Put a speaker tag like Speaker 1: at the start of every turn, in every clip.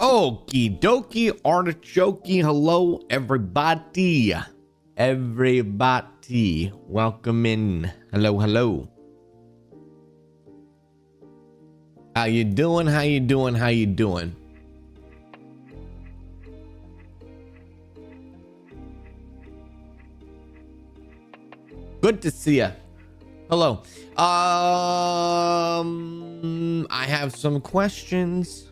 Speaker 1: Okie dokie, artichoke. Hello, everybody. Everybody, welcome in. Hello, hello. How you doing? How you doing? How you doing? Good to see ya. Hello. I have some questions.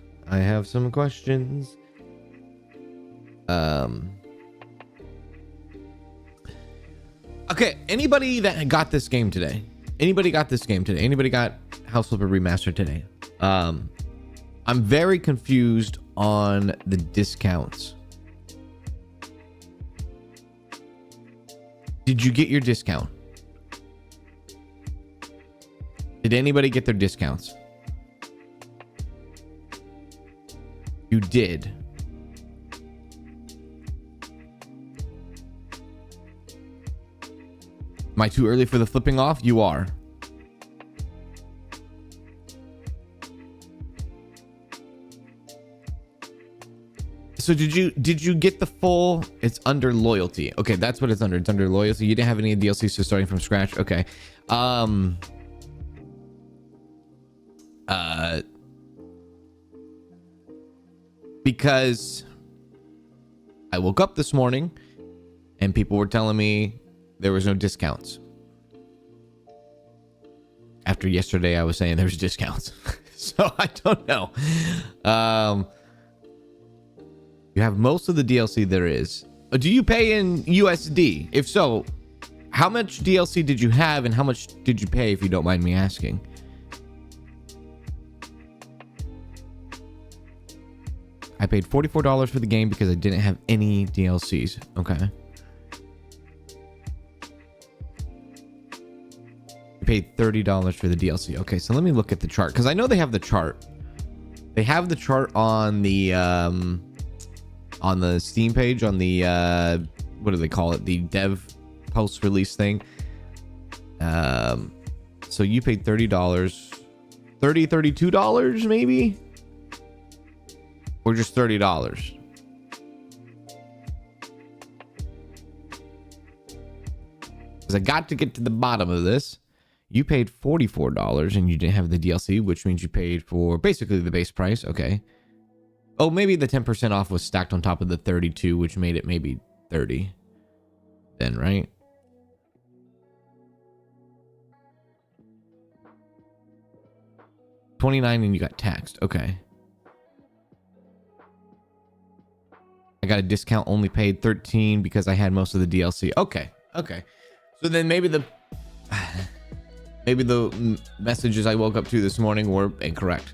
Speaker 1: Okay, anybody that got this game today? Anybody got House Flipper Remastered today? I'm very confused on the discounts. Did you get your discount? Did anybody get their discounts? You did. Am I too early for the flipping off? You are. So did you get the full? It's under loyalty. Okay, that's what it's under. It's under loyalty. You didn't have any DLC, so starting from scratch. Okay. Because I woke up this morning and people were telling me there was no discounts. After yesterday, I was saying there's discounts. So I don't know. You have most of the DLC there is. Do you pay in USD? If so, how much DLC did you have and how much did you pay, if you don't mind me asking? I paid $44 for the game because I didn't have any DLCs. Okay. You paid $30 for the DLC. Okay, so let me look at the chart because I know they have the chart. They have the chart on the Steam page, on the what do they call it? The dev post-release thing. So you paid $30, $32 maybe? Or just $30? Because I got to get to the bottom of this. You paid $44 and you didn't have the DLC, which means you paid for basically the base price. Okay. Oh, maybe the 10% off was stacked on top of the 32, which made it maybe 30 then, right? $29 and you got taxed. Okay. I got a discount, only paid $13 because I had most of the DLC. Okay. Okay. So then maybe the messages I woke up to this morning were incorrect.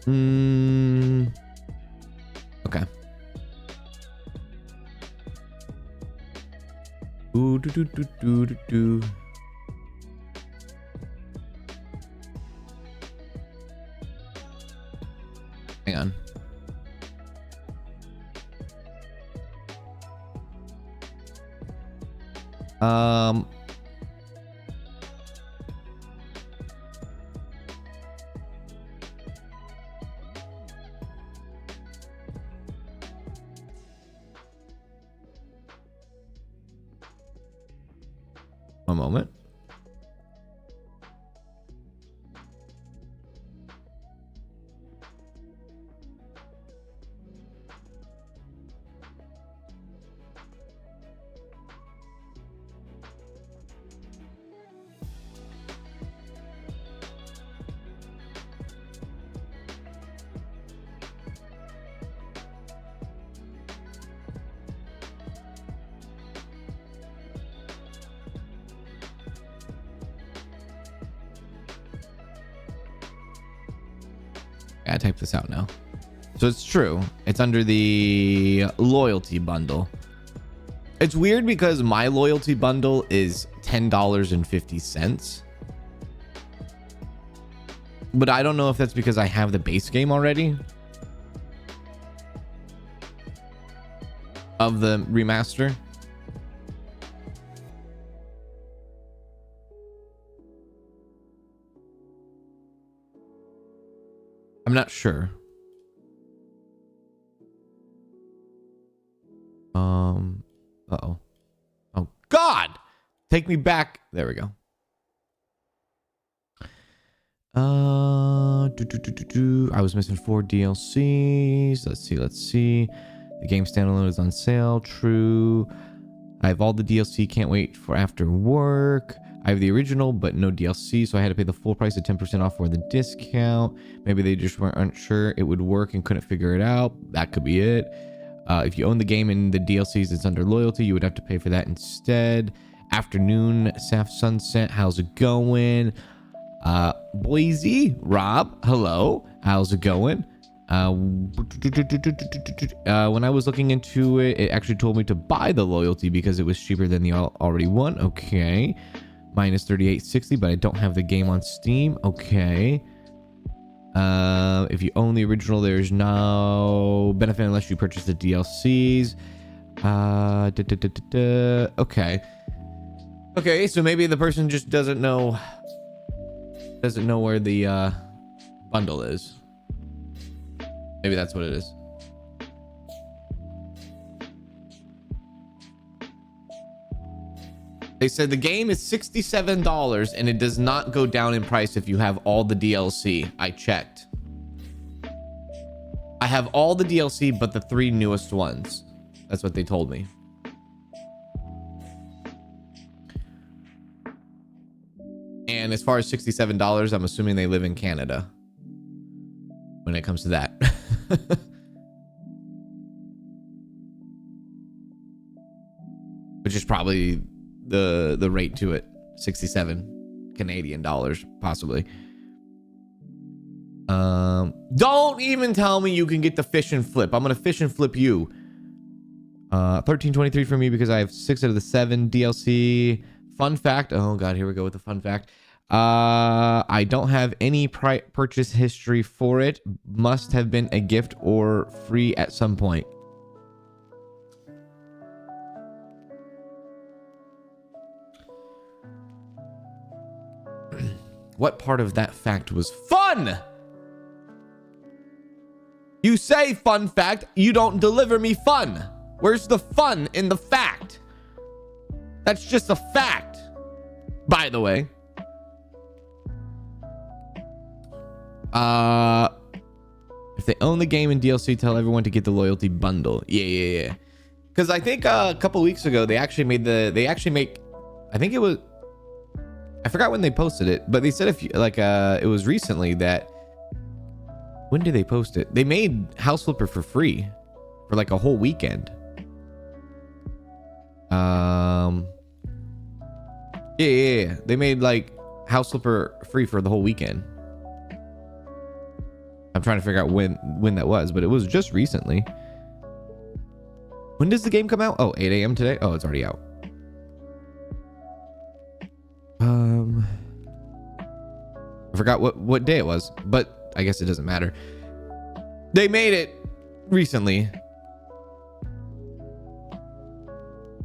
Speaker 1: Okay. Ooh, do. Hang on. One moment. I type this out now. So it's true. It's under the loyalty bundle. It's weird because my loyalty bundle is $10.50. But I don't know if that's because I have the base game already of the remaster. Sure. Uh-oh. Oh, God! Take me back. There we go. I was missing 4 DLCs. Let's see. The game standalone is on sale. True. I have all the DLC. Can't wait for after work. I have the original, but no DLC, so I had to pay the full price of 10% off for the discount. Maybe they just weren't unsure it would work and couldn't figure it out. That could be it. If you own the game and the DLCs it's under loyalty, you would have to pay for that instead. Afternoon, Saf Sunset, how's it going? Boise, Rob, hello, how's it going? When I was looking into it, it actually told me to buy the loyalty because it was cheaper than the already one. Okay. Minus 38.60, but I don't have the game on Steam. Okay. If you own the original, there's no benefit unless you purchase the DLCs. Okay. Okay, so maybe the person just doesn't know where the bundle is. Maybe that's what it is. They said the game is $67 and it does not go down in price if you have all the DLC. I checked. I have all the DLC but the 3 newest ones. That's what they told me. And as far as $67, I'm assuming they live in Canada when it comes to that. Which is probably the rate to it. 67 Canadian dollars, possibly. Don't even tell me you can get the fish and flip. I'm gonna fish and flip you. 1323 for me because I have 6 out of the 7 DLC. Fun fact. Oh god, here we go with the fun fact. I don't have any purchase history for it. Must have been a gift or free at some point. What part of that fact was fun? You say fun fact, you don't deliver me fun. Where's the fun in the fact? That's just a fact, by the way. If they own the game and DLC, tell everyone to get the loyalty bundle. Yeah. Because I think a couple weeks ago they actually made I think it was, I forgot when they posted it, but they said if you it was recently that. When did they post it? They made House Flipper for free for like a whole weekend. Yeah. They made like House Flipper free for the whole weekend. I'm trying to figure out when that was, but it was just recently. When does the game come out? Oh, 8 a.m. today? Oh, it's already out. I forgot what day it was, but I guess it doesn't matter. They made it recently.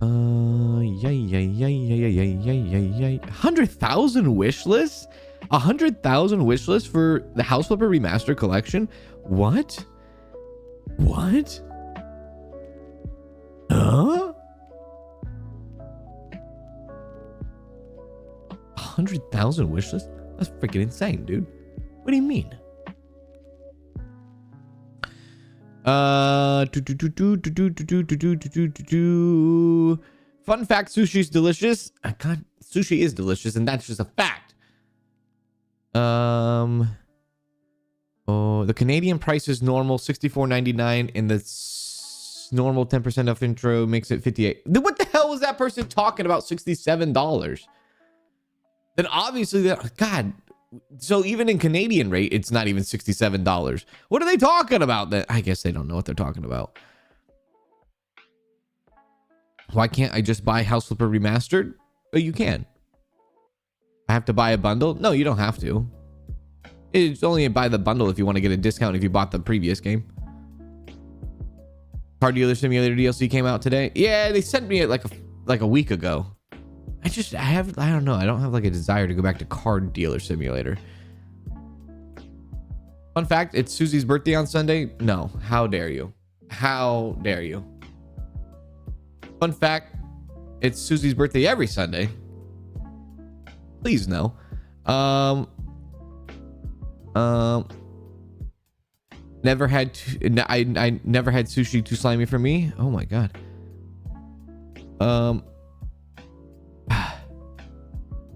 Speaker 1: Yeah. 100,000 wish lists? 100,000 wish lists for the House Flipper Remastered collection? What? Huh? 100,000 wish lists? That's freaking insane, dude. What do you mean? Fun fact, sushi's delicious. God, sushi is delicious, and that's just a fact. Oh, the Canadian price is normal, $64.99, and the normal 10% off intro makes it $58. What the hell was that person talking about? $67. Then obviously, God. So even in Canadian rate, it's not even $67. What are they talking about? That I guess they don't know what they're talking about. Why can't I just buy House Flipper Remastered? Oh, you can. I have to buy a bundle? No, you don't have to. It's only buy the bundle if you want to get a discount if you bought the previous game. Car Dealer Simulator DLC came out today. Yeah, they sent me it like a week ago. I don't know. I don't have like a desire to go back to Car Dealer Simulator. Fun fact, it's Susie's birthday on Sunday. No, how dare you? How dare you? Fun fact, it's Susie's birthday every Sunday. Please no. Never had I never had sushi too slimy for me. Oh my god.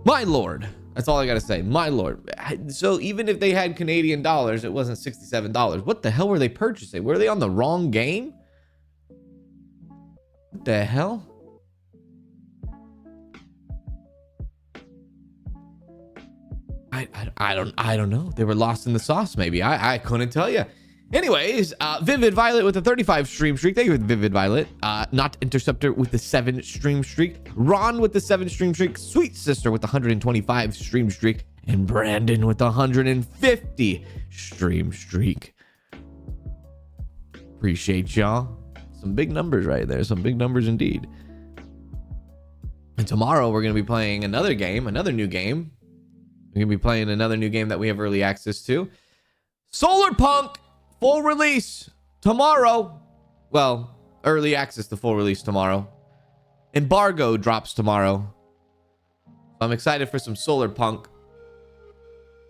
Speaker 1: My lord. That's all I gotta say. My lord. So even if they had Canadian dollars, it wasn't $67. What the hell were they purchasing? Were they on the wrong game? What the hell? I don't know. They were lost in the sauce, maybe. I couldn't tell you. Anyways, Vivid Violet with a 35 stream streak. Thank you, Vivid Violet. Not Interceptor with the 7 stream streak. Ron with the 7 stream streak. Sweet Sister with the 125 stream streak. And Brandon with the 150 stream streak. Appreciate y'all. Some big numbers right there. Some big numbers indeed. And tomorrow we're going to be playing another game, another new game. We're going to be playing another new game that we have early access to. Solar Punk! Full release tomorrow. Well, early access to full release tomorrow. Embargo drops tomorrow. I'm excited for some Solar Punk.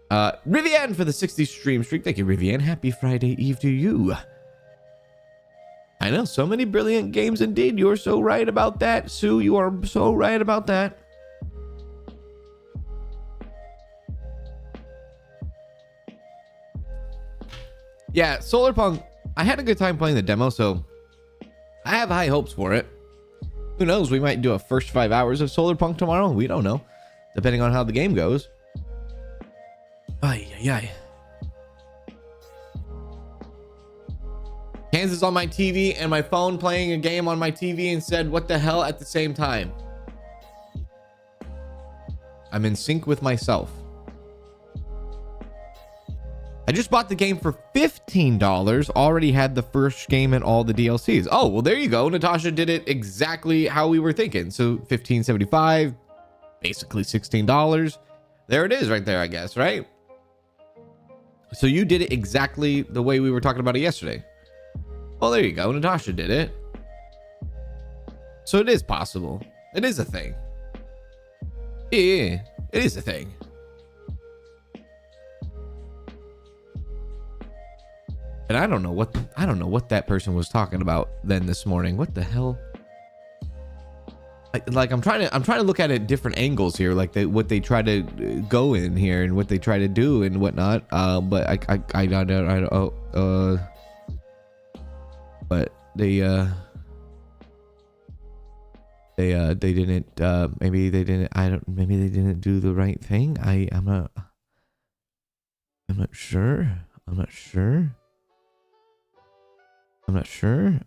Speaker 1: Rivian for the 60 stream streak. Thank you, Rivian. Happy Friday Eve to you. I know, so many brilliant games indeed. You are so right about that, Sue. You are so right about that. Yeah, Solar Punk, I had a good time playing the demo, so I have high hopes for it. Who knows, we might do a first 5 hours of Solar Punk tomorrow. We don't know, depending on how the game goes. Ay, ay, ay. Kanz is on my TV and my phone playing a game on my TV and said, what the hell, at the same time. I'm in sync with myself. I just bought the game for $15, already had the first game and all the DLCs. Oh, well, there you go. Natasha did it exactly how we were thinking. So $15.75, basically $16. There it is right there, I guess, right? So you did it exactly the way we were talking about it yesterday. Well, there you go. Natasha did it. So it is possible. It is a thing. Yeah, it is a thing. And I don't know what that person was talking about then this morning. What the hell? Like I'm trying to look at it different angles here, like what they try to go in here and what they try to do and whatnot. But I don't. But they didn't. Maybe they didn't. Maybe they didn't do the right thing. I'm not sure.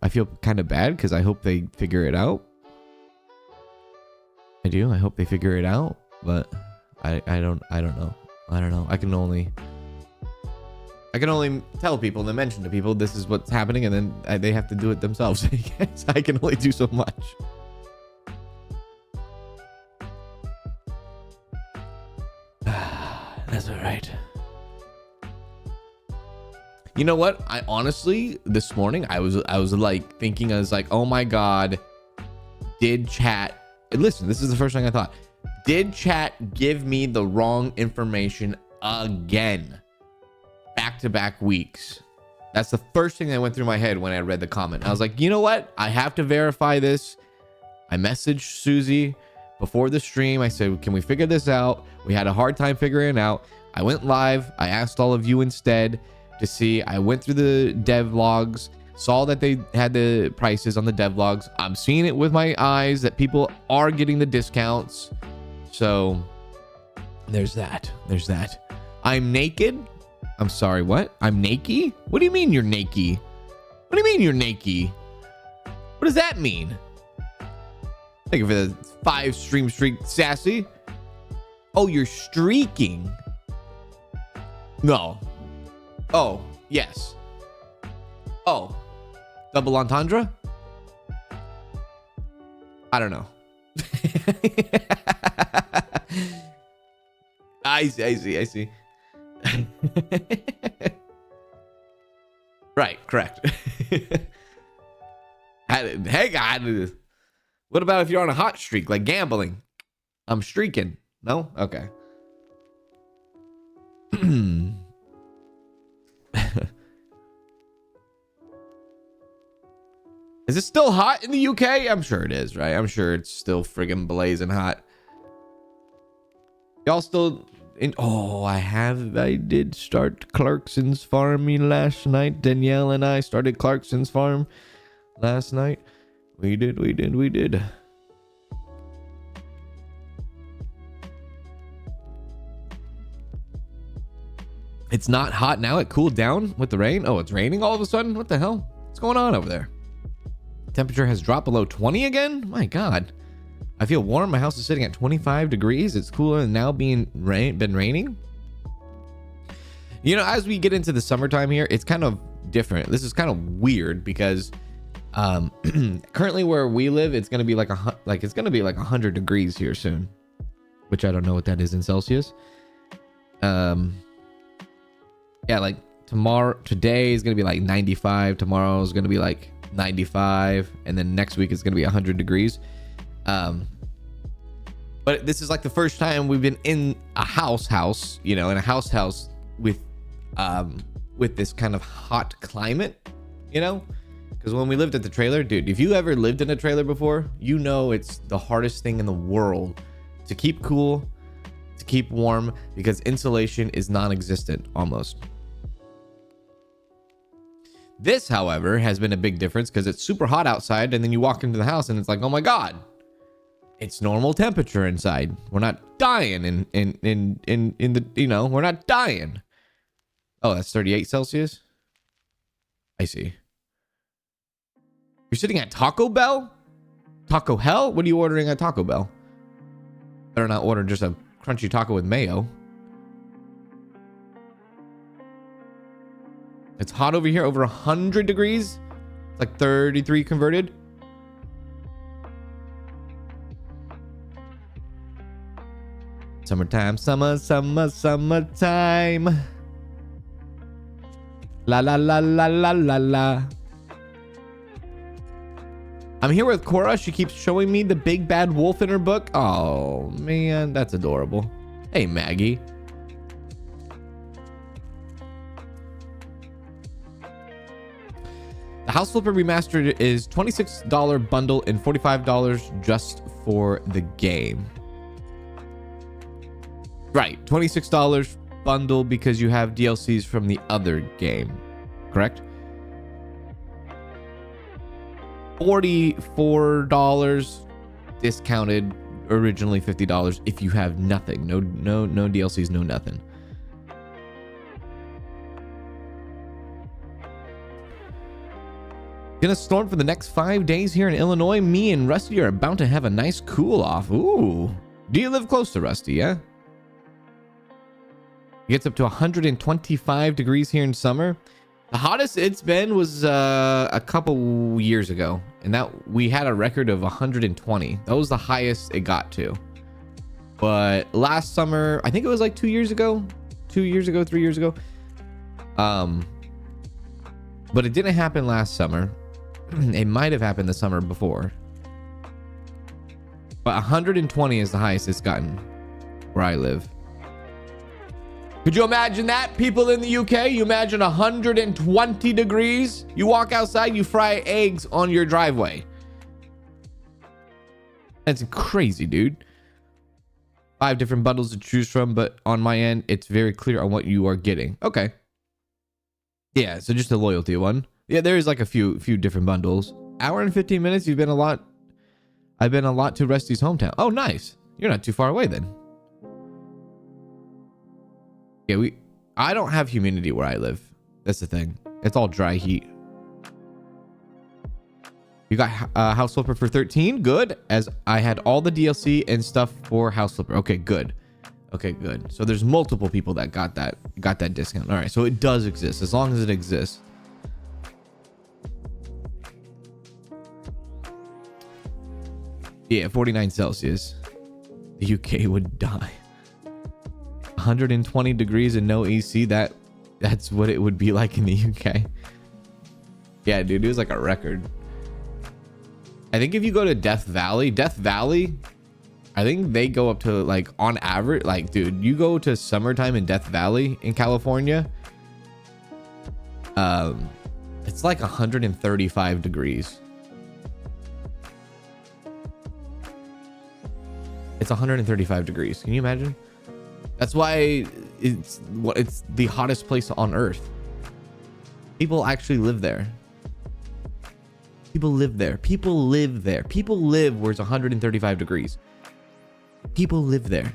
Speaker 1: I feel kind of bad because I hope they figure it out. I do. I hope they figure it out, but I don't know. I can only tell people and mention to people this is what's happening, and then they have to do it themselves. I can only do so much. That's all right. You know what? I honestly, this morning, I was like thinking, I was like, oh my God, did chat, listen, this is the first thing I thought. Did chat give me the wrong information again? Back-to-back weeks. That's the first thing that went through my head when I read the comment. I was like, you know what? I have to verify this. I messaged Susie before the stream. I said, can we figure this out? We had a hard time figuring it out. I went live. I asked all of you instead to see. I went through the dev logs, saw that they had the prices on the dev logs. I'm seeing it with my eyes that people are getting the discounts. So there's that. I'm naked. I'm sorry, what? I'm naked? What do you mean you're naked? What do you mean you're naked? What does that mean? Thank you for the 5 stream streak, Sassy. Oh, you're streaking. No. Oh, yes. Oh, double entendre? I don't know. I see. Right, correct. Hey, God. What about if you're on a hot streak, like gambling? I'm streaking. No? Okay. Is it still hot in the UK? I'm sure it is, right? I'm sure it's still friggin' blazing hot. Y'all still in? Oh, I did start Clarkson's farming last night. Danielle and I started Clarkson's farm last night. We did. It's not hot now. It cooled down with the rain. Oh, it's raining all of a sudden. What the hell? What's going on over there? Temperature has dropped below 20 again. My God. I feel warm. My house is sitting at 25 degrees. It's cooler and now been raining. You know, as we get into the summertime here, it's kind of different. This is kind of weird because currently where we live, it's going to be like 100 degrees here soon, which I don't know what that is in Celsius. Yeah, like today is going to be like 95. Tomorrow is going to be like 95, and then next week it's going to be 100 degrees. But this is like the first time we've been in a house, you know, in a house with this kind of hot climate, you know, because when we lived at the trailer, dude, if you ever lived in a trailer before, you know, it's the hardest thing in the world to keep cool, to keep warm, because insulation is non-existent almost. This, however, has been a big difference because it's super hot outside, and then you walk into the house and it's like, oh my God, it's normal temperature inside. We're not dying in the, you know, we're not dying. Oh, that's 38 Celsius. I see. You're sitting at Taco Bell? Taco Hell? What are you ordering at Taco Bell? Better not order just a crunchy taco with mayo. It's hot over here, over 100 degrees. It's like 33 converted. Summertime, summertime. La la la la la la la. I'm here with Cora. She keeps showing me the big bad wolf in her book. Oh man, that's adorable. Hey Maggie. The House Flipper Remastered is $26 bundle and $45 just for the game. Right, $26 bundle because you have DLCs from the other game, correct? $44 discounted, originally $50 if you have nothing. No DLCs, no nothing. Gonna storm for the next 5 days here in Illinois. Me and Rusty are about to have a nice cool off. Ooh. Do you live close to Rusty, yeah? It gets up to 125 degrees here in summer. The hottest it's been was a couple years ago, and that we had a record of 120. That was the highest it got to. But last summer, I think it was like 2 years ago, 3 years ago. But it didn't happen last summer. It might have happened the summer before. But 120 is the highest it's gotten where I live. Could you imagine that? People in the UK, you imagine 120 degrees? You walk outside, you fry eggs on your driveway. That's crazy, dude. 5 different bundles to choose from, but on my end, it's very clear on what you are getting. Okay. Yeah, so just a loyalty one. Yeah, there is like a few different bundles. Hour and 15 minutes, you've been a lot. I've been a lot to Rusty's hometown. Oh, nice. You're not too far away then. Yeah, I don't have humidity where I live. That's the thing. It's all dry heat. You got House Flipper for 13. Good. As I had all the DLC and stuff for House Flipper. Okay, good. Okay, good. So there's multiple people that got that discount. All right, so it does exist as long as it exists. Yeah, 49 Celsius. The UK would die. 120 degrees and no AC. That's what it would be like in the UK. Yeah, dude, it was like a record. I think if you go to Death Valley, I think they go up to like on average, like, dude, you go to summertime in Death Valley in California, it's like 135 degrees. It's 135 degrees. Can you imagine? That's why it's the hottest place on earth. People actually live there. People live there. People live there. People live where it's 135 degrees. People live there.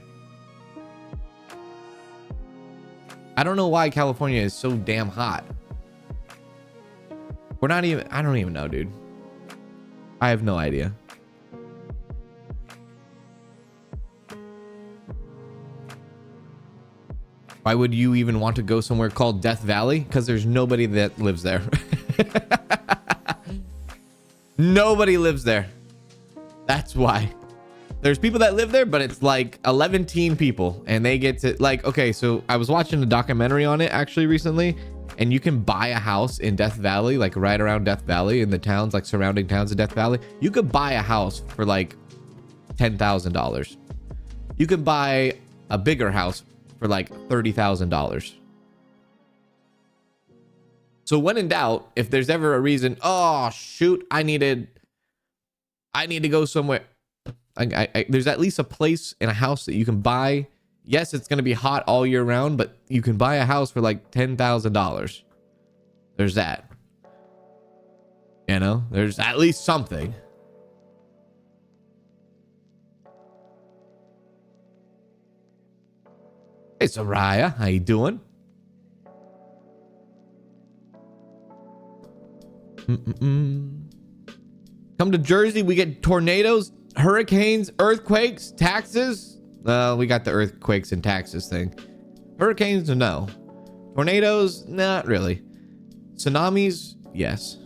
Speaker 1: I don't know why California is so damn hot. We're not even, I don't even know, dude. I have no idea. Why would you even want to go somewhere called Death Valley? Because there's nobody that lives there. Nobody lives there. That's why. There's people that live there, but it's like 11 people, and they get to, like, okay, so I was watching a documentary on it actually recently, and you can buy a house in Death Valley, like right around Death Valley, in the towns, like surrounding towns of Death Valley. You could buy a house for like $10,000. You could buy a bigger house for like $30,000. So when in doubt, if there's ever a reason, oh shoot, I need to go somewhere, there's at least a place in a house that you can buy. Yes, it's going to be hot all year round, but you can buy a house for like $10,000. There's that. You know, there's at least something. Hey, Soraya, how you doing? Come to Jersey, we get tornadoes, hurricanes, earthquakes, taxes. We got the earthquakes and taxes thing. Hurricanes, no. Tornadoes, not really. Tsunamis, yes.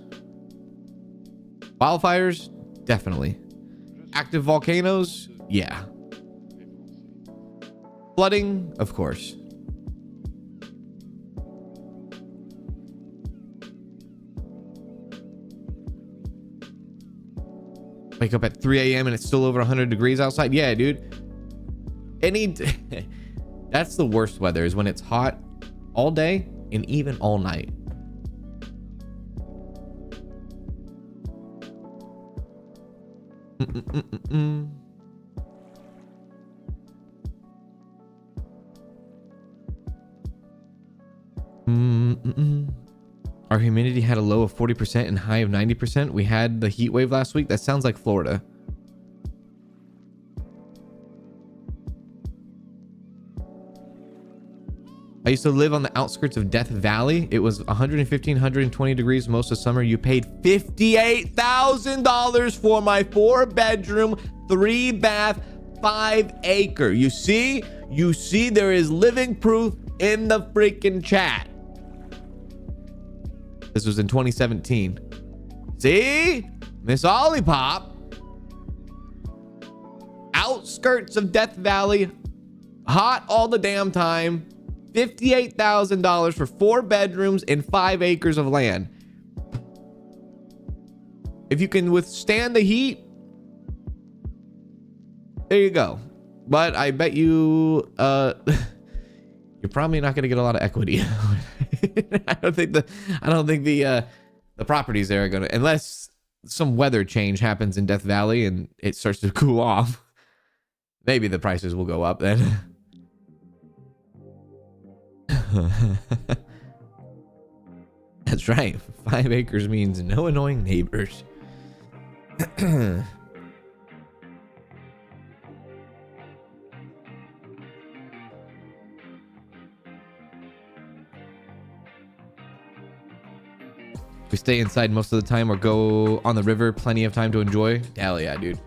Speaker 1: Wildfires, definitely. Active volcanoes, yeah. Flooding, of course. Wake up at 3 a.m. and it's still over 100 degrees outside. Yeah, dude. That's the worst weather, is when it's hot all day and even all night. Our humidity had a low of 40% and high of 90%. We had the heat wave last week. That sounds like Florida. I used to live on the outskirts of Death Valley. It was 115, 120 degrees most of summer. You paid $58,000 for my 4-bedroom, 3-bath, 5-acre. You see, there is living proof in the freaking chat. This was in 2017. See? Miss Olipop. Outskirts of Death Valley. Hot all the damn time. $58,000 for 4 bedrooms and 5 acres of land. If you can withstand the heat, there you go. But I bet you you're probably not going to get a lot of equity. I don't think the properties there are going to, unless some weather change happens in Death Valley and it starts to cool off. Maybe the prices will go up then. That's right. 5 acres means no annoying neighbors. We stay inside most of the time or go on the river. Plenty of time to enjoy. Hell yeah, dude.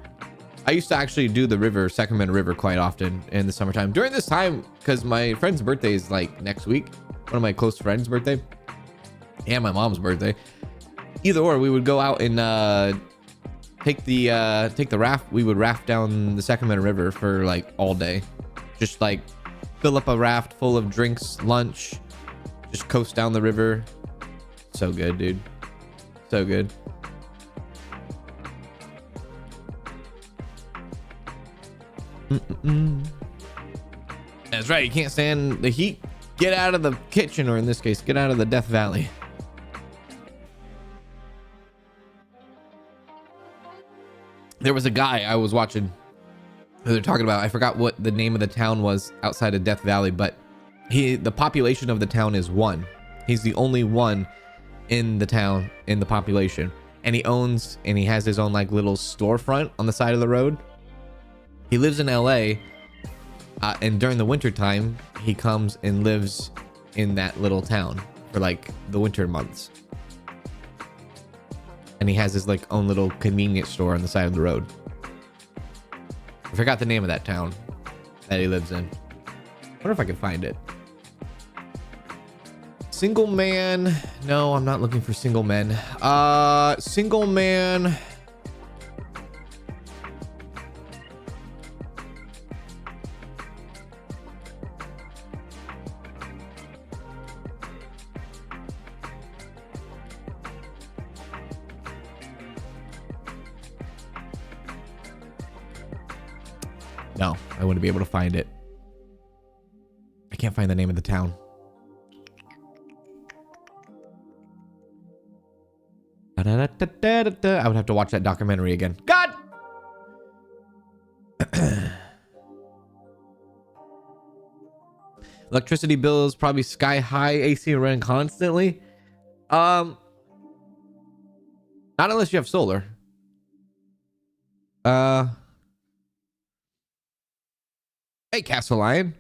Speaker 1: I used to actually do the river, Sacramento River, quite often in the summertime. During this time, because my friend's birthday is like next week. One of my close friends' birthday. And my mom's birthday. Either or, we would go out and take the raft. We would raft down the Sacramento River for like all day. Just like fill up a raft full of drinks, lunch. Just coast down the river. So good, dude. So good. That's right. You can't stand the heat. Get out of the kitchen, or in this case, get out of the Death Valley. There was a guy I was watching who they're talking about. I forgot what the name of the town was outside of Death Valley, but the population of the town is 1. He's the only one in the town, in the population, and he has his own like little storefront on the side of the road. He lives in LA, and during the winter time he comes and lives in that little town for like the winter months, and he has his like own little convenience store on the side of the road. I forgot the name of that town that he lives in. I wonder if I can find it. Single man. No, I'm not looking for single men. Single man. No, I wouldn't be able to find it. I can't find the name of the town. I would have to watch that documentary again. God! Electricity bills probably sky high. AC running constantly. Not unless you have solar. Hey, Castle Lion.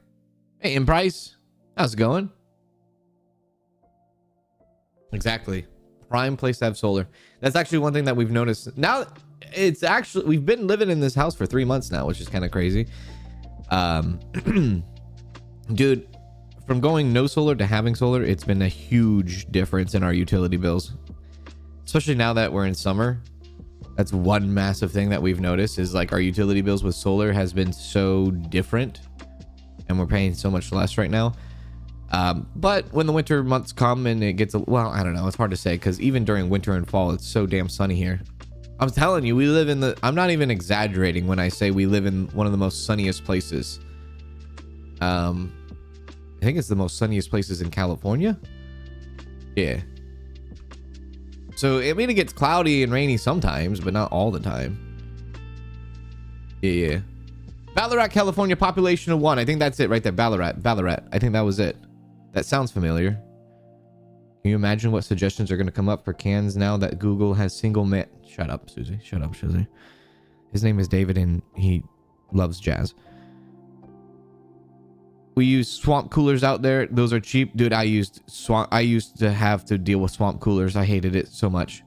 Speaker 1: Hey, Imprice. How's it going? Exactly. Prime place to have solar. That's actually one thing that we've noticed. Now, it's actually, we've been living in this house for 3 months now, which is kind of crazy. Dude, from going no solar to having solar, it's been a huge difference in our utility bills. Especially now that we're in summer. That's one massive thing that we've noticed is like our utility bills with solar has been so different, and we're paying so much less right now. But when the winter months come and it gets well, I don't know, it's hard to say, because even during winter and fall it's so damn sunny here. I'm telling you, we live in the, I'm not even exaggerating when I say we live in one of the most sunniest places. I think it's the most sunniest places in California. Yeah. So, I mean, it gets cloudy and rainy sometimes, but not all the time. Yeah. Ballarat, California, population of 1. I think that's it right there. Ballarat. I think that was it. That sounds familiar. Can you imagine what suggestions are going to come up for Kanz now that Google has single man... Shut up, Susie. Shut up, Susie. His name is David and he loves jazz. We use swamp coolers out there. Those are cheap. Dude, I used to have to deal with swamp coolers. I hated it so much.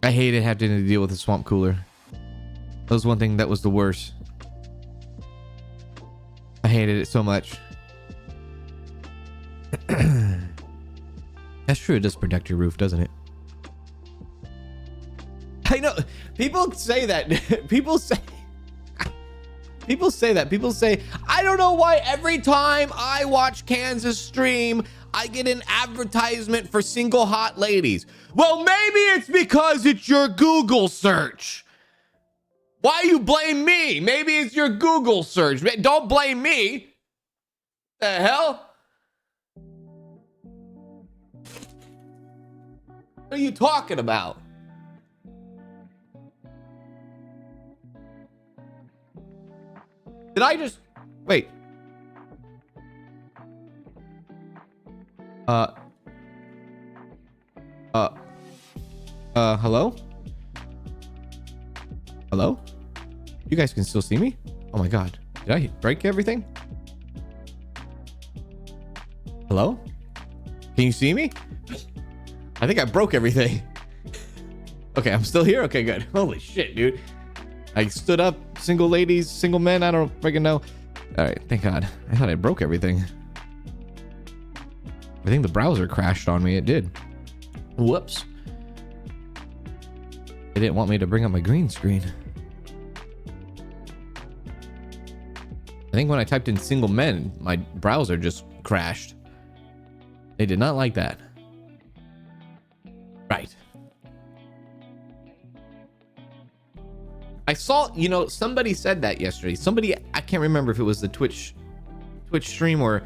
Speaker 1: I hated having to deal with a swamp cooler. That was one thing that was the worst. I hated it so much. That's true. It does protect your roof, doesn't it? I know. People say that. People say that. People say, I don't know why every time I watch Kansas stream, I get an advertisement for single hot ladies. Well, maybe it's because it's your Google search. Why you blame me? Maybe it's your Google search. Don't blame me. The hell? What are you talking about? Did I just... Wait. Hello? Hello? You guys can still see me? Oh my god. Did I break everything? Hello? Can you see me? I think I broke everything. Okay, I'm still here? Okay, good. Holy shit, dude. I stood up, single ladies, single men, I don't freaking know. All right, thank God. I thought I broke everything. I think the browser crashed on me. It did. Whoops. They didn't want me to bring up my green screen. I think when I typed in single men, my browser just crashed. They did not like that. Right. I saw, you know, somebody said that yesterday. Somebody, I can't remember if it was the Twitch stream or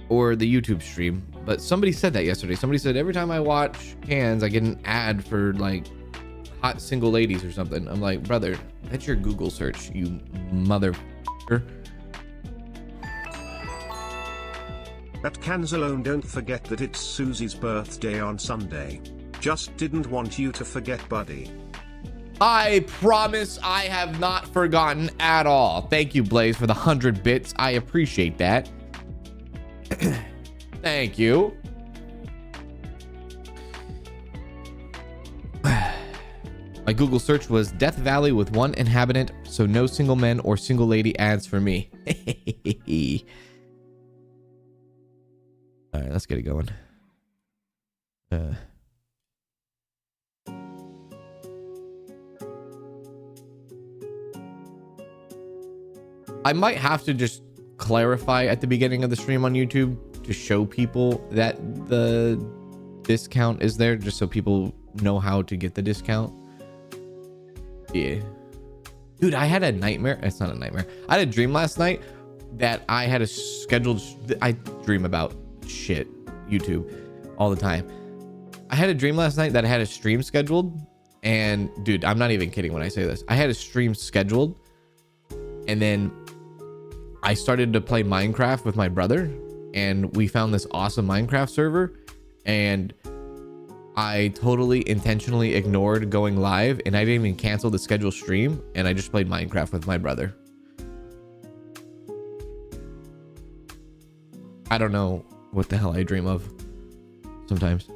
Speaker 1: the YouTube stream, but somebody said that yesterday. Somebody said every time I watch Kanz, I get an ad for like hot single ladies or something. I'm like, brother, that's your Google search, you motherfucker.
Speaker 2: At Kanzalone, don't forget that it's Susie's birthday on Sunday. Just didn't want you to forget, buddy.
Speaker 1: I promise I have not forgotten at all. Thank you, Blaze, for the 100 bits. I appreciate that. Thank you. My Google search was Death Valley with 1 inhabitant, so no single men or single lady ads for me. All right, let's get it going. I might have to just clarify at the beginning of the stream on YouTube to show people that the discount is there, just so people know how to get the discount. Yeah. Dude, I had a nightmare. It's not a nightmare. I had a dream last night that I had a scheduled... I dream about shit, YouTube, all the time. I had a dream last night that I had a stream scheduled. And, dude, I'm not even kidding when I say this. I had a stream scheduled. And then I started to play Minecraft with my brother. And we found this awesome Minecraft server. And I totally intentionally ignored going live. And I didn't even cancel the scheduled stream. And I just played Minecraft with my brother. I don't know what the hell I dream of sometimes.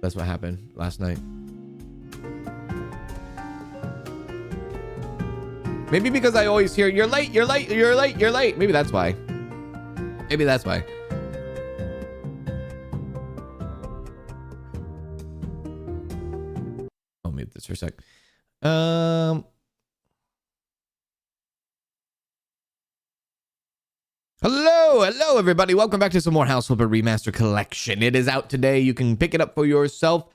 Speaker 1: That's what happened last night. Maybe because I always hear, you're late, you're late, you're late, you're late. Maybe that's why. Maybe that's why. I'll mute this for a sec. Hello everybody, welcome back to some more House Flipper Remastered Collection. It is out today. You can pick it up for yourself.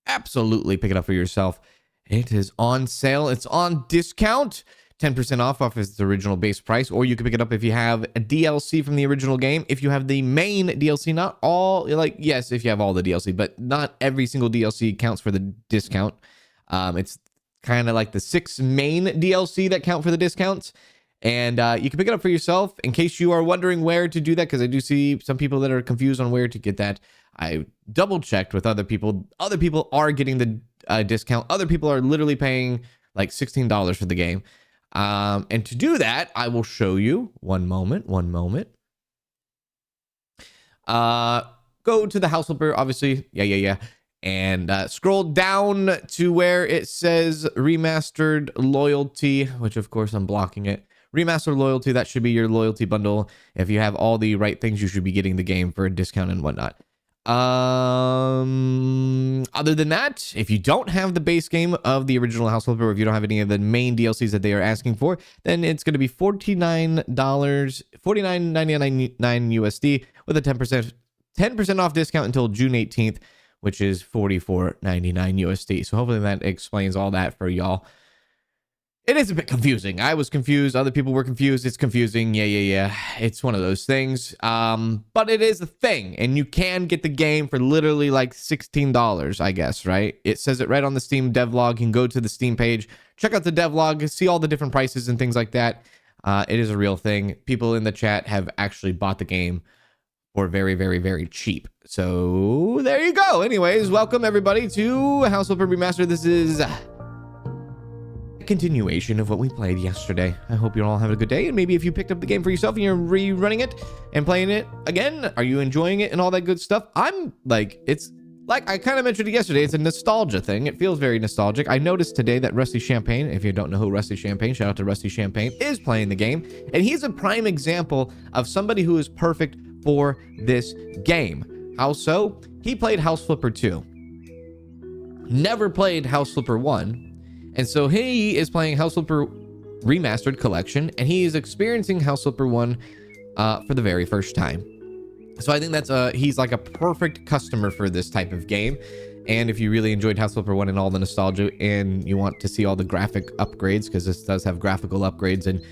Speaker 1: Absolutely pick it up for yourself. It is on sale. It's on discount. 10% off its original base price, or you can pick it up if you have a DLC from the original game. If you have the main DLC, not all, like, yes, if you have all the DLC, but not every single DLC counts for the discount. It's kind of like the 6 main DLC that count for the discounts. And you can pick it up for yourself in case you are wondering where to do that, because I do see some people that are confused on where to get that. I double checked with other people. Other people are getting the discount. Other people are literally paying like $16 for the game. And to do that, I will show you. One moment. Go to the House Flipper, obviously. Yeah. And scroll down to where it says Remastered Loyalty, which of course I'm blocking it. Remastered Loyalty, that should be your loyalty bundle. If you have all the right things, you should be getting the game for a discount and whatnot. Other than that, if you don't have the base game of the original House Flipper, or if you don't have any of the main DLCs that they are asking for, then it's going to be $49.99 USD with a 10% off discount until June 18th, which is $44.99 USD. So hopefully that explains all that for y'all. It is a bit confusing. I was confused. Other people were confused. It's confusing. Yeah. It's one of those things. But it is a thing. And you can get the game for literally like $16, I guess, right? It says it right on the Steam devlog. You can go to the Steam page, check out the devlog, see all the different prices and things like that. It is a real thing. People in the chat have actually bought the game for very, very, very cheap. So there you go. Anyways, welcome everybody to House Flipper Remastered. This is continuation of what we played yesterday. I hope you all have a good day, and maybe if you picked up the game for yourself and you're rerunning it and playing it again, are you enjoying it and all that good stuff? I'm like, it's like I kind of mentioned it yesterday, it's a nostalgia thing. It feels very nostalgic. I noticed today that Rusty Champagne, if you don't know who Rusty Champagne, shout out to Rusty Champagne, is playing the game, and he's a prime example of somebody who is perfect for this game. How so? He played House Flipper 2, never played House Flipper 1, and so he is playing House Flipper Remastered Collection, and he is experiencing House Flipper 1 for the very first time. So I think that's he's like a perfect customer for this type of game. And if you really enjoyed House Flipper 1 and all the nostalgia and you want to see all the graphic upgrades, because this does have graphical upgrades and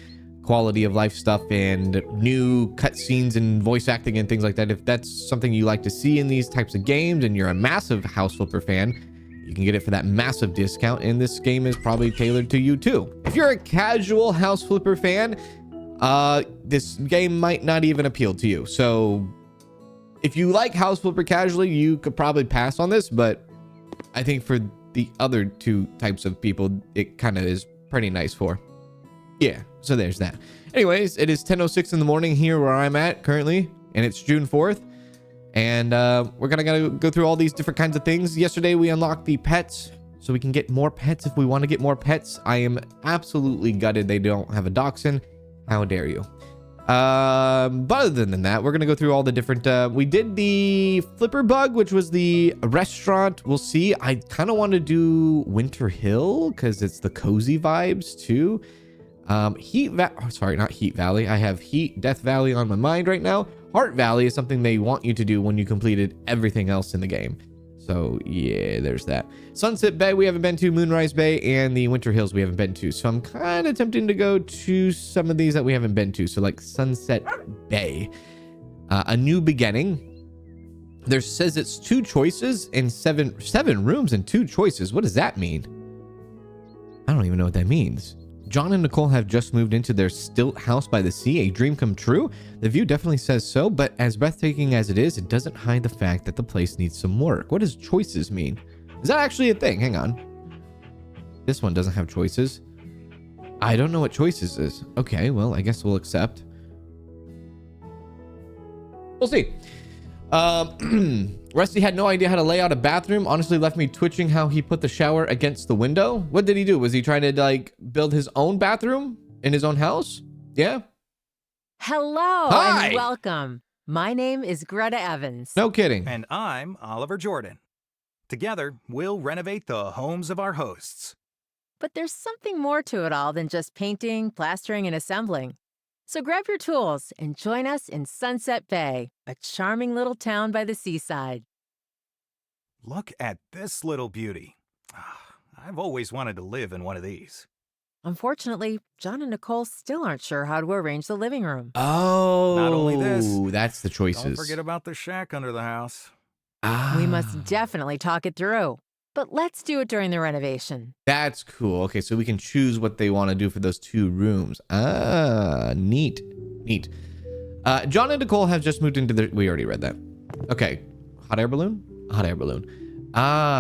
Speaker 1: quality of life stuff and new cutscenes and voice acting and things like that, if that's something you like to see in these types of games and you're a massive House Flipper fan, you can get it for that massive discount, and this game is probably tailored to you too. If you're a casual House Flipper fan, this game might not even appeal to you. So if you like House Flipper casually, you could probably pass on this, but I think for the other two types of people, it kind of is pretty nice for. Yeah, so there's that. Anyways, it is 10:06 in the morning here where I'm at currently, and it's June 4th. And we're gonna go through all these different kinds of things. Yesterday, we unlocked the pets, so we can get more pets if we want to get more pets. I am absolutely gutted they don't have a dachshund. How dare you? But other than that, we're gonna go through all the different we did the flipper bug, which was the restaurant. We'll see. I kind of want to do Winter Hill because it's the cozy vibes too. Sorry, not Heat Valley. I have Death Valley on my mind right now. Heart Valley is something they want you to do when you completed everything else in the game. So yeah, there's that. Sunset Bay we haven't been to, Moonrise Bay, and the Winter Hills we haven't been to. So I'm kind of tempted to go to some of these that we haven't been to. So like Sunset Bay, A New Beginning. There says it's 2 choices and seven rooms and 2 choices. What does that mean? I don't even know what that means. John and Nicole have just moved into their stilt house by the sea, a dream come true. The view definitely says so, but as breathtaking as it is, it doesn't hide the fact that the place needs some work. What does choices mean? Is that actually a thing? Hang on. This one doesn't have choices. I don't know what choices is. Okay, well, I guess we'll accept. We'll see. Rusty had no idea how to lay out a bathroom. Honestly left me twitching how he put the shower against the window. What did he do? Was he trying to like build his own bathroom in his own house? Yeah.
Speaker 3: Hello.
Speaker 1: Hi.
Speaker 3: And welcome. My name is Greta Evans.
Speaker 1: No kidding.
Speaker 4: And I'm Oliver Jordan. Together, we'll renovate the homes of our hosts.
Speaker 3: But there's something more to it all than just painting, plastering, and assembling. So grab your tools and join us in Sunset Bay, a charming little town by the seaside.
Speaker 4: Look at this little beauty. I've always wanted to live in one of these.
Speaker 3: Unfortunately, John and Nicole still aren't sure how to arrange the living room.
Speaker 1: Oh,
Speaker 4: Not only this,
Speaker 1: that's the choices.
Speaker 4: don't forget about the shack under the house.
Speaker 3: We must definitely talk it through. But let's do it during the renovation.
Speaker 1: That's cool. Okay, so we can choose what they want to do for those 2 rooms. Neat. John and Nicole have just moved into the... We already read that. Okay. Hot air balloon? Hot air balloon.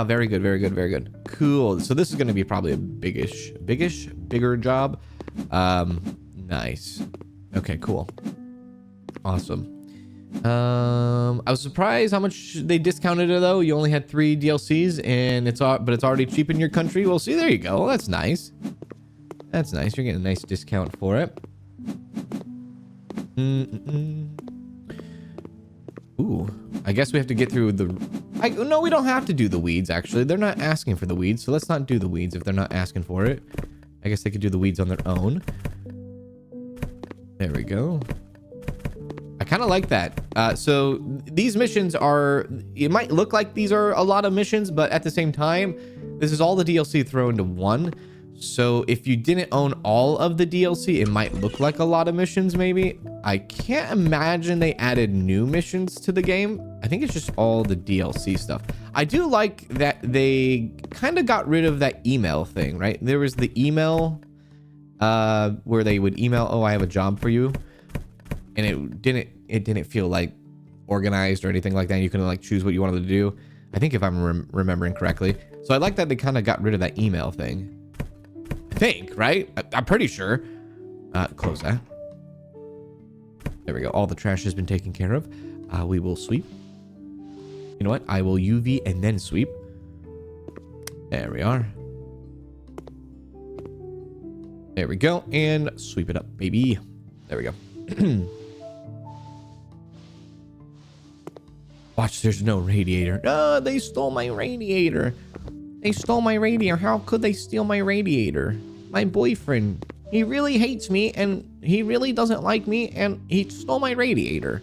Speaker 1: Very good. Cool. So this is going to be probably a bigger job. Nice. Okay, cool. Awesome. I was surprised how much they discounted it though. You only had 3 DLCs and it's already cheap in your country. Well, see, there you go. That's nice. You're getting a nice discount for it. Ooh, I guess we have to get through the... No, we don't have to do the weeds, actually. They're not asking for the weeds, so let's not do the weeds if they're not asking for it. I guess they could do the weeds on their own. There we go. I kind of like that. So these missions are... It might look like these are a lot of missions, but at the same time, this is all the DLC thrown into one. So if you didn't own all of the DLC, it might look like a lot of missions, maybe. I can't imagine they added new missions to the game. I think it's just all the DLC stuff. I do like that they kind of got rid of that email thing, right? There was the email where they would email, oh, I have a job for you. And it didn't feel like organized or anything like that. You couldn't like choose what you wanted to do. I think if I'm remembering correctly. So I like that they kind of got rid of that email thing. I think, right? I'm pretty sure. Close that. There we go. All the trash has been taken care of. We will sweep. You know what? I will UV and then sweep. There we are. There we go. And sweep it up, baby. There we go. Watch, there's no radiator. Oh, they stole my radiator. They stole my radiator. How could they steal my radiator? My boyfriend. He really hates me and he really doesn't like me and he stole my radiator.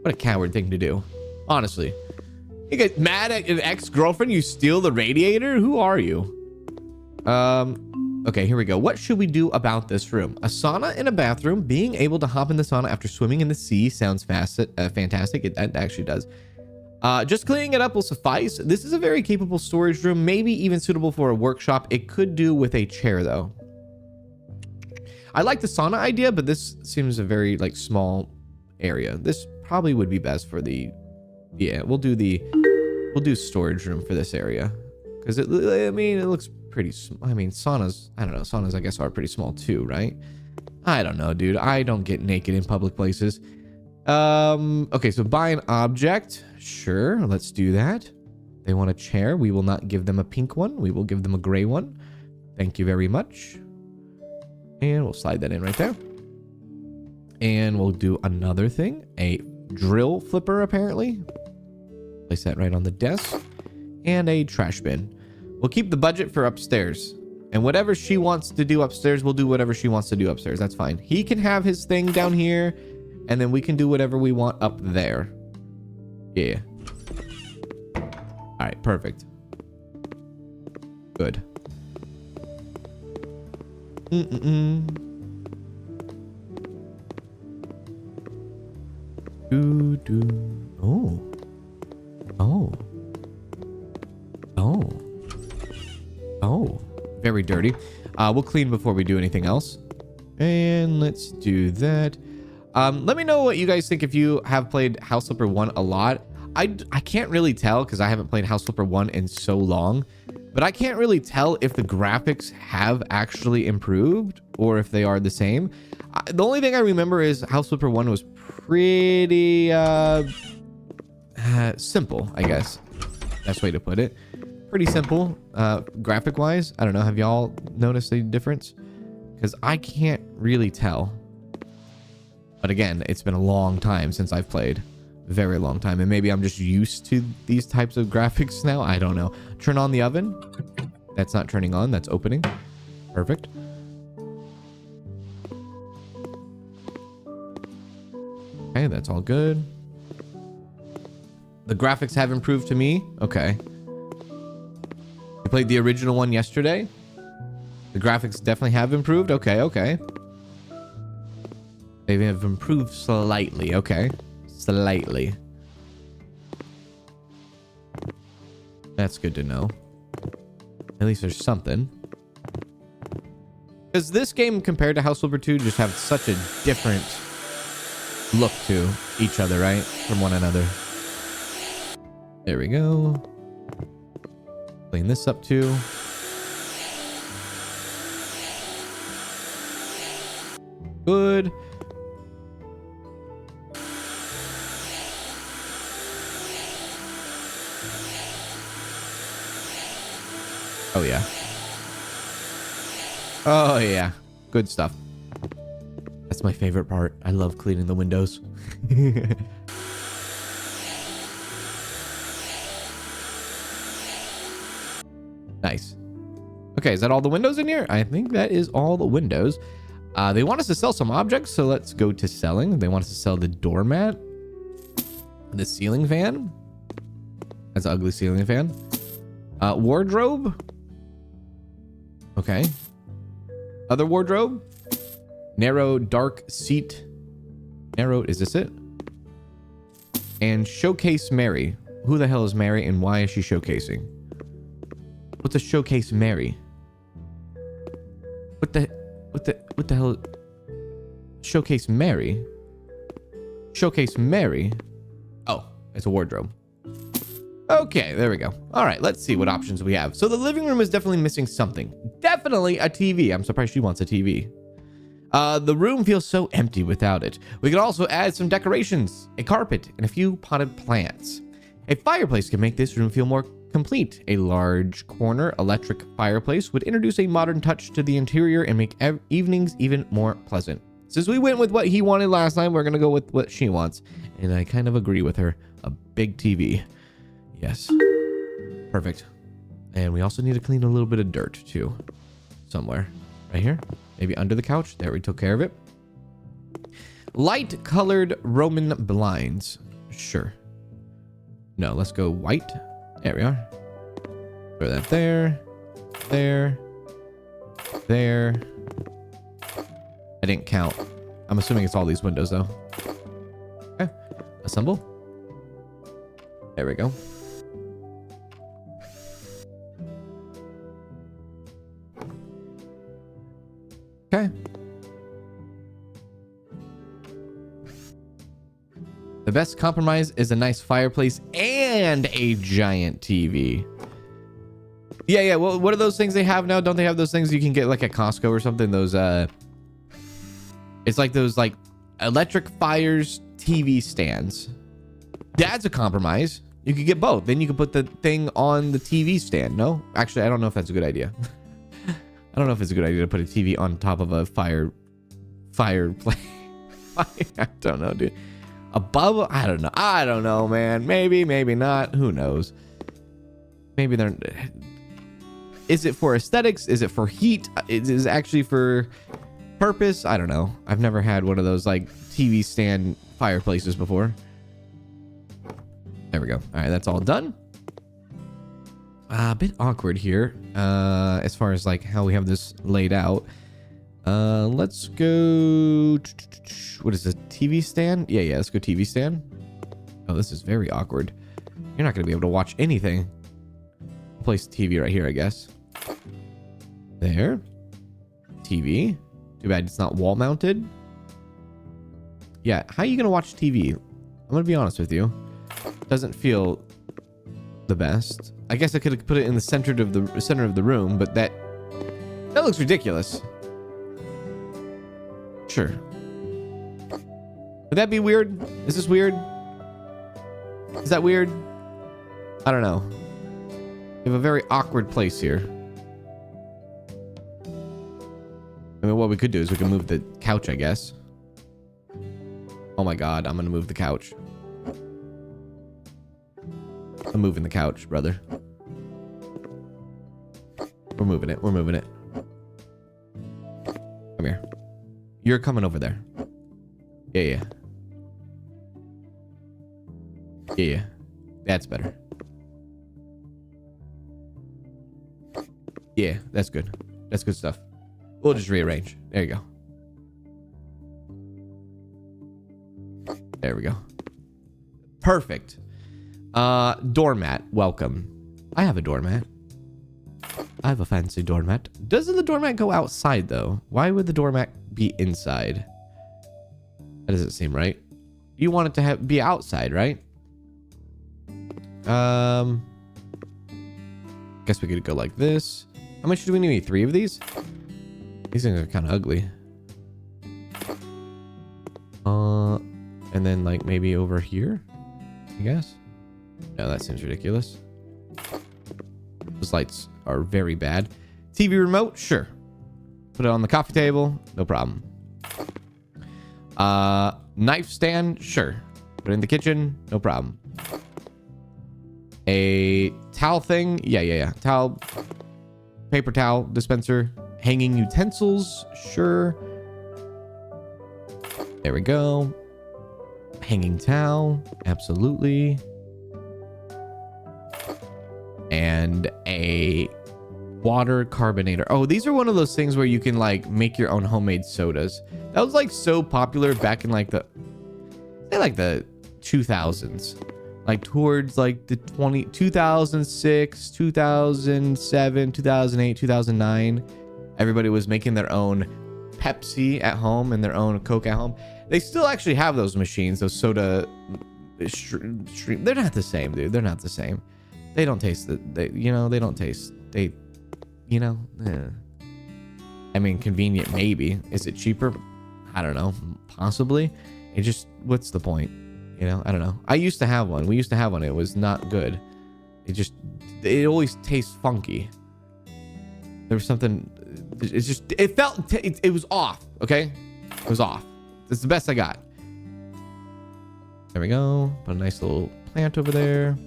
Speaker 1: What a coward thing to do. Honestly. You get mad at an ex-girlfriend? You steal the radiator? Who are you? Okay, here we go. What should we do about this room? A sauna in a bathroom. Being able to hop in the sauna after swimming in the sea sounds fantastic. It actually does. Just cleaning it up will suffice. This is a very capable storage room, maybe even suitable for a workshop. It could do with a chair, though. I like the sauna idea, but this seems a very, like, small area. This probably would be best for the... Yeah, we'll do storage room for this area. Because, it looks pretty... I mean, saunas... I don't know. Saunas, I guess, are pretty small, too, right? I don't know, dude. I don't get naked in public places. Okay, so buy an object. Sure, let's do that. They want a chair. We will not give them a pink one. We will give them a gray one. Thank you very much. And we'll slide that in right there. And we'll do another thing. A drill flipper, apparently. Place that right on the desk. And a trash bin. We'll keep the budget for upstairs. And whatever she wants to do upstairs, we'll do whatever she wants to do upstairs. That's fine. He can have his thing down here. And then we can do whatever we want up there. Yeah. All right, perfect. Good. Oh. Very dirty. We'll clean before we do anything else. And let's do that. Let me know what you guys think if you have played House Flipper 1 a lot. I can't really tell because I haven't played House Flipper 1 in so long. But I can't really tell if the graphics have actually improved or if they are the same. The only thing I remember is House Flipper 1 was pretty simple, I guess. Best way to put it. Pretty simple graphic-wise. I don't know. Have y'all noticed a difference? Because I can't really tell. But again, it's been a long time since I've played. Very long time. And maybe I'm just used to these types of graphics now. I don't know. Turn on the oven. That's not turning on. That's opening. Perfect. Okay, that's all good. The graphics have improved to me. Okay. You played the original one yesterday. The graphics definitely have improved. Okay, okay. They have improved slightly. Okay. Slightly. That's good to know. At least there's something. Because this game compared to House Flipper 2 just have such a different look to each other, right? From one another. There we go. Clean this up too. Good. Oh, yeah. Oh, yeah. Good stuff. That's my favorite part. I love cleaning the windows. Nice. Okay, is that all the windows in here? I think that is all the windows. They want us to sell some objects, so let's go to selling. They want us to sell the doormat. The ceiling fan. That's an ugly ceiling fan. Wardrobe. Okay. Other wardrobe. Narrow dark seat. Narrow, is this it? And showcase Mary. Who the hell is Mary and why is she showcasing? What's a showcase Mary? What the hell? Showcase Mary? Showcase Mary? Oh, it's a wardrobe. Okay, there we go. All right, let's see what options we have. So the living room is definitely missing something. Definitely a TV. I'm surprised she wants a TV. The room feels so empty without it. We could also add some decorations, a carpet, and a few potted plants. A fireplace can make this room feel more complete. A large corner electric fireplace would introduce a modern touch to the interior and make evenings even more pleasant. Since we went with what he wanted last time, we're going to go with what she wants. And I kind of agree with her. A big TV. Yes. Perfect. And we also need to clean a little bit of dirt too. Somewhere. Right here. Maybe under the couch. There, we took care of it. Light colored Roman blinds. Sure. No, let's go white. There we are. Throw that there. There. There. I didn't count. I'm assuming it's all these windows though. Okay. Assemble. There we go. Okay. The best compromise is a nice fireplace and a giant TV. Yeah. Well, what are those things they have now? Don't they have those things you can get like at Costco or something? Those, it's like those like electric fires TV stands. That's a compromise. You could get both. Then you could put the thing on the TV stand. No? Actually, I don't know if that's a good idea. I don't know if it's a good idea to put a TV on top of a fireplace. I don't know, dude. Above? I don't know. I don't know, man. Maybe, maybe not. Who knows? Maybe they're... Is it for aesthetics? Is it for heat? Is it actually for purpose? I don't know. I've never had one of those like TV stand fireplaces before. There we go. All right, that's all done. A bit awkward here as far as like how we have this laid out. Let's go. What is this? TV stand? Yeah. Let's go TV stand. Oh, this is very awkward. You're not going to be able to watch anything. Place the TV right here, I guess. There. TV. Too bad it's not wall mounted. Yeah, how are you going to watch TV? I'm going to be honest with you. Doesn't feel the best. I guess I could have put it in the center of the room, but that looks ridiculous. Sure. Would that be weird? Is this weird? Is that weird? I don't know. We have a very awkward place here. I mean, what we could do is we can move the couch, I guess. Oh my god, I'm gonna move the couch. I'm moving the couch, brother. We're moving it. We're moving it. Come here. You're coming over there. Yeah. That's better. Yeah, that's good. That's good stuff. We'll just rearrange. There you go. There we go. Perfect. Doormat. Welcome. I have a doormat. I have a fancy doormat. Doesn't the doormat go outside though? Why would the doormat be inside? That doesn't seem right. You want it to be outside, right? Guess we could go like this. How much do we need? 3 of these? These things are kind of ugly. And then like maybe over here, I guess. No, that seems ridiculous. Those lights are very bad. TV remote, sure. Put it on the coffee table, no problem. Knife stand, sure. Put it in the kitchen, no problem. A towel thing, yeah. Towel, paper towel dispenser. Hanging utensils, sure. There we go. Hanging towel, absolutely. And a water carbonator. Oh, these are one of those things where you can like make your own homemade sodas. That was like so popular back in like the 2000s, like towards like the 2006, 2007, 2008, 2009. Everybody was making their own Pepsi at home and their own Coke at home. They still actually have those machines, those soda stream. They're not the same, dude. They're not the same. They don't taste they don't taste. I mean, convenient maybe. Is it cheaper? I don't know. Possibly. It just, what's the point? I don't know. I used to have one. We used to have one. It was not good. It always tastes funky. There was something, it was off. Okay. It was off. It's the best I got. There we go. Put a nice little plant over there.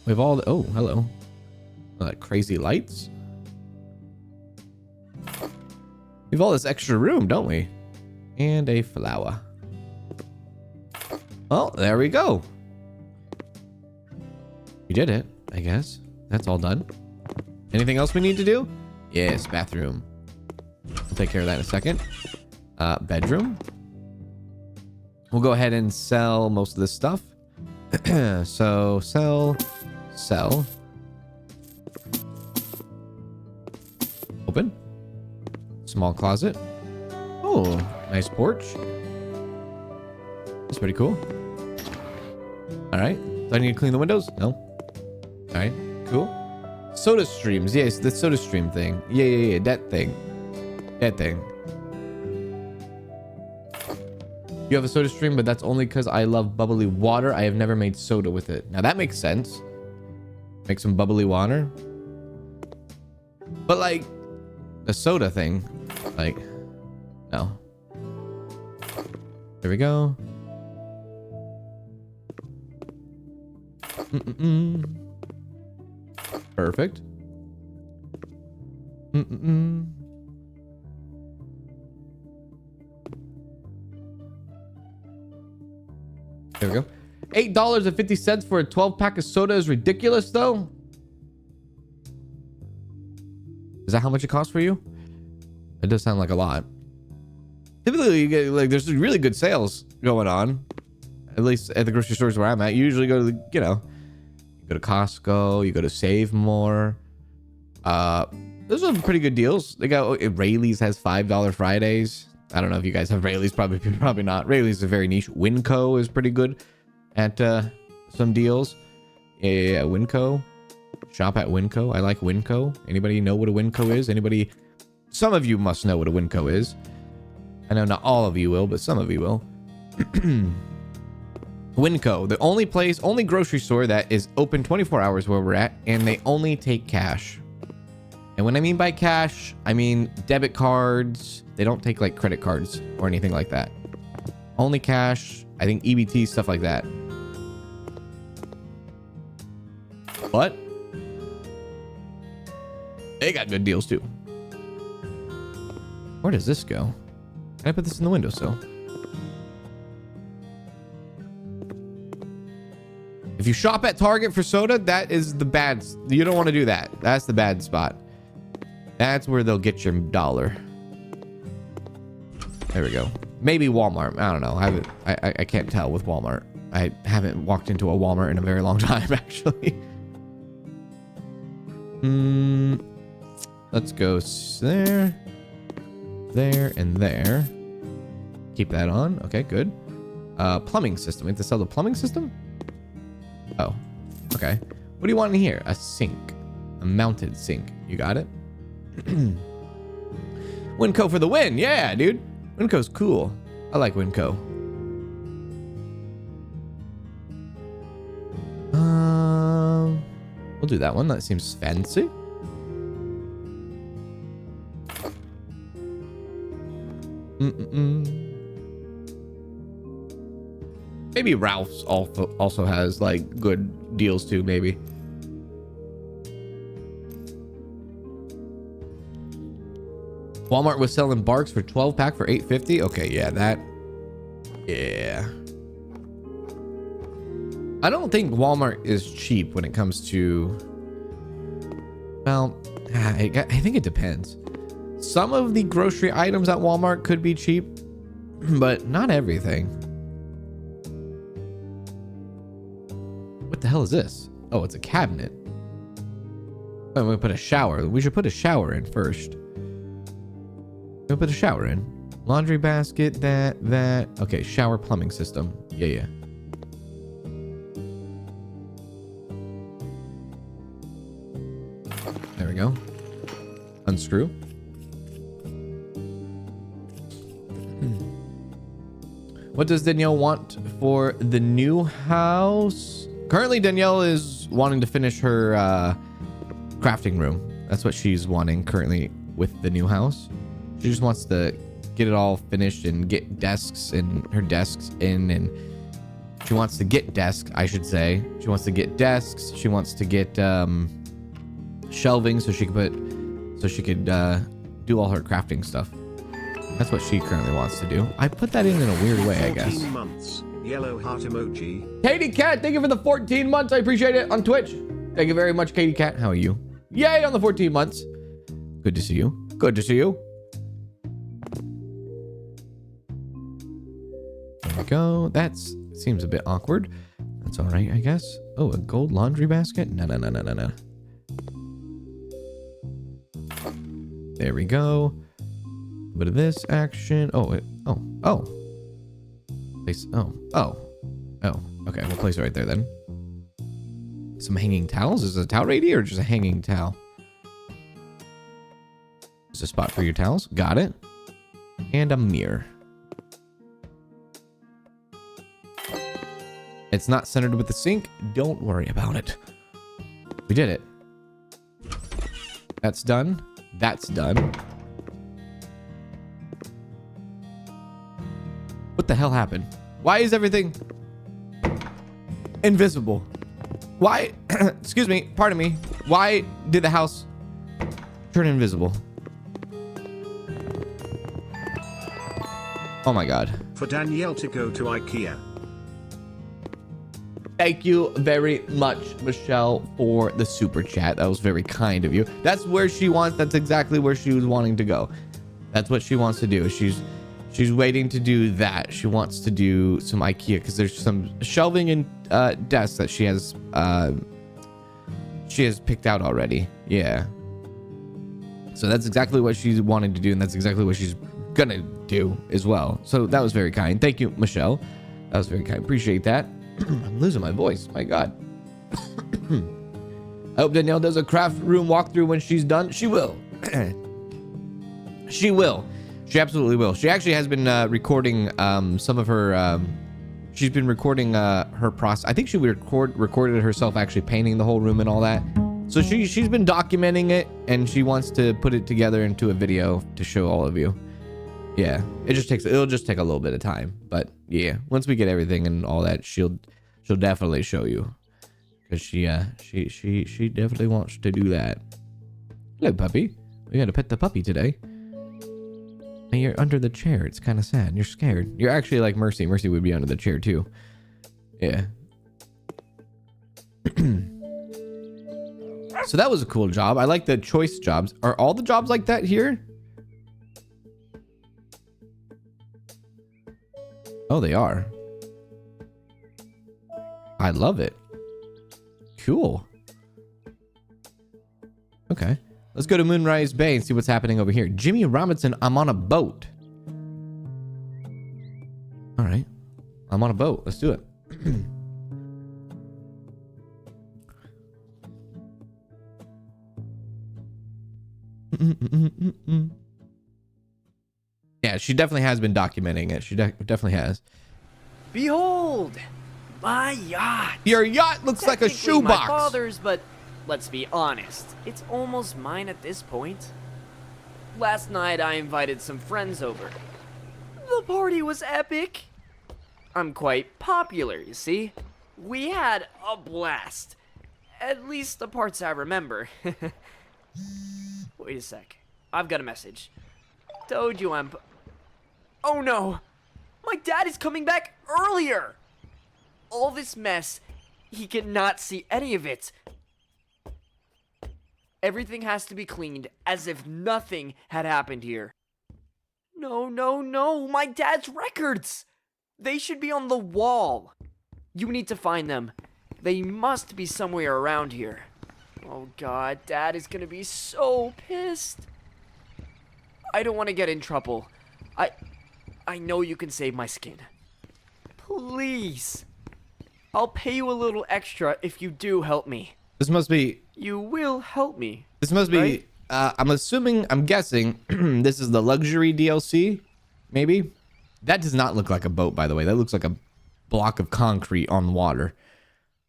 Speaker 1: We have all the, oh, hello. Crazy lights. We have all this extra room, don't we? And a flower. Well, there we go. You did it, I guess. That's all done. Anything else we need to do? Yes, bathroom. We'll take care of that in a second. Bedroom. We'll go ahead and sell most of this stuff. So sell. Open. Small closet. Oh, nice porch. That's pretty cool. All right. Do I need to clean the windows? No. All right. Cool. Soda streams. Yes, the soda stream thing. Yeah. That thing. You have a soda stream, but that's only because I love bubbly water. I have never made soda with it. Now that makes sense. Make some bubbly water. But like the soda thing, like, no. There we go. Perfect. There we go. $8.50 for a 12-pack of soda is ridiculous, though. Is that how much it costs for you? It does sound like a lot. Typically, you get like there's really good sales going on. At least at the grocery stores where I'm at. You usually go to the, you go to Costco, you go to Save More. Those are pretty good deals. They got Rayleigh's has $5 Fridays. I don't know if you guys have Rayleigh's, probably not. Rayleigh's is very niche. Winco is pretty good at some deals. Yeah, Winco. Shop at Winco. I like Winco. Anybody know what a Winco is? Anybody? Some of you must know what a Winco is. I know not all of you will, but some of you will. Winco, the only grocery store that is open 24 hours where we're at, and they only take cash. And when I mean by cash, I mean debit cards. They don't take like credit cards or anything like that. Only cash. I think EBT, stuff like that. But they got good deals too. Where does this go? Can I put this in the windowsill? If you shop at Target for soda, that is the bad. You don't want to do that. That's the bad spot. That's where they'll get your dollar. There we go. Maybe Walmart. I don't know. I can't tell with Walmart. I haven't walked into a Walmart in a very long time, actually. Let's go there, there, and there. Keep that on. Okay, good. Plumbing system. We have to sell the plumbing system? Oh, okay. What do you want in here? A sink. A mounted sink. You got it? Winco for the win. Yeah, dude. Winco's cool. I like Winco. We'll do that one. That seems fancy. Maybe Ralph's also has like good deals too, maybe. Walmart was selling Barks for 12-pack for $8.50. Okay, yeah, that. Yeah. I don't think Walmart is cheap when it comes to. Well, I think it depends. Some of the grocery items at Walmart could be cheap, but not everything. What the hell is this? Oh, it's a cabinet. Oh, we put a shower. We should put a shower in first. We'll put a shower in. Laundry basket, that. Okay, shower plumbing system. Yeah. There we go. Unscrew. What does Danielle want for the new house? Currently, Danielle is wanting to finish her crafting room. That's what she's wanting currently with the new house. She just wants to get it all finished and get desks and her desks in, and she wants to get desks, I should say. She wants to get desks. She wants to get shelving so she could do all her crafting stuff. That's what she currently wants to do. I put that in a weird way, I guess.
Speaker 2: 14 months. Yellow heart emoji.
Speaker 1: Katie Cat, thank you for the 14 months. I appreciate it on Twitch. Thank you very much, Katie Cat. How are you? Yay on the 14 months. Good to see you. Good to see you. There we go. That seems a bit awkward. That's all right, I guess. Oh, a gold laundry basket? No. There we go. A bit of this action. Oh. Place. Oh. Okay, we'll place it right there then. Some hanging towels. Is it a towel radiator or just a hanging towel? There's a spot for your towels. Got it. And a mirror. It's not centered with the sink. Don't worry about it. We did it. That's done. That's done. What the hell happened? Why is everything invisible? Why? Excuse me. Pardon me. Why did the house turn invisible? Oh my god.
Speaker 2: For Danielle to go to IKEA.
Speaker 1: Thank you very much, Michelle, for the super chat. That was very kind of you. That's where she wants. That's exactly where she was wanting to go. That's what she wants to do. She's waiting to do that. She wants to do some IKEA because there's some shelving and desks that she has picked out already. Yeah. So that's exactly what she's wanting to do, and that's exactly what she's gonna do as well. So that was very kind. Thank you, Michelle. That was very kind. Appreciate that. I'm losing my voice. My God. I hope Danielle does a craft room walkthrough when she's done. She will. She will. She absolutely will. She actually has been recording some of her. She's been recording her process. I think she recorded herself actually painting the whole room and all that. So she's been documenting it, and she wants to put it together into a video to show all of you. Yeah, it'll just take a little bit of time, but yeah, once we get everything and all that, she'll definitely show you, because she definitely wants to do that. Hello, puppy. We gotta pet the puppy today. And you're under the chair. It's kind of sad. You're scared. You're actually like Mercy. Mercy would be under the chair too. Yeah. So that was a cool job. I like the choice jobs. Are all the jobs like that here? Oh, they are. I love it. Cool. Okay. Let's go to Moonrise Bay and see what's happening over here. Jimmy Robinson, I'm on a boat. All right. I'm on a boat. Let's do it. Yeah, she definitely has been documenting it. She definitely has.
Speaker 5: Behold, my yacht.
Speaker 1: Your yacht looks like a
Speaker 5: Technically my
Speaker 1: shoebox.
Speaker 5: father's, but let's be honest, it's almost mine at this point. Last night I invited some friends over. The party was epic. I'm quite popular, you see. We had a blast. At least the parts I remember. Wait a sec. I've got a message. Told you I'm... Oh no! My dad is coming back earlier! All this mess, he cannot see any of it. Everything has to be cleaned as if nothing had happened here. No, my dad's records! They should be on the wall. You need to find them. They must be somewhere around here. Oh god, Dad is gonna be so pissed. I don't want to get in trouble. I know you can save my skin. Please. I'll pay you a little extra if you do help me.
Speaker 1: This must be...
Speaker 5: You will help me.
Speaker 1: This must be...
Speaker 5: Right?
Speaker 1: I'm guessing this is the luxury DLC, maybe? That does not look like a boat, by the way. That looks like a block of concrete on water.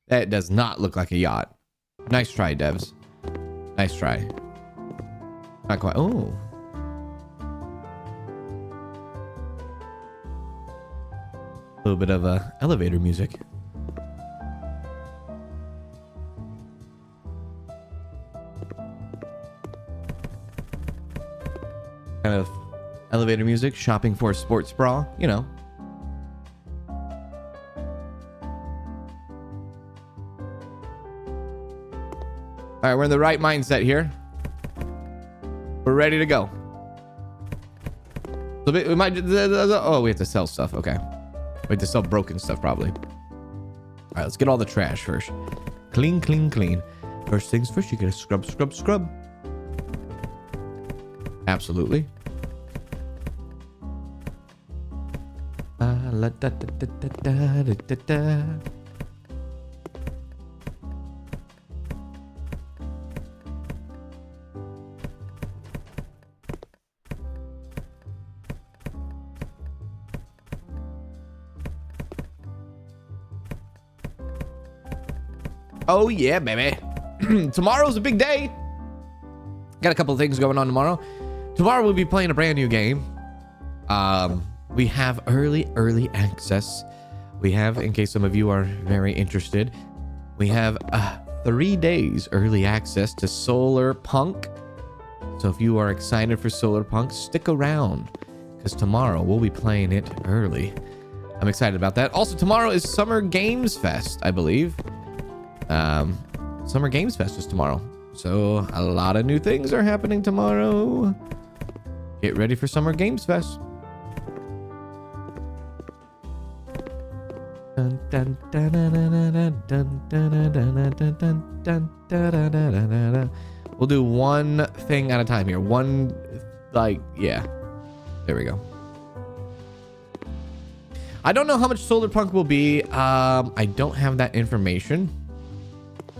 Speaker 1: That does not look like a yacht. Nice try, devs. Nice try. Not quite. Oh. A little bit of elevator music. Kind of elevator music, shopping for a sports bra, you know. All right, we're in the right mindset here. We're ready to go. So we might. Oh, we have to sell stuff. Okay. We have to sell broken stuff probably. All right, let's get all the trash first. Clean, clean, clean. First things first, you gotta scrub, scrub, scrub. Absolutely. La, da, da, da, da, da, da, da. Oh yeah, baby. Tomorrow's a big day. Got a couple of things going on tomorrow. Tomorrow we'll be playing a brand new game. We have early access. We have, in case some of you are very interested, we have 3 days early access to Solar Punk. So if you are excited for Solar Punk, stick around, because tomorrow we'll be playing it early. I'm excited about that. Also, tomorrow is Summer Games Fest, I believe. Summer Games Fest is tomorrow. So a lot of new things are happening tomorrow. Get ready for Summer Games Fest. We'll do one thing at a time here. One, like, yeah. There we go. I don't know how much Solar Punk will be. I don't have that information.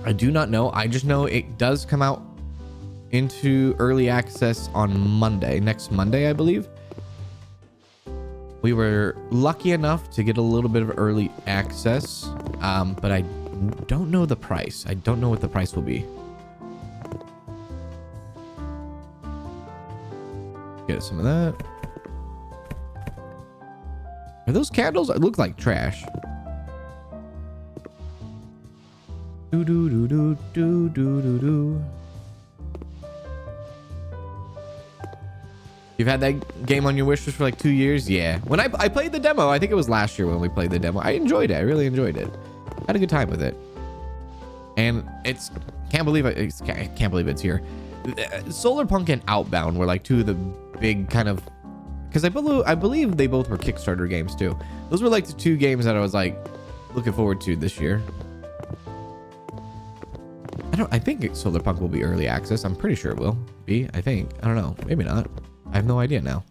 Speaker 1: I do not know. I just know it does come out into early access on Monday. Next Monday, I believe. We were lucky enough to get a little bit of early access, but I don't know the price. I don't know what the price will be. Get some of that. Are those candles? It look like trash. Do do do do do do do do. You've had that game on your wish list for like 2 years? Yeah. When I played the demo, I think it was last year when we played the demo. I enjoyed it. I really enjoyed it. Had a good time with it. And it's can't believe it's here. Solar Punk and Outbound were like two of the big kind of, because I believe they both were Kickstarter games too. Those were like the two games that I was like looking forward to this year. I think Solar Punk will be early access. I'm pretty sure it will be. I think. I don't know. Maybe not. I have no idea now.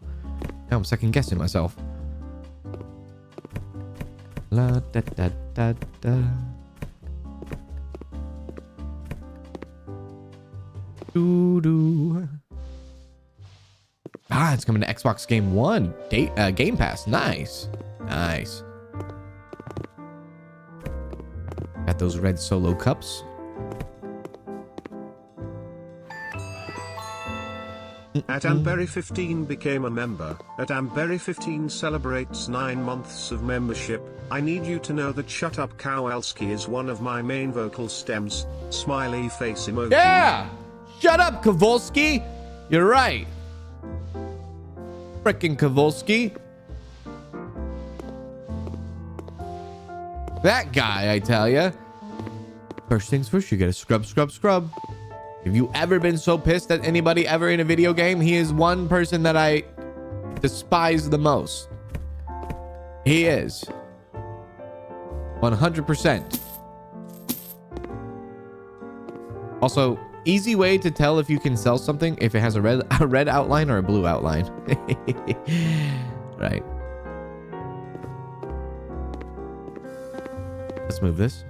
Speaker 1: Now I'm second guessing myself. La da da da da. Doo doo. Ah, it's coming to Xbox Game One. Game Pass. Nice. Nice. Got those red solo cups.
Speaker 2: At Amberry15 became a member. At Amberry15 celebrates 9 months of membership. I need you to know that Shut Up Kowalski is one of my main vocal stems. Smiley face emoji.
Speaker 1: Yeah! Shut up, Kowalski! You're right. Frickin' Kowalski. That guy, I tell ya. First things first, you gotta scrub, scrub, scrub. Have you ever been so pissed at anybody ever in a video game? He is one person that I despise the most. He is. 100%. Also, easy way to tell if you can sell something if it has a red outline or a blue outline. Right. Let's move this.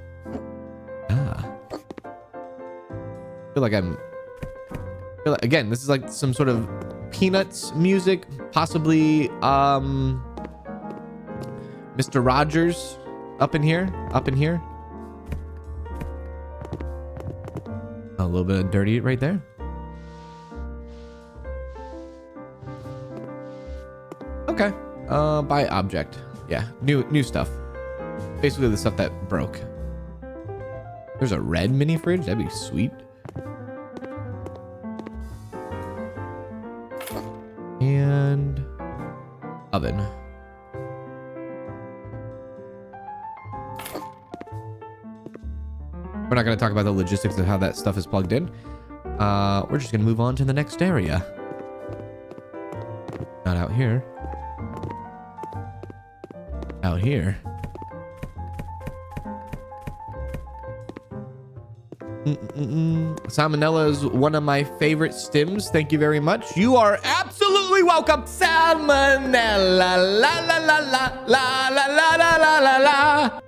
Speaker 1: Again, this is like some sort of Peanuts music, possibly Mr. Rogers up in here. A little bit of dirty right there. Okay. Buy object. Yeah, new stuff. Basically the stuff that broke. There's a red mini fridge. That'd be sweet. And oven. We're not going to talk about the logistics of how that stuff is plugged in. We're just going to move on to the next area. Not out here. Out here. Salmonella is one of my favorite stims. Thank you very much. You are absolutely welcome. Salmonella. La la la la la la la la la la la.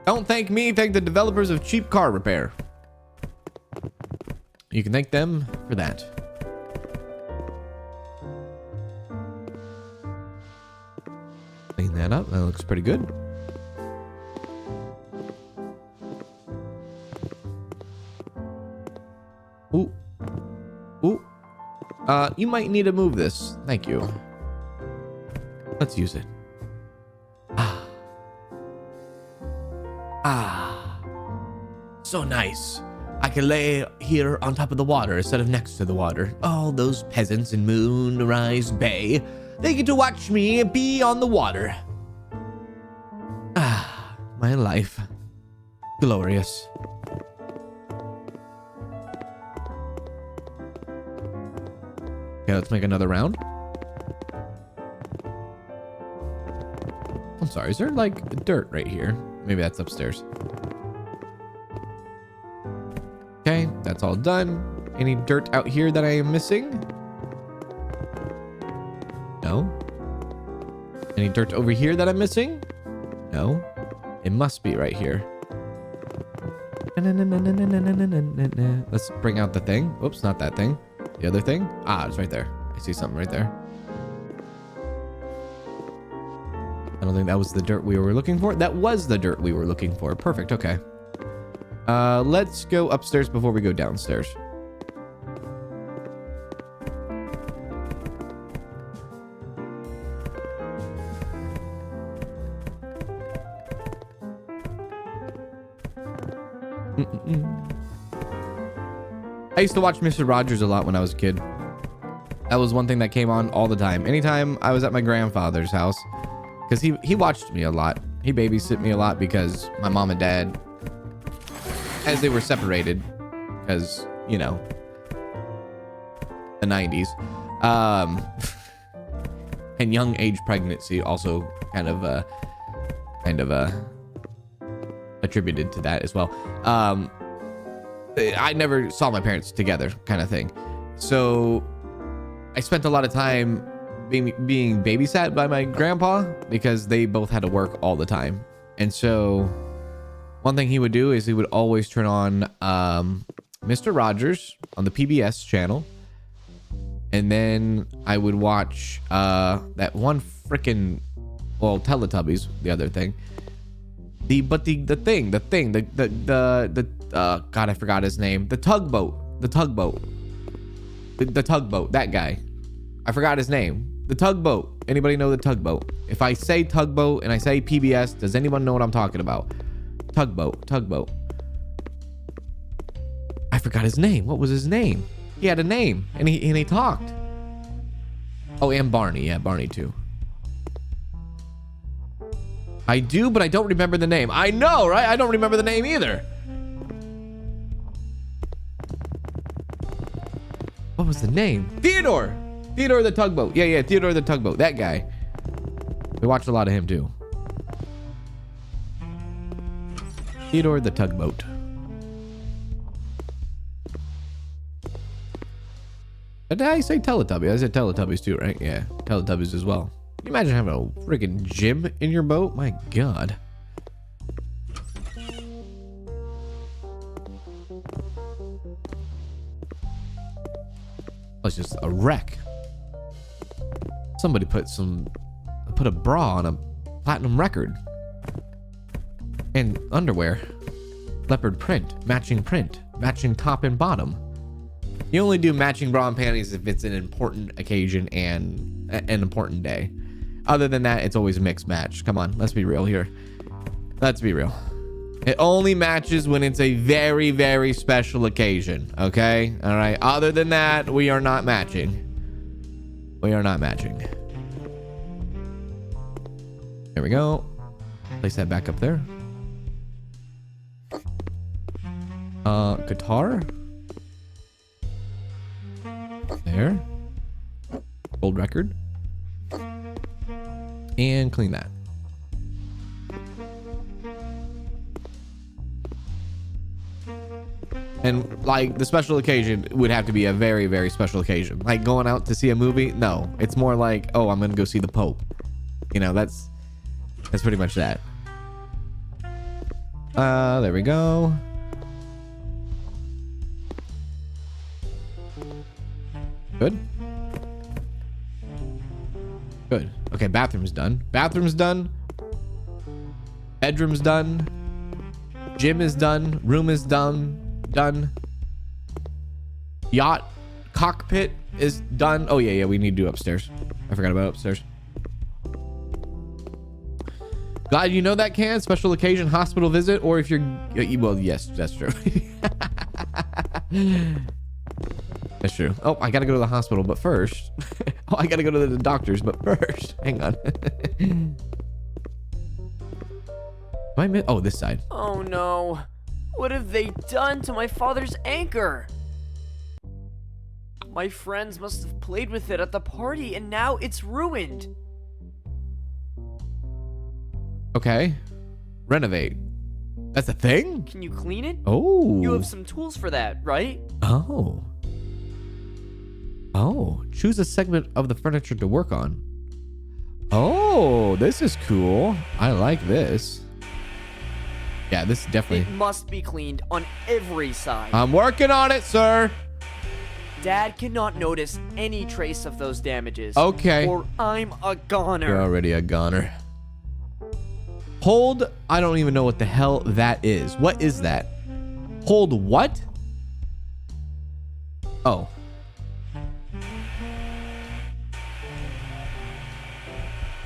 Speaker 1: Don't thank me. Thank the developers of cheap car repair. You can thank them for that. Clean that up. That looks pretty good. Ooh. Ooh. You might need to move this. Thank you. Let's use it. So nice. I can lay here on top of the water instead of next to the water. All those peasants in Moonrise Bay, they get to watch me be on the water. My life. Glorious. Okay, let's make another round. I'm sorry, is there like dirt right here? Maybe that's upstairs. Okay, that's all done. Any dirt out here that I am missing? No. Any dirt over here that I'm missing? No. It must be right here. Let's bring out the thing. Oops, not that thing. The other thing. Ah, it's right there. I see something right there. I don't think that was the dirt we were looking for. That was the dirt we were looking for. Perfect. Okay. Let's go upstairs before we go downstairs. I used to watch Mr. Rogers a lot when I was a kid. That was one thing that came on all the time. Anytime I was at my grandfather's house, because he watched me a lot. He babysit me a lot because my mom and dad, as they were separated, because, you know, the 90s, and young age pregnancy also kind of attributed to that as well. I never saw my parents together, kind of thing. So I spent a lot of time being babysat by my grandpa because they both had to work all the time. And so one thing he would do is he would always turn on Mr. Rogers on the PBS channel. And then I would watch that one freaking, well, Teletubbies, the other thing. The God, I forgot his name. The tugboat, that guy. I forgot his name. The tugboat. Anybody know the tugboat? If I say tugboat and I say PBS, does anyone know what I'm talking about? Tugboat. I forgot his name. What was his name? He had a name and he talked. Oh, and Barney. Yeah, Barney too. I do, but I don't remember the name. I know, right? I don't remember the name either. What was the name? Theodore the tugboat. Yeah, Theodore the tugboat. That guy. We watched a lot of him too. Theodore the tugboat. Did I say Teletubbies? I said Teletubbies too, right? Yeah, Teletubbies as well. Can you imagine having a freaking gym in your boat? My God. It's just a wreck. Somebody put a bra on a platinum record. And underwear. Leopard print, matching top and bottom. You only do matching bra and panties if it's an important occasion and an important day. Other than that, it's always a mixed match. Come on, let's be real here. Let's be real. It only matches when it's a very, very special occasion. Okay? All right. Other than that, we are not matching. We are not matching. There we go. Place that back up there. Guitar. There. Gold record. And clean that. And like the special occasion would have to be a very, very special occasion. Like going out to see a movie. No, it's more like, oh, I'm going to go see the Pope. You know, that's pretty much that. There we go. Good. Good. Okay, bathroom's done. Bathroom's done. Bedroom's done. Gym is done. Room is done. Done. Yacht cockpit is done. Oh yeah, we need to do upstairs. I forgot about upstairs. Glad you know that, Kanz. Special occasion, hospital visit, or if you're... Well, yes, that's true. That's true. Oh, I gotta go to the hospital, but first... Oh, I gotta go to the doctors, but first... Hang on. Oh, this side.
Speaker 5: Oh no. What have they done to my father's anchor? My friends must have played with it at the party, and now it's ruined.
Speaker 1: Okay. Renovate. That's a thing?
Speaker 5: Can you clean it?
Speaker 1: Oh.
Speaker 5: You have some tools for that, right?
Speaker 1: Oh. Oh. Choose a segment of the furniture to work on. Oh, this is cool. I like this. Yeah, this is definitely...
Speaker 5: It must be cleaned on every side.
Speaker 1: I'm working on it, sir.
Speaker 5: Dad cannot notice any trace of those damages.
Speaker 1: Okay.
Speaker 5: Or I'm a goner.
Speaker 1: You're already a goner. Hold... I don't even know what the hell that is. What is that? Hold what? Oh.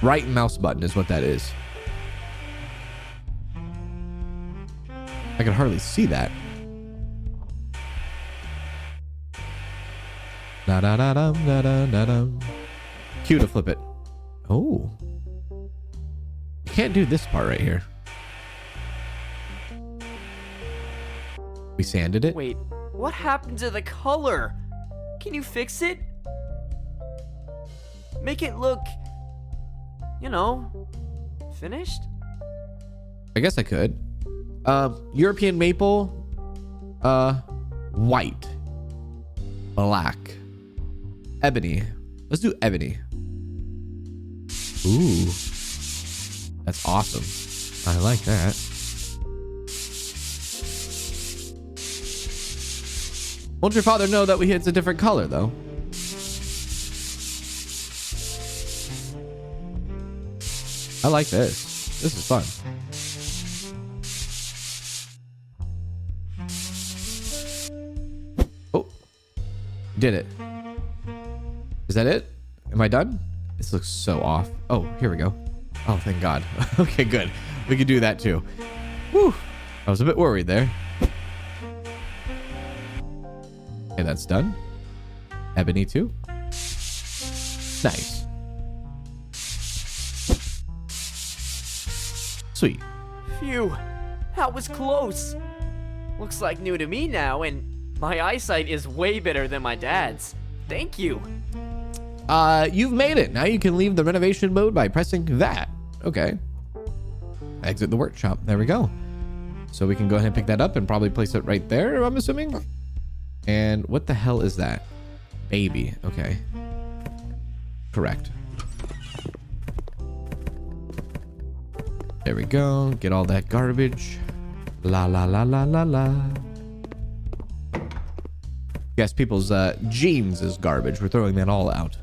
Speaker 1: Right mouse button is what that is. I can hardly see that. Da da da dum da da da dum. Q to flip it. Oh. You can't do this part right here. We sanded it.
Speaker 5: Wait, what happened to the color? Can you fix it? Make it look, you know, finished?
Speaker 1: I guess I could. European maple, white, black, ebony. Let's do ebony. Ooh, that's awesome. I like that. Won't your father know that it's a different color though? I like this. This is fun. Did it. Is that it? Am I done? This looks so off. Oh, here we go. Oh, thank God. Okay, good. We can do that too. Whew. I was a bit worried there. Okay, that's done. Ebony too. Nice. Sweet.
Speaker 5: Phew. That was close. Looks like new to me now, and my eyesight is way better than my dad's. Thank you.
Speaker 1: You've made it. Now you can leave the renovation mode by pressing that. Okay. Exit the workshop. There we go. So we can go ahead and pick that up and probably place it right there, I'm assuming. And what the hell is that? Baby. Okay. Correct. There we go. Get all that garbage. La la la la la la. Yes, people's jeans is garbage. We're throwing that all out.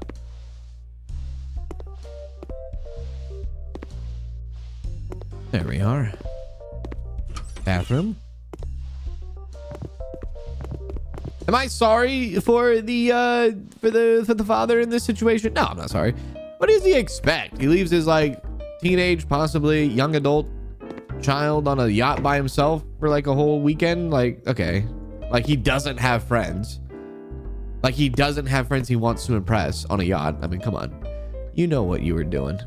Speaker 1: There we are. Bathroom. Am I sorry for the father in this situation? No, I'm not sorry. What does he expect? He leaves his like teenage, possibly young adult child on a yacht by himself for like a whole weekend. Like, okay, like he doesn't have friends. Like he doesn't have friends he wants to impress on a yacht. I mean, come on. You know what you were doing.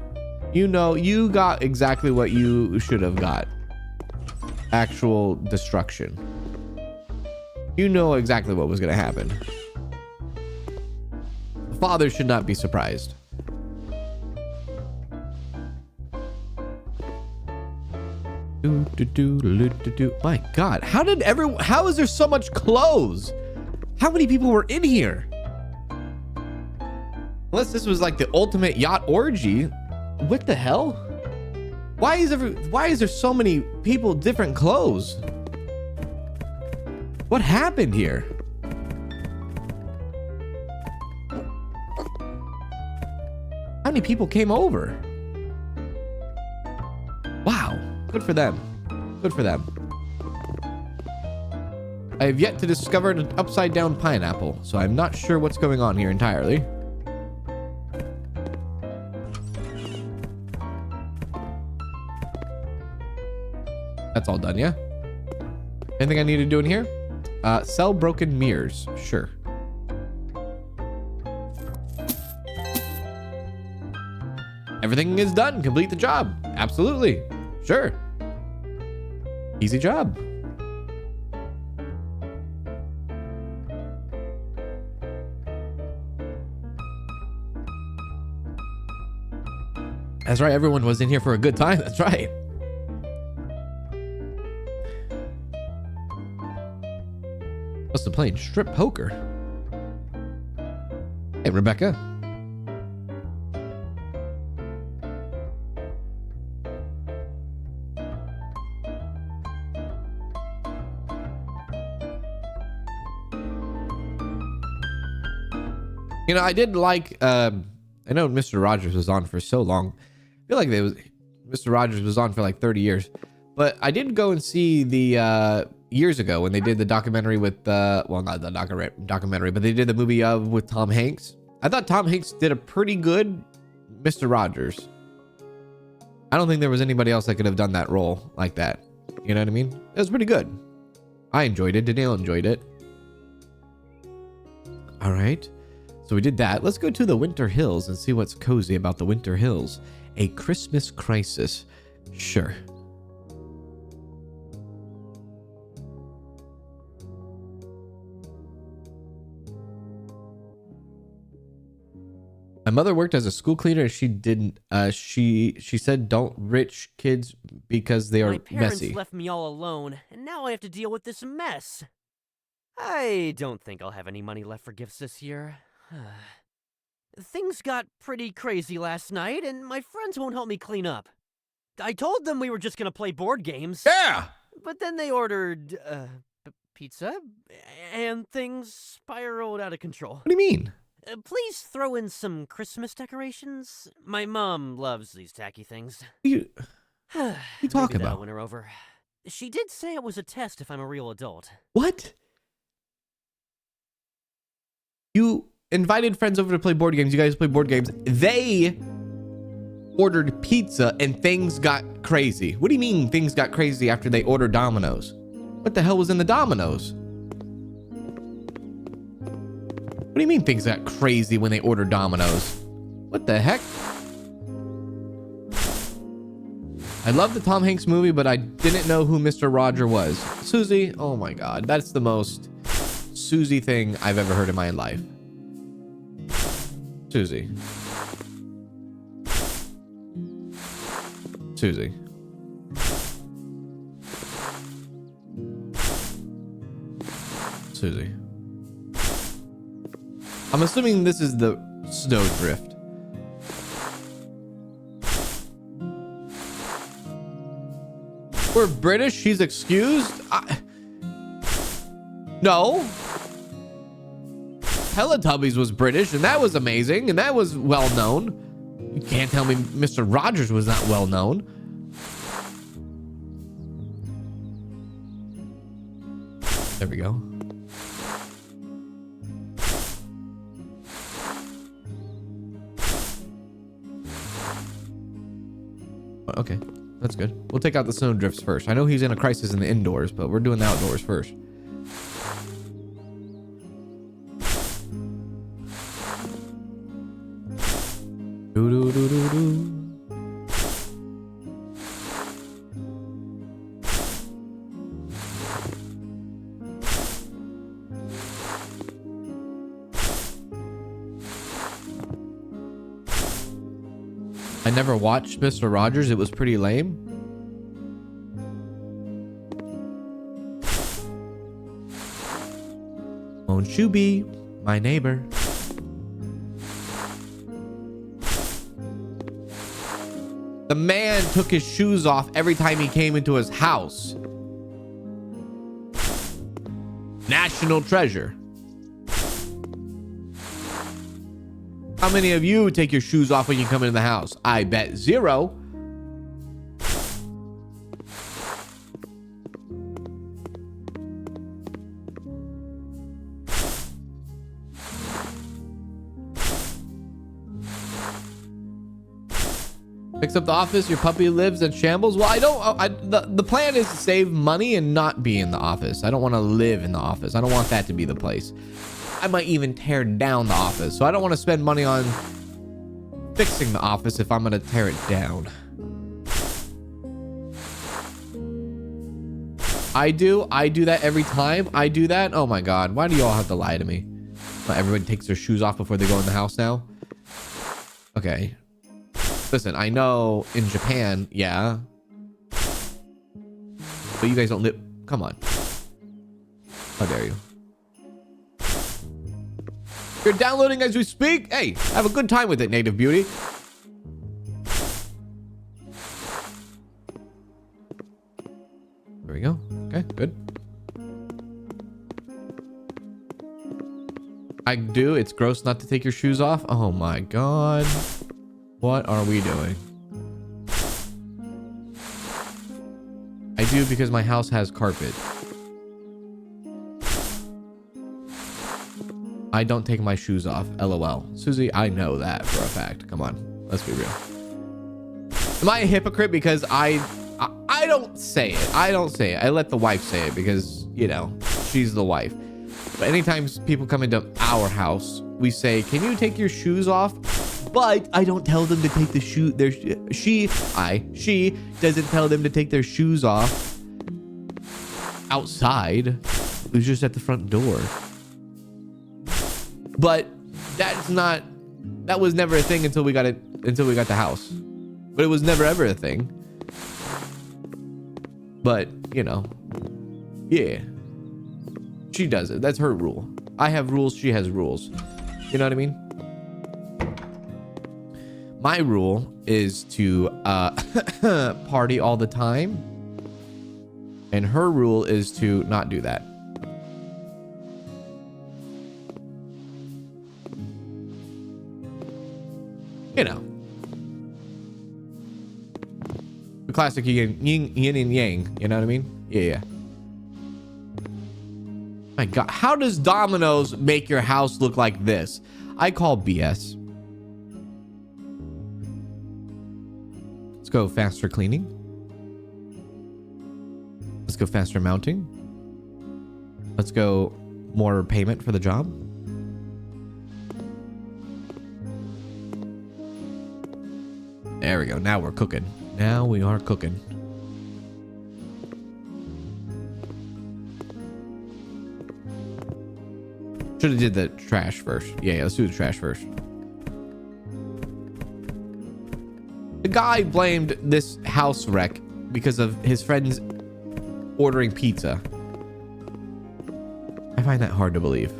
Speaker 1: You know, you got exactly what you should have got. Actual destruction. You know exactly what was going to happen. The father should not be surprised. My God, how is there so much clothes? How many people were in here? Unless this was like the ultimate yacht orgy. What the hell? Why is there so many people, different clothes? What happened here? How many people came over? Wow, good for them. Good for them. I have yet to discover an upside down pineapple, so I'm not sure what's going on here entirely. That's all done, yeah? Anything I need to do in here? Sell broken mirrors. Sure. Everything is done. Complete the job. Absolutely. Sure. Easy job. That's right. Everyone was in here for a good time. That's right. Must have played strip poker. Hey, Rebecca. You know, I did like, I know Mr. Rogers was on for so long. I feel like Mr. Rogers was on for like 30 years. But I did go and see the, years ago when they did the documentary with, well, not the documentary, but they did the movie with Tom Hanks. I thought Tom Hanks did a pretty good Mr. Rogers. I don't think there was anybody else that could have done that role like that. You know what I mean? It was pretty good. I enjoyed it. Danielle enjoyed it. All right. So we did that. Let's go to the Winter Hills and see what's cozy about the Winter Hills. A Christmas crisis. Sure. My mother worked as a school cleaner and she didn't, she said don't rich kids because they are
Speaker 5: My parents
Speaker 1: messy.
Speaker 5: left me all alone, and now I have to deal with this mess. I don't think I'll have any money left for gifts this year. Things got pretty crazy last night, and my friends won't help me clean up. I told them we were just gonna play board games.
Speaker 1: Yeah!
Speaker 5: But then they ordered, pizza, and things spiraled out of control.
Speaker 1: What do you mean?
Speaker 5: Please throw in some Christmas decorations. My mom loves these tacky things.
Speaker 1: What you talking
Speaker 5: Maybe that'll
Speaker 1: about?
Speaker 5: win her over. She did say it was a test if I'm a real adult.
Speaker 1: What? You invited friends over to play board games. You guys play board games. They ordered pizza and things got crazy. What do you mean things got crazy after they ordered Domino's? What the hell was in the Domino's? What do you mean things got crazy when they ordered Domino's? What the heck? I love the Tom Hanks movie, but I didn't know who Mr. Roger was. Susie, oh my God. That's the most Susie thing I've ever heard in my life. Susie. Susie. Susie. I'm assuming this is the snowdrift. We're British. She's excused. No. Teletubbies was British, and that was amazing, and that was well known. You can't tell me Mr. Rogers was not well known. There we go. Okay, that's good. We'll take out the snowdrifts first. I know he's in a crisis in the indoors, but we're doing the outdoors first. Do-do-do-do-do. I never watched Mr. Rogers. It was pretty lame. Won't you be my neighbor? The man took his shoes off every time he came into his house. National treasure. How many of you take your shoes off when you come into the house? I bet 0. Fix up the office. Your puppy lives in shambles. Well, I don't. The plan is to save money and not be in the office. I don't want to live in the office. I don't want that to be the place. I might even tear down the office. So I don't want to spend money on fixing the office if I'm going to tear it down. I do that every time. I do that. Oh my God. Why do you all have to lie to me? Everybody takes their shoes off before they go in the house now. Okay. Listen, I know in Japan, yeah. But you guys don't live. Come on. How dare you? You're downloading as we speak. Hey, have a good time with it, Native Beauty. There we go. Okay, good. I do. It's gross not to take your shoes off. Oh my God. What are we doing? I do because my house has carpet. I don't take my shoes off. LOL. Susie, I know that for a fact. Come on. Let's be real. Am I a hypocrite because I don't say it. I don't say it. I let the wife say it because, you know, she's the wife. But anytime people come into our house, we say, can you take your shoes off? But I don't tell them to take the she doesn't tell them to take their shoes off outside. It was just at the front door. But that was never a thing until we got the house. But it was never ever a thing. But, you know, yeah. She does it. That's her rule. I have rules, she has rules. You know what I mean? My rule is to party all the time. And her rule is to not do that. You know. The classic yin and yang. You know what I mean? Yeah. My God. How does Domino's make your house look like this? I call BS. Let's go faster cleaning. Let's go faster mounting. Let's go more payment for the job. There we go. Now we're cooking. Now we are cooking. Should have did the trash first. Yeah, let's do the trash first. The guy blamed this house wreck because of his friends ordering pizza. I find that hard to believe.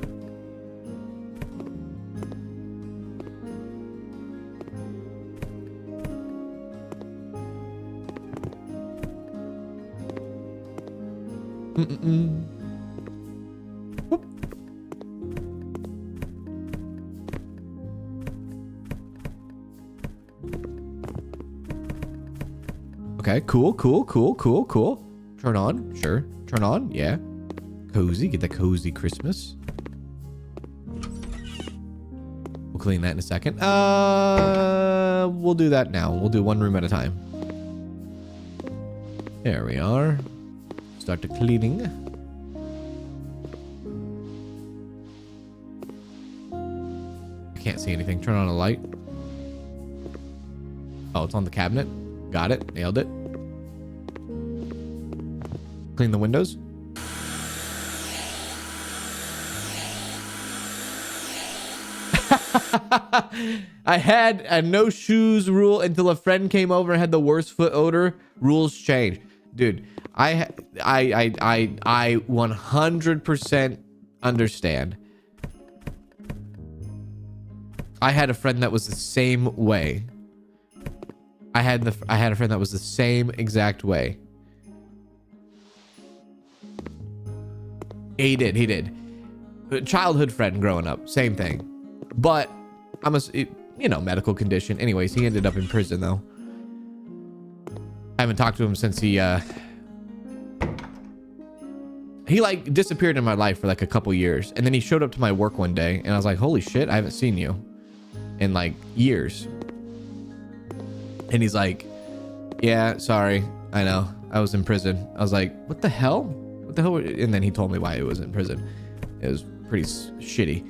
Speaker 1: Whoop. Okay, cool. Turn on, sure. Turn on, yeah. Cozy, get the cozy Christmas. We'll clean that in a second. We'll do that now. We'll do one room at a time. There we are. Start the cleaning. I can't see anything. Turn on a light. Oh, it's on the cabinet. Got it. Nailed it. Clean the windows. I had a no shoes rule until a friend came over and had the worst foot odor. Rules changed. Dude, I 100% understand. I had a friend that was the same way. I had a friend that was the same exact way. He did. A childhood friend growing up, same thing. But medical condition. Anyways, he ended up in prison though. I haven't talked to him since he like disappeared in my life for like a couple years, and then he showed up to my work one day, and I was like, holy shit, I haven't seen you in like years. And he's like, yeah, sorry, I know, I was in prison. I was like, what the hell? And then he told me why he was in prison. It was pretty shitty.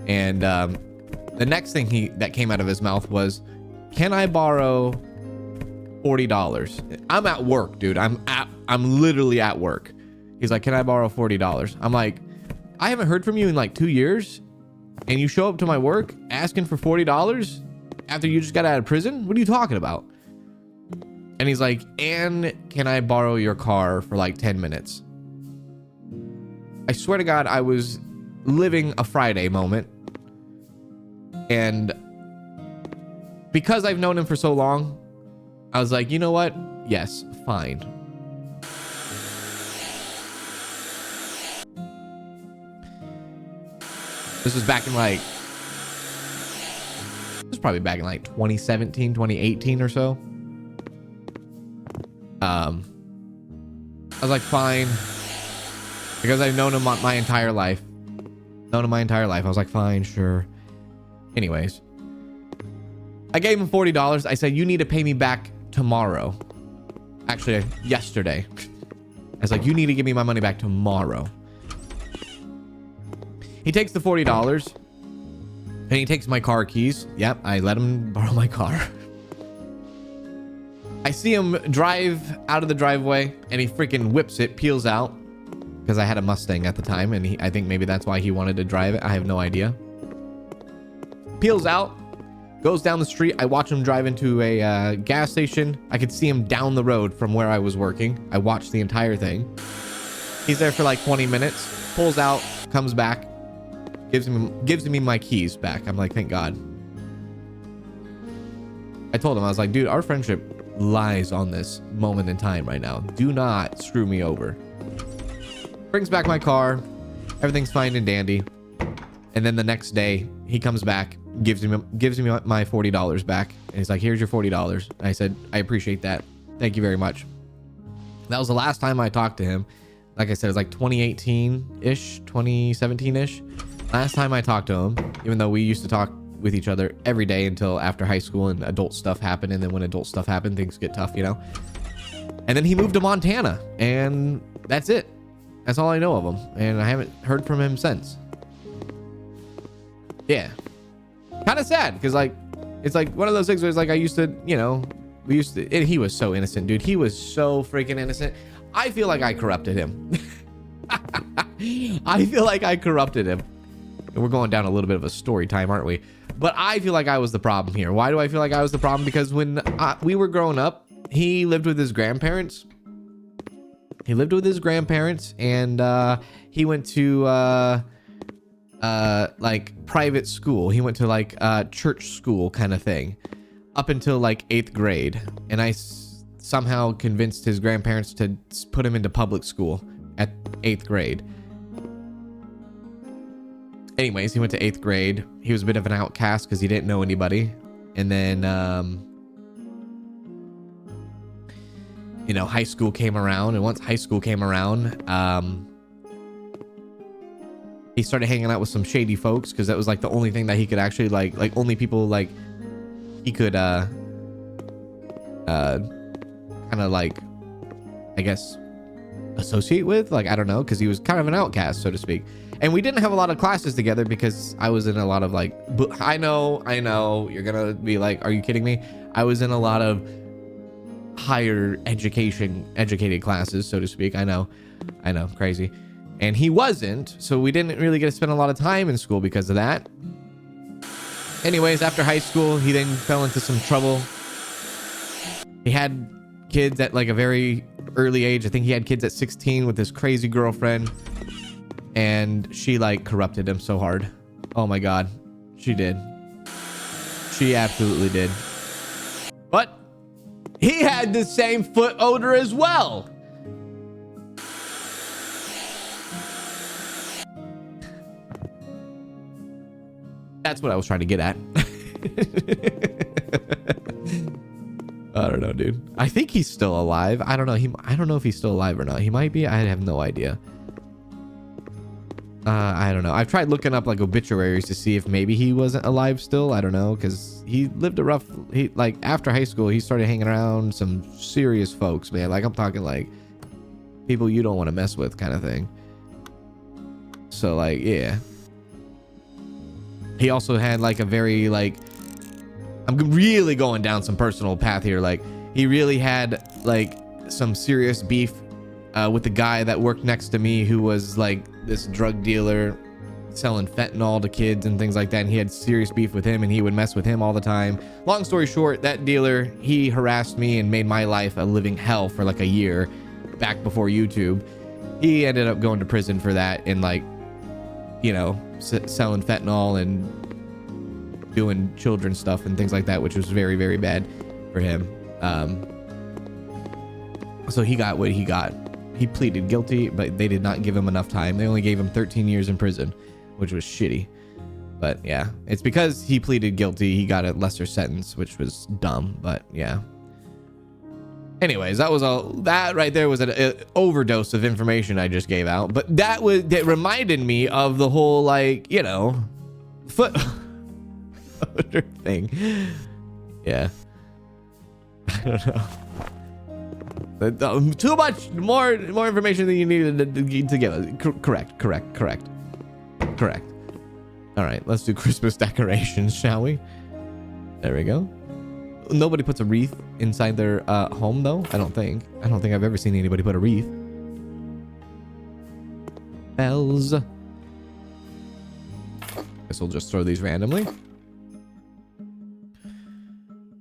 Speaker 1: And the next thing that came out of his mouth was, can I borrow $40? I'm at work, dude. I'm literally at work. He's like, can I borrow $40? I'm like, I haven't heard from you in like 2 years, and you show up to my work asking for $40 after you just got out of prison? What are you talking about? And he's like, and can I borrow your car for like 10 minutes? I swear to God, I was living a Friday moment. And because I've known him for so long, I was like, you know what? Yes, fine. This was back in like, this was probably back in like 2017, 2018 or so. I was like, fine. Because I've known him my entire life. I was like, fine, sure. Anyways, I gave him $40. I said, you need to pay me back tomorrow. Actually, yesterday. I was like, you need to give me my money back tomorrow. He takes the $40 and he takes my car keys. Yep, I let him borrow my car. I see him drive out of the driveway and he freaking whips it, peels out. Because I had a Mustang at the time, and I think maybe that's why he wanted to drive it. I have no idea. Peels out, goes down the street. I watch him drive into a gas station. I could see him down the road from where I was working. I watched the entire thing. He's there for like 20 minutes, pulls out, comes back, gives me my keys back. I'm like, thank God. I told him, I was like, dude, our friendship lies on this moment in time right now. Do not screw me over. Brings back my car. Everything's fine and dandy. And then the next day, he comes back, gives me my $40 back. And he's like, here's your $40. And I said, I appreciate that. Thank you very much. That was the last time I talked to him. Like I said, it was like 2018-ish, 2017-ish. Last time I talked to him, even though we used to talk with each other every day until after high school and adult stuff happened. And then when adult stuff happened, things get tough, you know? And then he moved to Montana, and that's it. That's all I know of him, and I haven't heard from him since. Yeah. Kind of sad, because like, it's like one of those things where it's like, I used to, and he was so innocent, dude. He was so freaking innocent. I feel like I corrupted him. I feel like I corrupted him. And we're going down a little bit of a story time, aren't we? But I feel like I was the problem here. Why do I feel like I was the problem? Because when we were growing up, he lived with his grandparents. And he went to like private school. He went to like church school kind of thing up until like 8th grade. And I somehow convinced his grandparents to put him into public school at 8th grade. Anyways, he went to 8th grade. He was a bit of an outcast because he didn't know anybody. And then high school came around, and once high school came around, he started hanging out with some shady folks because that was like the only thing that he could actually like only people like he could kind of like, I guess, associate with, like, I don't know, because he was kind of an outcast, so to speak. And we didn't have a lot of classes together because I was in a lot of like, I know you're gonna be like, are you kidding me? I was in a lot of higher educated classes, so to speak. I know, crazy. And he wasn't, so we didn't really get to spend a lot of time in school because of that. Anyways, after high school, he then fell into some trouble. He had kids at like a very early age. I think he had kids at 16 with this crazy girlfriend. And she like corrupted him so hard. Oh my God. She did. She absolutely did. But he had the same foot odor as well. That's what I was trying to get at. I don't know, dude. I think he's still alive. I don't know. I don't know if he's still alive or not. He might be. I have no idea. I don't know. I've tried looking up like obituaries to see if maybe he wasn't alive still. I don't know, because he lived a rough. He like after high school, he started hanging around some serious folks, man. Like I'm talking like people you don't want to mess with, kind of thing. So like, yeah. He also had like a very like, I'm really going down some personal path here. Like he really had like some serious beef with the guy that worked next to me, who was like this drug dealer selling fentanyl to kids and things like that. And he had serious beef with him, and he would mess with him all the time. Long story short, that dealer, he harassed me and made my life a living hell for like a year back before YouTube. He ended up going to prison for that, and like, you know, selling fentanyl and doing children stuff and things like that, which was very, very bad for him. So he got what he got. He pleaded guilty, but they did not give him enough time. They only gave him 13 years in prison, which was shitty. But yeah, it's because he pleaded guilty, he got a lesser sentence, which was dumb. But yeah. Anyways, that right there was an overdose of information I just gave out. But that reminded me of the whole, like, you know, foot odor thing. Yeah. I don't know. Too much more information than you needed to give us. Correct. All right, let's do Christmas decorations, shall we? There we go. Nobody puts a wreath inside their home, though. I don't think I've ever seen anybody put a wreath. Bells. Guess we'll just throw these randomly.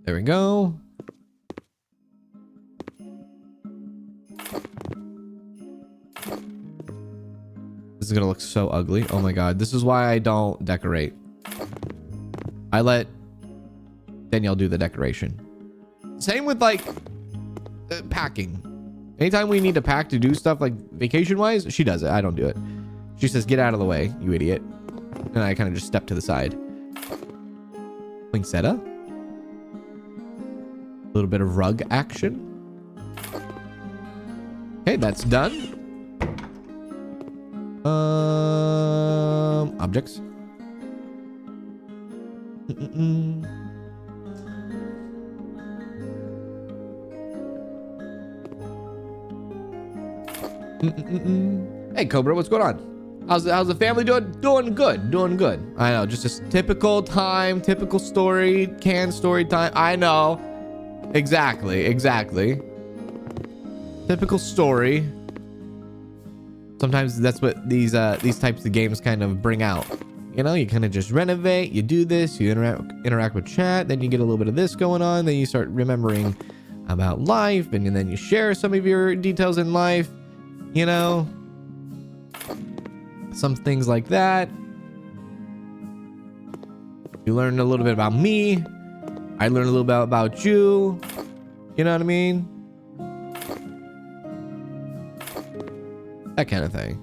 Speaker 1: There we go. This is gonna look so ugly. Oh my God. This is why I don't decorate. I let Danielle do the decoration. Same with like packing. Anytime we need to pack to do stuff like vacation wise, she does it. I don't do it. She says, "Get out of the way, you idiot." And I kind of just step to the side. Poinsettia. A little bit of rug action. Okay, that's done. Objects. Hey Cobra, what's going on? How's the family doing? Doing good. I know, just a typical story, canned story time. I know. Exactly. Typical story. Sometimes that's what these types of games kind of bring out. You know, you kind of just renovate, you do this, you interact with chat, then you get a little bit of this going on, then you start remembering about life, and then you share some of your details in life, you know, some things like that. You learn a little bit about me, I learn a little bit about you, you know what I mean? That kind of thing.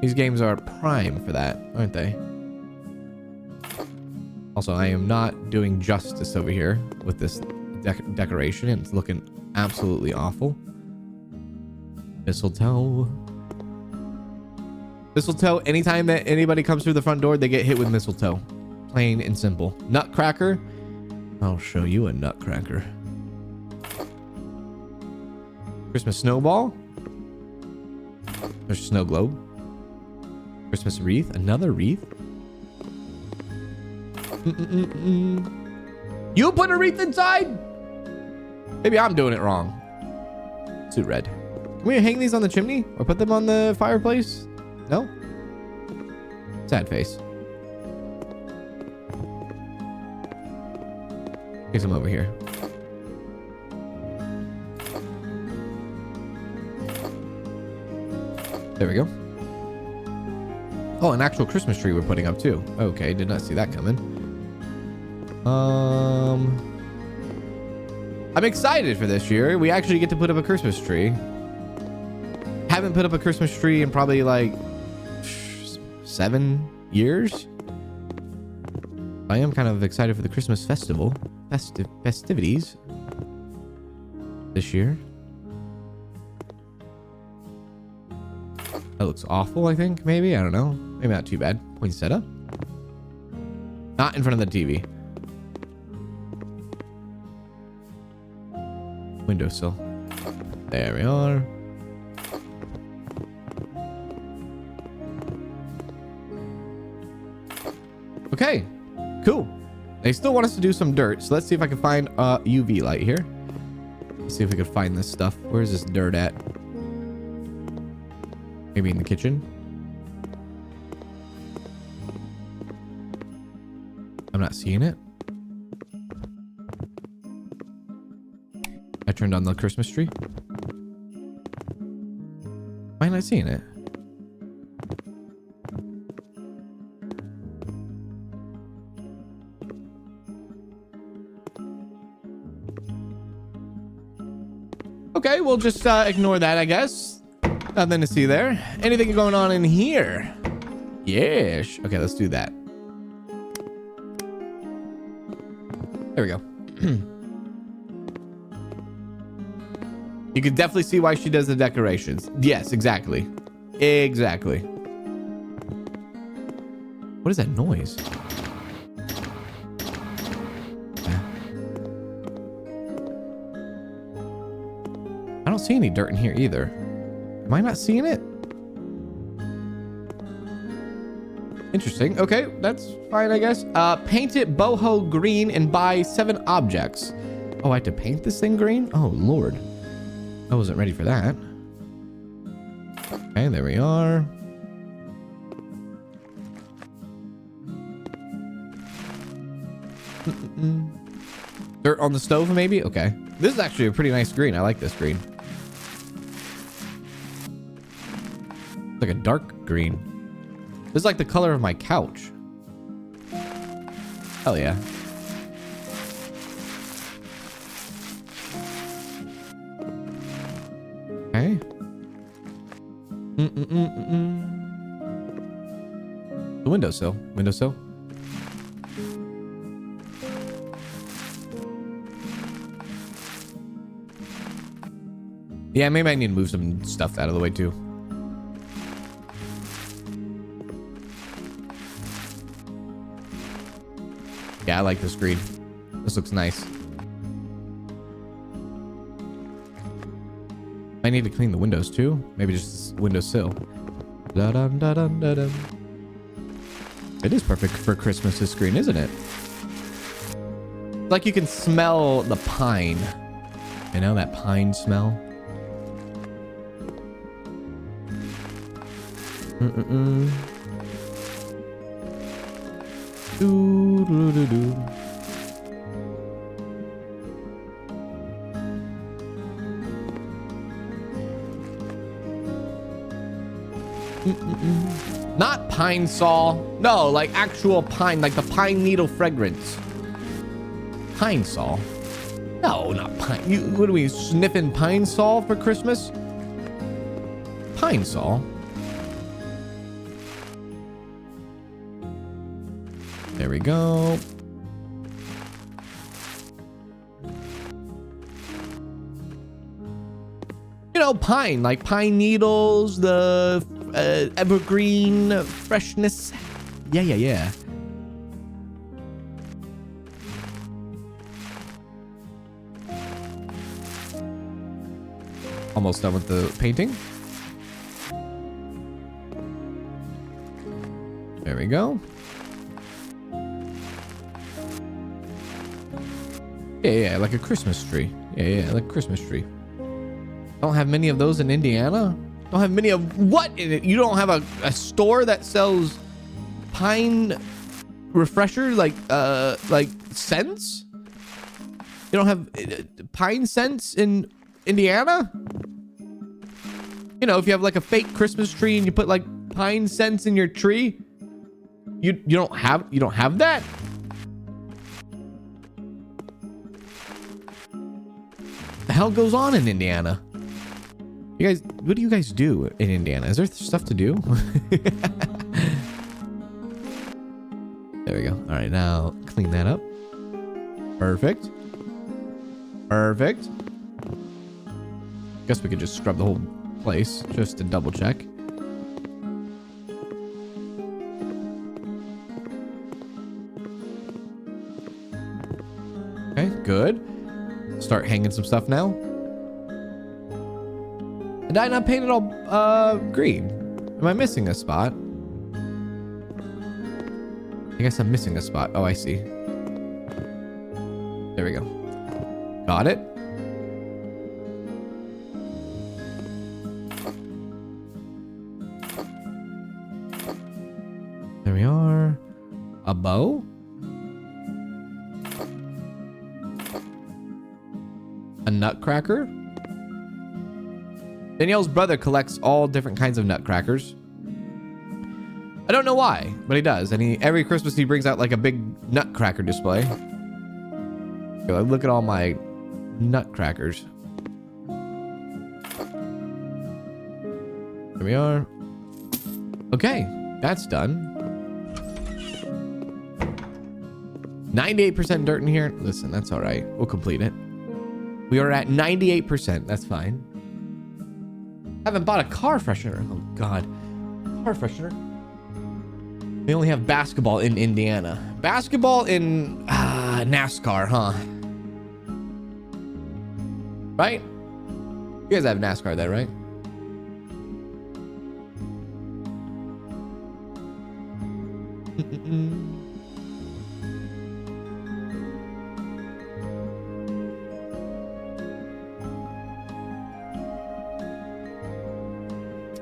Speaker 1: These games are prime for that, aren't they? Also, I am not doing justice over here with this decoration. It's looking absolutely awful. Mistletoe. Mistletoe, anytime that anybody comes through the front door, they get hit with mistletoe. Plain and simple. Nutcracker. I'll show you a nutcracker. Christmas snowball. There's a snow globe. Christmas wreath. Another wreath. You put a wreath inside? Maybe I'm doing it wrong. Too red. Can we hang these on the chimney? Or put them on the fireplace? No? Sad face. Get some over here. There we go. Oh, an actual Christmas tree we're putting up too. Okay, did not see that coming. I'm excited for this year. We actually get to put up a Christmas tree. Haven't put up a Christmas tree in probably like 7 years. I am kind of excited for the Christmas festival. Festivities this year. That looks awful, I think. Maybe. I don't know. Maybe not too bad. Poinsettia. Not in front of the TV. Windowsill. There we are. Okay. Cool. They still want us to do some dirt. So let's see if I can find a UV light here. Let's see if we can find this stuff. Where's this dirt at? Maybe in the kitchen. I'm not seeing it. I turned on the Christmas tree. Why am I not seeing it? Okay, we'll just ignore that, I guess. Nothing to see there. Anything going on in here? Yes. Okay, let's do that. There we go. You can definitely see why she does the decorations. Yes, exactly. Exactly. What is that noise? I don't see any dirt in here either. Am I not seeing it? Interesting. Okay, that's fine, I guess. Paint it boho green and buy 7 objects. Oh, I have to paint this thing green? Oh, Lord. I wasn't ready for that. Okay, there we are. Dirt on the stove, maybe? Okay. This is actually a pretty nice green. I like this green. It's like a dark green. This is like the color of my couch. Hell yeah. Okay. The windowsill. Windowsill. Yeah, maybe I need to move some stuff out of the way too. Yeah, I like this green. This looks nice. I need to clean the windows too. Maybe just this windowsill. Da-dum-da-dum-da-dum. It is perfect for Christmas, this green, isn't it? It's like you can smell the pine. You know, that pine smell? Doo-doo-doo-doo. Not pine sol. No, like actual pine, like the pine needle fragrance. Pine sol. No, not pine. What are we sniffing pine sol for Christmas? Pine sol. There we go. You know, pine, like pine needles, the evergreen freshness. Yeah. Almost done with the painting. There we go. Yeah, like a Christmas tree. Yeah, like a Christmas tree. Don't have many of those in Indiana? Don't have many of what in it? You don't have a store that sells pine refresher like scents? You don't have pine scents in Indiana? You know, if you have like a fake Christmas tree and you put like pine scents in your tree, you don't have that? The hell goes on in Indiana? You guys, what do you guys do in Indiana? Is there stuff to do? There we go. All right, now clean that up. Perfect. Perfect. Guess we could just scrub the whole place just to double check. Okay, good. Start hanging some stuff now. Did I not paint it all green? Am I missing a spot? I guess I'm missing a spot. Oh, I see. There we go. Got it. There we are. A bow? A nutcracker? Danielle's brother collects all different kinds of nutcrackers. I don't know why, but he does. And every Christmas he brings out like a big nutcracker display. Okay, look at all my nutcrackers. There we are. Okay, that's done. 98% dirt in here. Listen, that's all right. We'll complete it. We are at 98%. That's fine. Haven't bought a car freshener. Oh God, car freshener. They only have basketball in Indiana. Basketball in NASCAR, huh? Right? You guys have NASCAR there, right?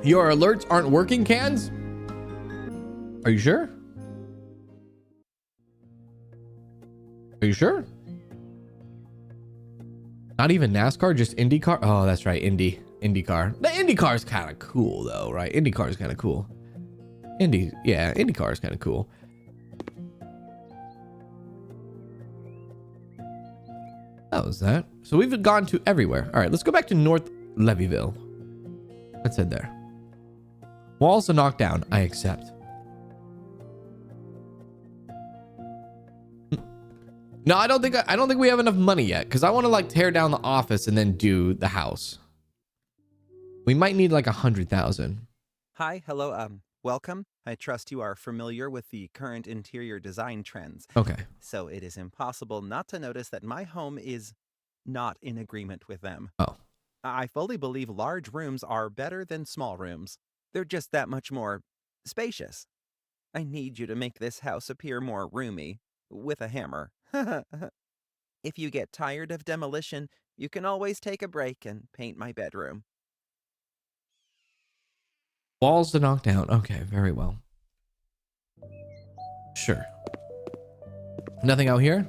Speaker 1: Your alerts aren't working, Kanz? Are you sure? Are you sure? Not even NASCAR, just IndyCar? Oh, that's right, IndyCar. The IndyCar is kind of cool though, right? IndyCar is kind of cool. IndyCar is kind of cool. That was that. So we've gone to everywhere. All right, let's go back to North Levyville. Let's head there. Walls are knocked down. I accept. No, I don't think we have enough money yet, because I want to like tear down the office and then do the house. We might need like 100,000.
Speaker 6: Hi, hello, welcome. I trust you are familiar with the current interior design trends.
Speaker 1: Okay.
Speaker 6: So it is impossible not to notice that my home is not in agreement with them.
Speaker 1: Oh.
Speaker 6: I fully believe large rooms are better than small rooms. They're just that much more spacious. I need you to make this house appear more roomy with a hammer. If you get tired of demolition, you can always take a break and paint my bedroom.
Speaker 1: Walls to knock down. Okay, very well. Sure. Nothing out here?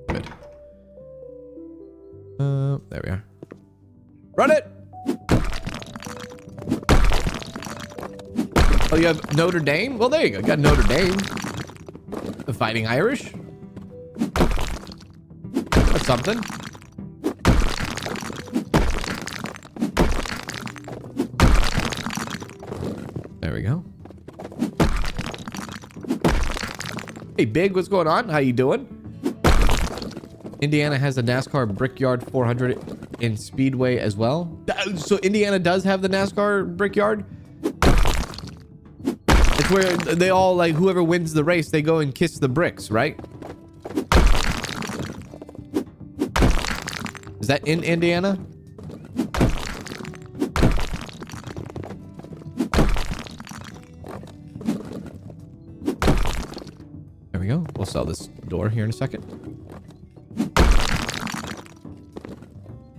Speaker 1: Good. There we are. Run it! Oh, you have Notre Dame? Well, there you go. You got Notre Dame. The Fighting Irish. That's something. There we go. Hey, Big, what's going on? How you doing? Indiana has a NASCAR Brickyard 400 in Speedway as well. So Indiana does have the NASCAR Brickyard? It's where they all, like, whoever wins the race, they go and kiss the bricks, right? Is that in Indiana? There we go. We'll sell this door here in a second.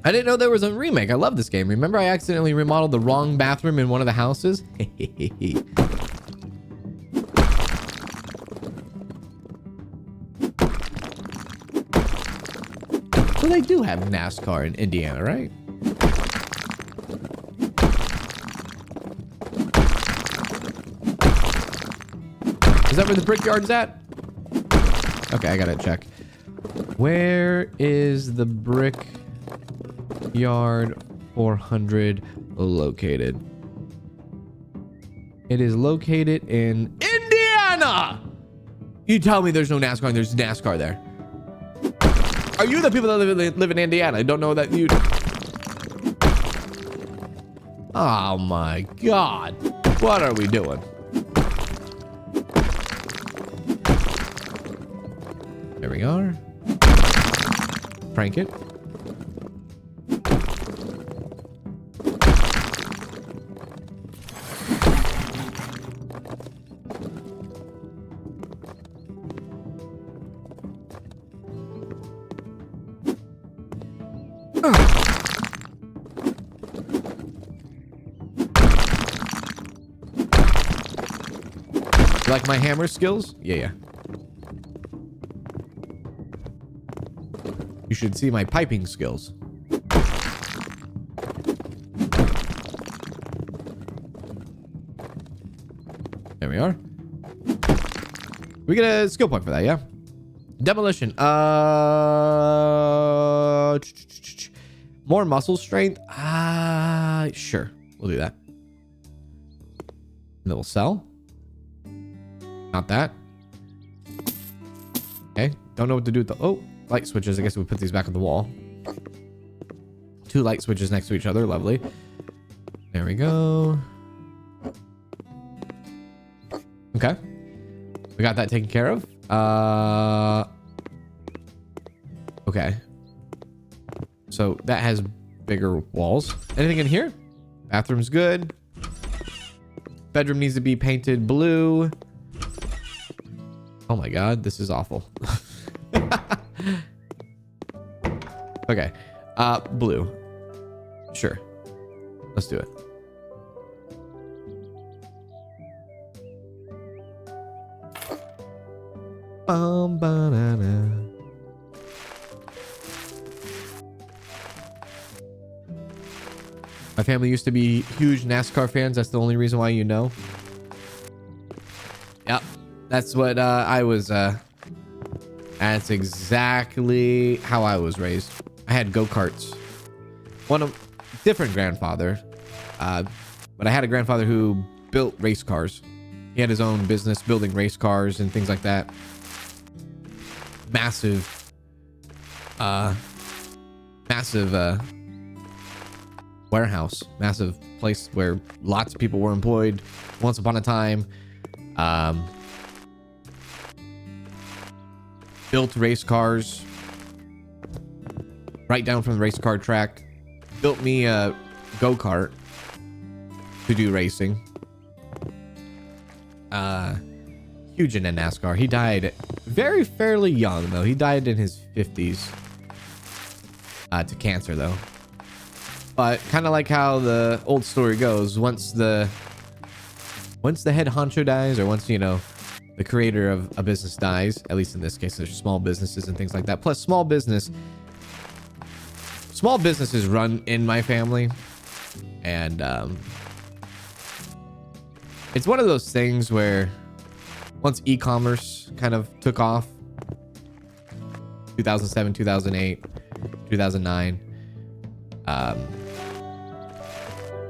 Speaker 1: I didn't know there was a remake. I love this game. Remember I accidentally remodeled the wrong bathroom in one of the houses? So they do have NASCAR in Indiana, right? Is that where the Brickyard's at? Okay, I gotta check. Where is the Brickyard 400 located? It is located in Indiana! You tell me there's no NASCAR and there's NASCAR there. Are you the people that live in Indiana? I don't know that you... Oh my God. What are we doing? There we are. Crank it. You like my hammer skills? Yeah. You should see my piping skills. There we are. We get a skill point for that, yeah? Demolition. More muscle strength. Sure. We'll do that. And then we'll sell. Not that. Okay. Don't know what to do with the... Oh, light switches. I guess we put these back on the wall. 2 light switches next to each other. Lovely. There we go. Okay. We got that taken care of. Okay. So that has bigger walls. Anything in here? Bathroom's good. Bedroom needs to be painted blue. Oh my God, this is awful. Okay. Blue. Sure. Let's do it. Banana. My family used to be huge NASCAR fans. That's the only reason why you know. Yep. That's what I was. That's exactly how I was raised. I had go-karts. Different grandfather. But I had a grandfather who built race cars. He had his own business building race cars and things like that. Massive warehouse, massive place where lots of people were employed once upon a time. Built race cars right down from the race car track. Built me a go-kart to do racing. Huge into NASCAR. He died fairly young though. He died in his 50s to cancer though. But kind of like how the old story goes, once the head honcho dies, or once, you know, the creator of a business dies, at least in this case, there's small businesses and things like that. Plus small businesses run in my family. And it's one of those things where once e-commerce kind of took off, 2007, 2008, 2009,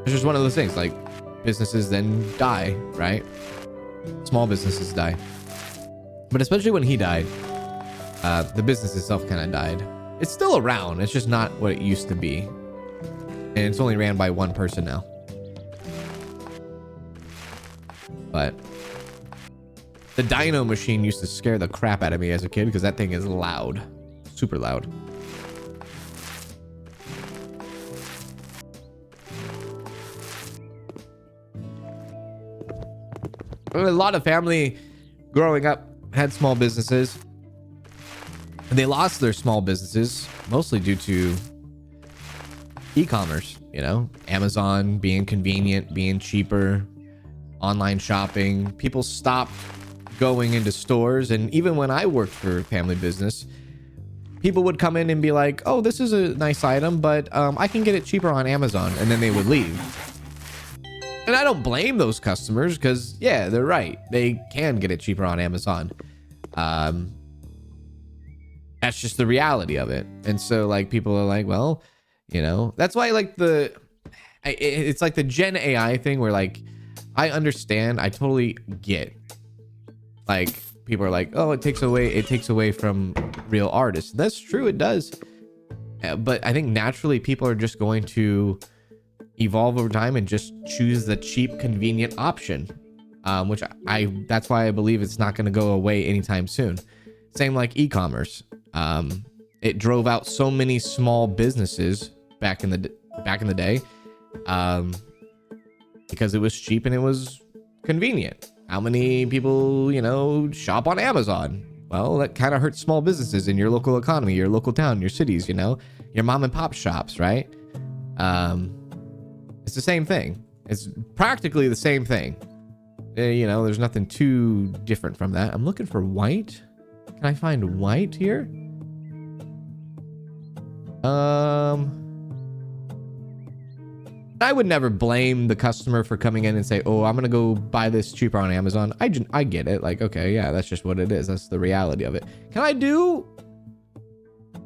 Speaker 1: it's just one of those things, like businesses then die, right? Small businesses die. But especially when he died, the business itself kind of died. It's still around. It's just not what it used to be. And it's only ran by one person now. But the dyno machine used to scare the crap out of me as a kid because that thing is loud. Super loud. A lot of family growing up had small businesses. And they lost their small businesses mostly due to e-commerce, you know, Amazon being convenient, being cheaper, online shopping. People stopped going into stores. And even when I worked for family business, people would come in and be like, oh, this is a nice item, but I can get it cheaper on Amazon. And then they would leave. And I don't blame those customers because, yeah, they're right. They can get it cheaper on Amazon. That's just the reality of it. And so, like, people are like, well, you know, that's why, like, it's like the Gen AI thing where, like, I understand. I totally get. Like, people are like, oh, it takes away from real artists. That's true. It does. But I think naturally people are just going to evolve over time and just choose the cheap, convenient option, which that's why I believe it's not going to go away anytime soon. Same like e-commerce. It drove out so many small businesses back in the day, because it was cheap and it was convenient. How many people, you know, shop on Amazon? Well, that kind of hurts small businesses in your local economy, your local town, your cities, you know, your mom and pop shops, right? It's the same thing. It's practically the same thing. You know, there's nothing too different from that. I'm looking for white. Can I find white here? I would never blame the customer for coming in and say, oh, I'm going to go buy this cheaper on Amazon. I get it. Like, okay, yeah, that's just what it is. That's the reality of it. Can I do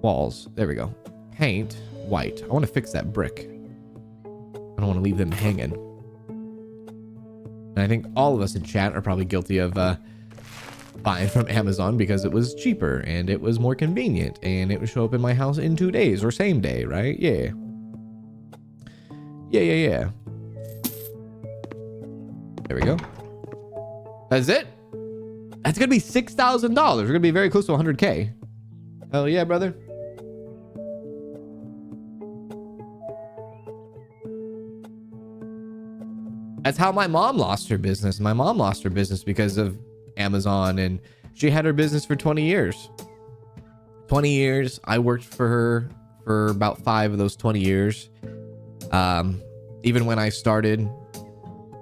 Speaker 1: walls? There we go. Paint white. I want to fix that brick. I don't want to leave them hanging. And I think all of us in chat are probably guilty of buying from Amazon because it was cheaper and it was more convenient and it would show up in my house in 2 days or same day, right? Yeah. Yeah. There we go. That's it. That's going to be $6,000. We're going to be very close to 100K. Hell yeah, brother. That's how my mom lost her business. My mom lost her business because of Amazon, and she had her business for 20 years. 20 years. I worked for her for about 5 of those 20 years. Even when I started,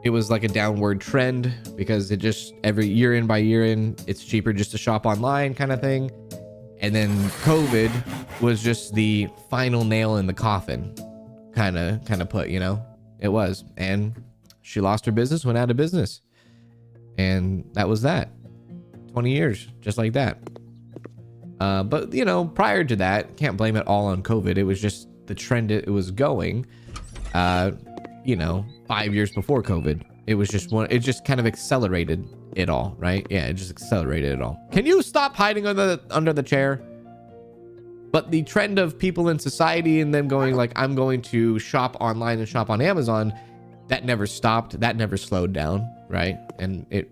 Speaker 1: it was like a downward trend because it just every year in by year in, it's cheaper just to shop online kind of thing. And then COVID was just the final nail in the coffin kind of put, you know, it was. And she lost her business, went out of business. And that was that. 20 years, just like that. But, you know, prior to that, can't blame it all on COVID. It was just the trend it was going. You know, 5 years before COVID, it was just it just kind of accelerated it all, right? Yeah, it just accelerated it all. Can you stop hiding under the chair? But the trend of people in society and them going like, I'm going to shop online and shop on Amazon, that never stopped. That never slowed down, right? And it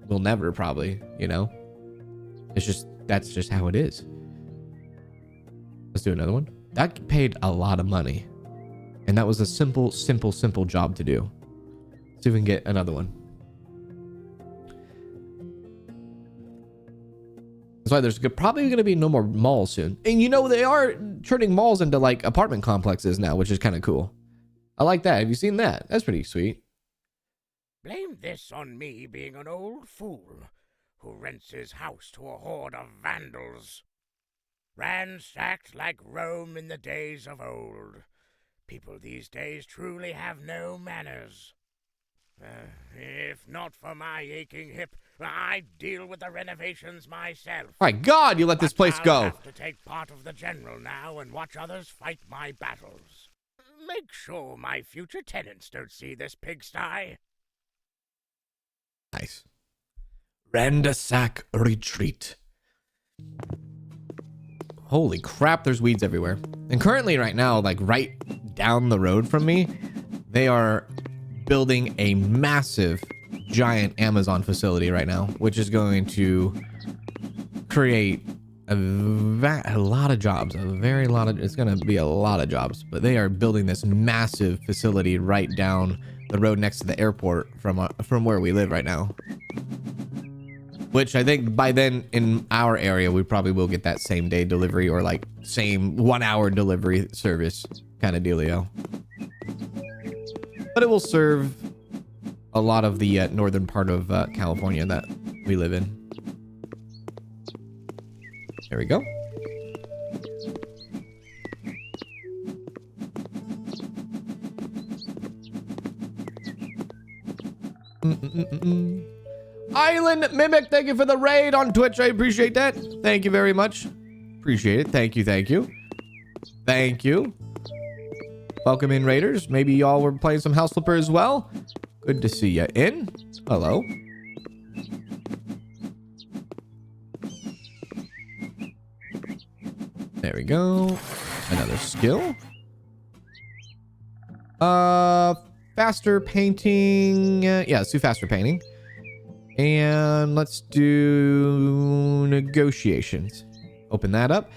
Speaker 1: will never probably, you know, that's just how it is. Let's do another one. That paid a lot of money. And that was a simple job to do. Let's see if we can get another one. That's why there's probably going to be no more malls soon. And you know, they are turning malls into like apartment complexes now, which is kind of cool. I like that. Have you seen that? That's pretty sweet.
Speaker 7: Blame this on me being an old fool who rents his house to a horde of vandals. Ransacked like Rome in the days of old. People these days truly have no manners. If not for my aching hip, I'd deal with the renovations myself.
Speaker 1: My God, you let this place go.
Speaker 7: I'll have to take part of the general now and watch others fight my battles. Make sure my future tenants don't see this pigsty.
Speaker 1: Nice. Ransack retreat. Holy crap, there's weeds everywhere. And currently right now, like right down the road from me, they are building a massive, giant Amazon facility right now, which is going to create a lot of jobs, it's going to be a lot of jobs, but they are building this massive facility right down the road next to the airport from where we live right now. Which I think by then in our area, we probably will get that same day delivery or like same 1 hour delivery service kind of dealio. But it will serve a lot of the northern part of California that we live in. There we go. Island Mimic, thank you for the raid on Twitch. I appreciate that. Thank you very much. Appreciate it. Thank you. Thank you. Thank you. Welcome in, Raiders. Maybe y'all were playing some House Flipper as well. Good to see you in. Hello. There we go. Another skill. Faster painting. Yeah, let's do faster painting. And let's do negotiations. Open that up.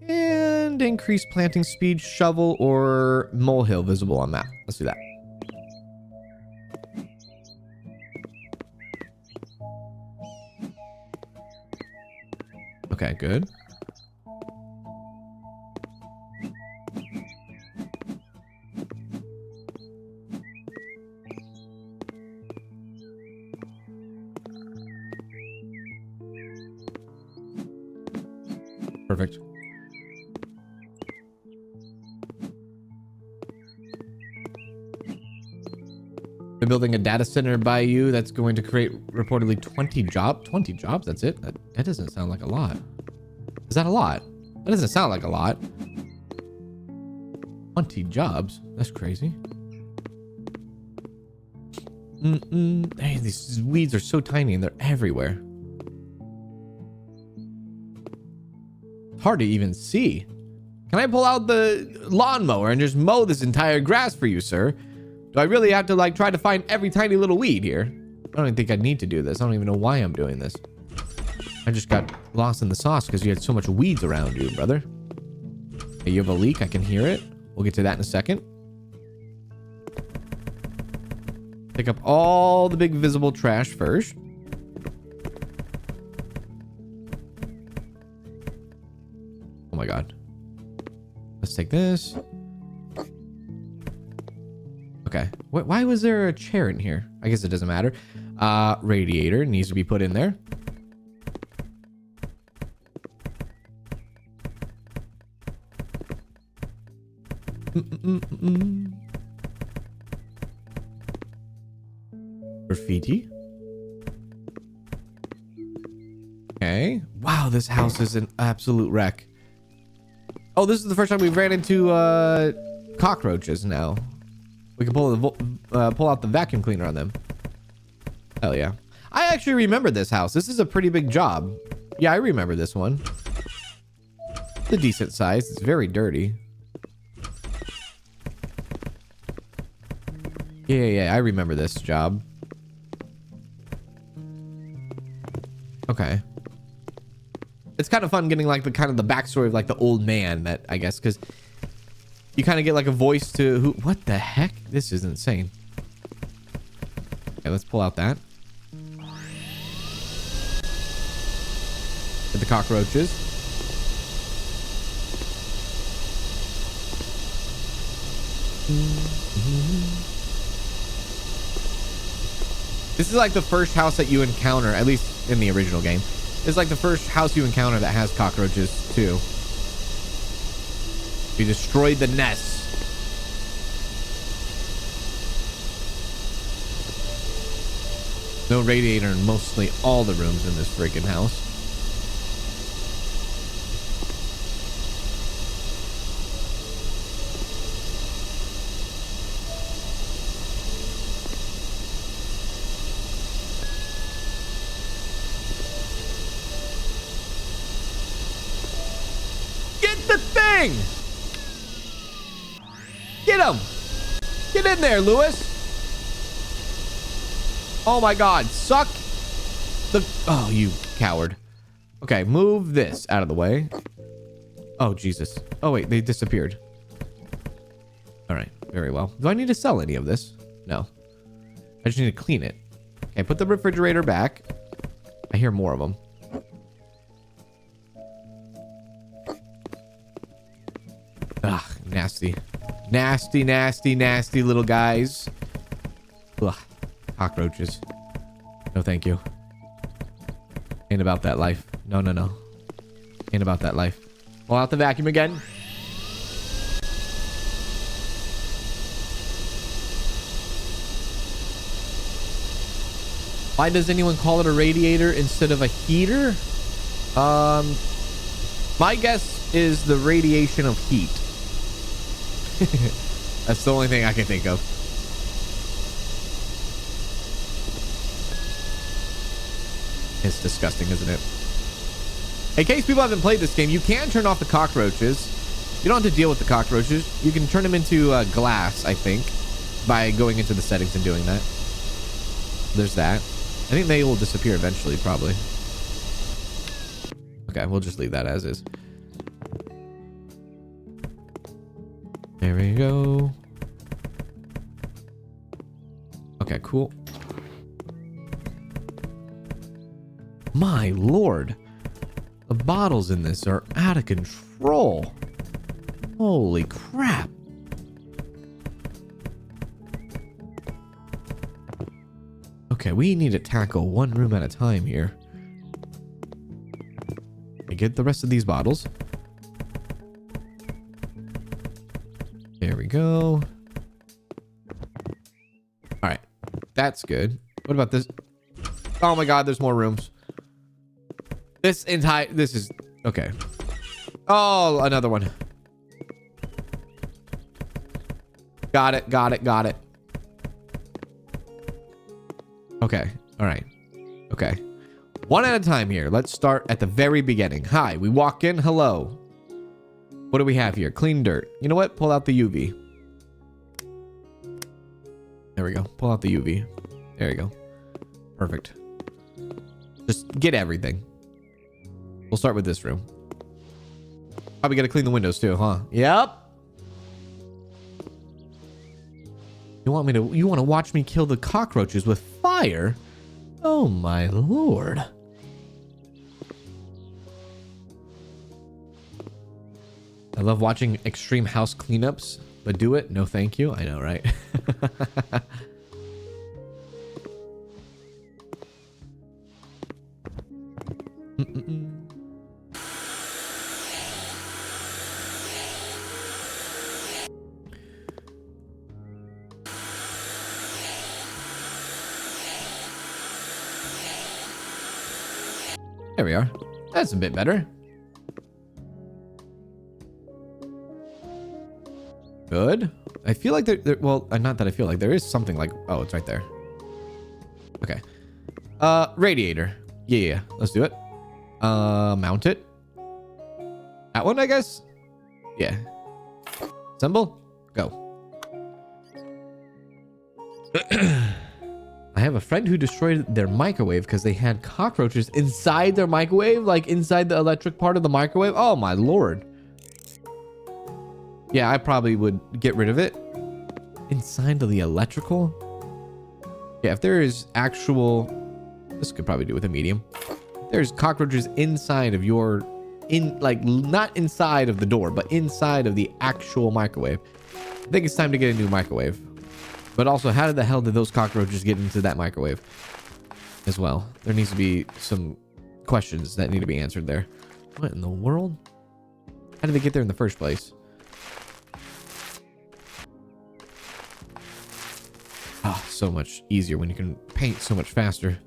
Speaker 1: And increase planting speed, shovel, or molehill visible on map. Let's do that. Okay, good. Perfect. They're building a data center by you that's going to create reportedly 20 jobs. 20 jobs? That's it? That doesn't sound like a lot. Is that a lot? That doesn't sound like a lot. 20 jobs? That's crazy. Hey, these weeds are so tiny and they're everywhere. Hard to even see. Can I pull out the lawnmower and just mow this entire grass for you, sir? Do I really have to like try to find every tiny little weed here? I don't even think I need to do this. I don't even know why I'm doing this. I just got lost in the sauce because you had so much weeds around you, brother. Hey, you have a leak. I can hear it. We'll get to that in a second. Pick up all the big visible trash first. Oh my god. Let's take this. Okay. Why was there a chair in here? I guess it doesn't matter. Radiator needs to be put in there. Graffiti. Okay. Wow, this house is an absolute wreck. Oh, this is the first time we've ran into cockroaches now. We can pull out the vacuum cleaner on them. Hell yeah. I actually remember this house. This is a pretty big job. Yeah, I remember this one. It's a decent size. It's very dirty. Yeah, I remember this job. Okay. It's kind of fun getting like the backstory of like the old man that I guess because you kind of get like a voice to who. What the heck? This is insane. Okay, let's pull out that. Get the cockroaches. This is like the first house that you encounter, at least in the original game. It's like the first house you encounter that has cockroaches too. We destroyed the nest. No radiator in mostly all the rooms in this freaking house. Get him! Get in there, Lewis! Oh my god, suck the... Oh, you coward. Okay, move this out of the way. Oh, Jesus. Oh, wait, they disappeared. Alright, very well. Do I need to sell any of this? No. I just need to clean it. Okay, put the refrigerator back. I hear more of them. Ugh, nasty. Nasty, nasty, nasty little guys. Ugh, cockroaches. No, thank you. Ain't about that life. No. Ain't about that life. Pull out the vacuum again. Why does anyone call it a radiator instead of a heater? My guess is the radiation of heat. That's the only thing I can think of. It's disgusting, isn't it? In case people haven't played this game, you can turn off the cockroaches. You don't have to deal with the cockroaches. You can turn them into glass, I think, by going into the settings and doing that. There's that. I think they will disappear eventually, probably. Okay, we'll just leave that as is. There we go. Okay, cool. My lord. The bottles in this are out of control. Holy crap. Okay, we need to tackle one room at a time here. I get the rest of these bottles. There we go. All right, that's good. What about this? Oh my god, there's more rooms. This is okay. Oh, another one. Got it. Okay. All right. Okay. One at a time here. Let's start at the very beginning. Hi, we walk in. Hello. What do we have here? Clean dirt. You know what? Pull out the UV. There we go. Pull out the UV. There you go. Perfect. Just get everything. We'll start with this room. Probably got to clean the windows too, huh? Yep. You want to watch me kill the cockroaches with fire? Oh my lord. I love watching extreme house cleanups, but do it? No thank you. I know, right? There we are. That's a bit better. Good. I feel like there well, not that I feel like there is something like, oh, it's right there. Okay. Radiator. Yeah. Let's do it. Mount it. That one, I guess. Yeah. Assemble. Go. I have a friend who destroyed their microwave because they had cockroaches inside their microwave, like inside the electric part of the microwave. Oh my lord. Yeah, I probably would get rid of it. Inside of the electrical? Yeah, if there is actual... This could probably do with a medium. There's cockroaches inside of your... like, not inside of the door, but inside of the actual microwave. I think it's time to get a new microwave. But also, how the hell did those cockroaches get into that microwave as well? There needs to be some questions that need to be answered there. What in the world? How did they get there in the first place? Oh, so much easier when you can paint so much faster.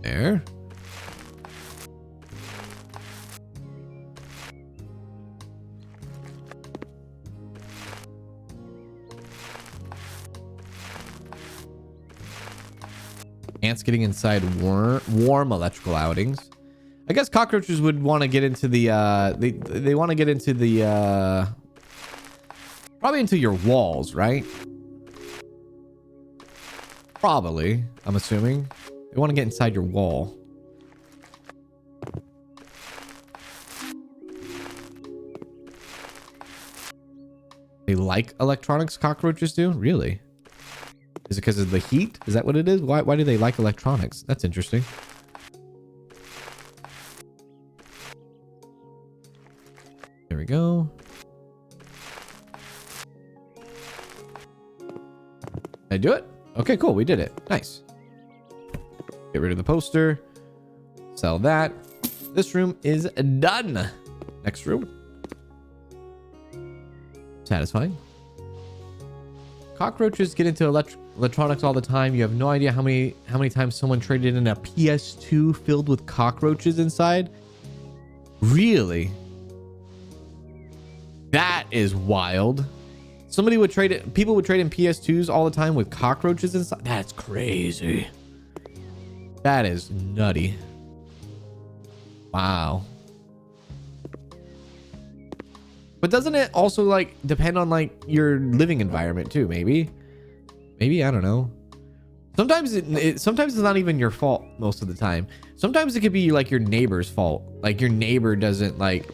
Speaker 1: There. Ants getting inside warm electrical outings. I guess cockroaches would want to get into the they want to get into the probably into your walls, right? Probably, I'm assuming. They want to get inside your wall. They like electronics, cockroaches do? Really? Is it because of the heat? Is that what it is? Why do they like electronics? That's interesting. There we go. Did I do it? Okay, cool. We did it. Nice. Get rid of the poster. Sell that. This room is done. Next room. Satisfying. Cockroaches get into electronics all the time. You have no idea how many times someone traded in a PS2 filled with cockroaches inside. Really? That is wild. Somebody would trade it. People would trade in PS2s all the time with cockroaches inside. That's crazy. That is nutty. Wow. But doesn't it also like depend on like your living environment too? Maybe I don't know. Sometimes sometimes it's not even your fault most of the time. Sometimes it could be like your neighbor's fault. Like your neighbor doesn't like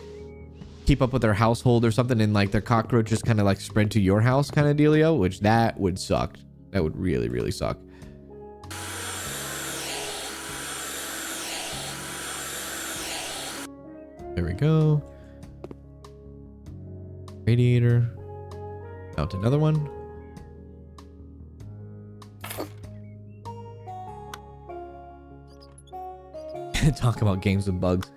Speaker 1: keep up with their household or something, and like their cockroaches kind of like spread to your house kind of dealio, which that would suck. That would really, really suck. There we go. Radiator. Mount another one. Talk about games with bugs.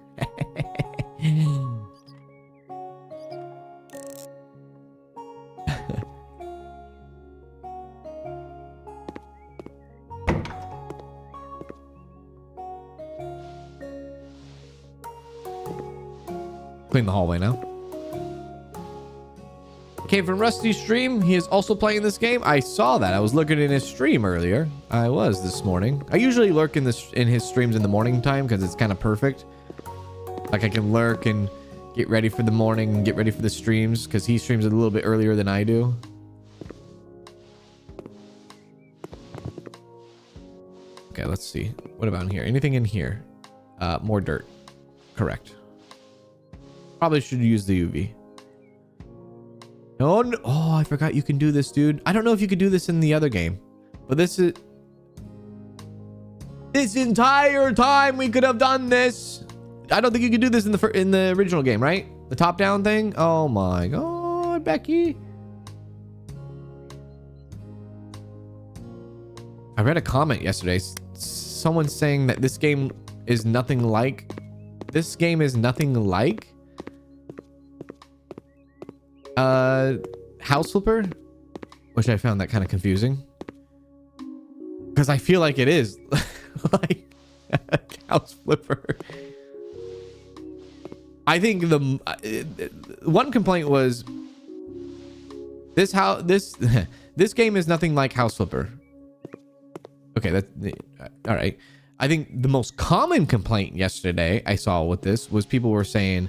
Speaker 1: Clean the hallway now. Came from Rusty's stream. He is also playing this game. I saw that. I was looking in his stream earlier. I was this morning. I usually lurk in his streams in the morning time because it's kind of perfect. Like I can lurk and get ready for the morning and get ready for the streams because he streams a little bit earlier than I do. Okay, let's see. What about in here? Anything in here? More dirt. Correct. Probably should use the UV. No, oh, I forgot you can do this, dude. I don't know if you could do this in the other game, but this entire time we could have done this. I don't think you could do this in the original game, right? The top down thing. Oh my god, Becky. I read a comment yesterday. Someone saying that this game is nothing like. House Flipper, which I found that kind of confusing because I feel like it is like House Flipper. I think the one complaint was this game is nothing like House Flipper. Okay, that's all right. I think the most common complaint yesterday I saw with this was people were saying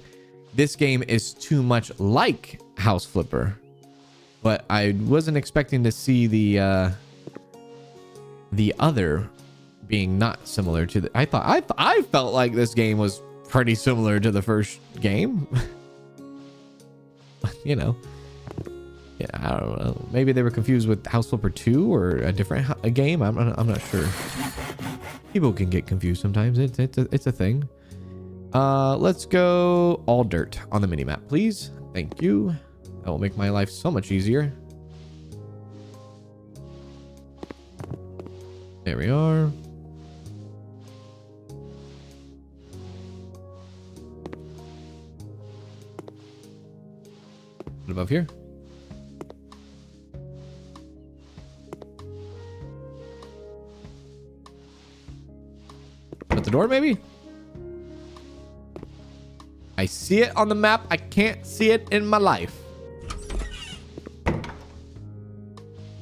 Speaker 1: this game is too much like House Flipper, but I wasn't expecting to see the other being not similar to the. I felt like this game was pretty similar to the first game. You know, yeah, I don't know. Maybe they were confused with House Flipper 2 or a different game. I'm not sure. People can get confused sometimes. It's a thing. Let's go all dirt on the minimap, please. Thank you. That will make my life so much easier. There we are. What above here? At the door, maybe? I see it on the map. I can't see it in my life.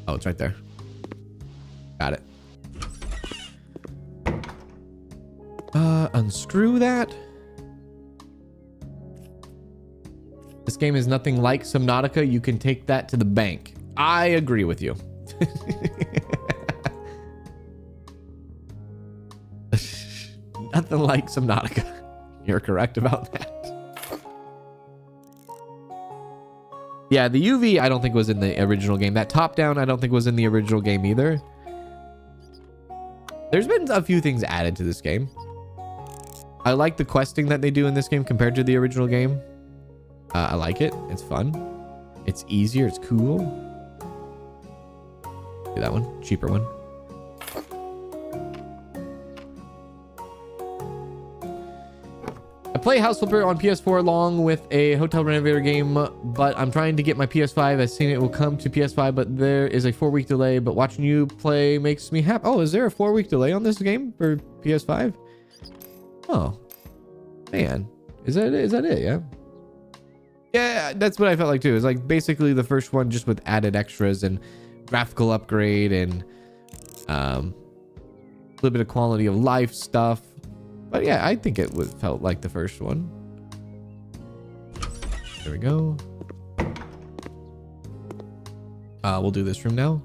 Speaker 1: Oh, it's right there. Got it. Unscrew that. This game is nothing like Subnautica. You can take that to the bank. I agree with you. Nothing like Subnautica. You're correct about that. Yeah, the UV I don't think was in the original game. That top down I don't think was in the original game either. There's been a few things added to this game. I like the questing that they do in this game compared to the original game. I like it. It's fun. It's easier. It's cool. Do that one. Cheaper one. play House Flipper on PS4 along with a Hotel Renovator game, but I'm trying to get my PS5. I've seen it will come to PS5, but there is a 4-week delay. But watching you play makes me happy. Oh, is there a 4-week delay on this game for PS5? Oh, man. Is that it? Yeah. Yeah, that's what I felt like too. It's like basically the first one just with added extras and graphical upgrade and a little bit of quality of life stuff. But yeah, I think it felt like the first one. There we go. We'll do this room now.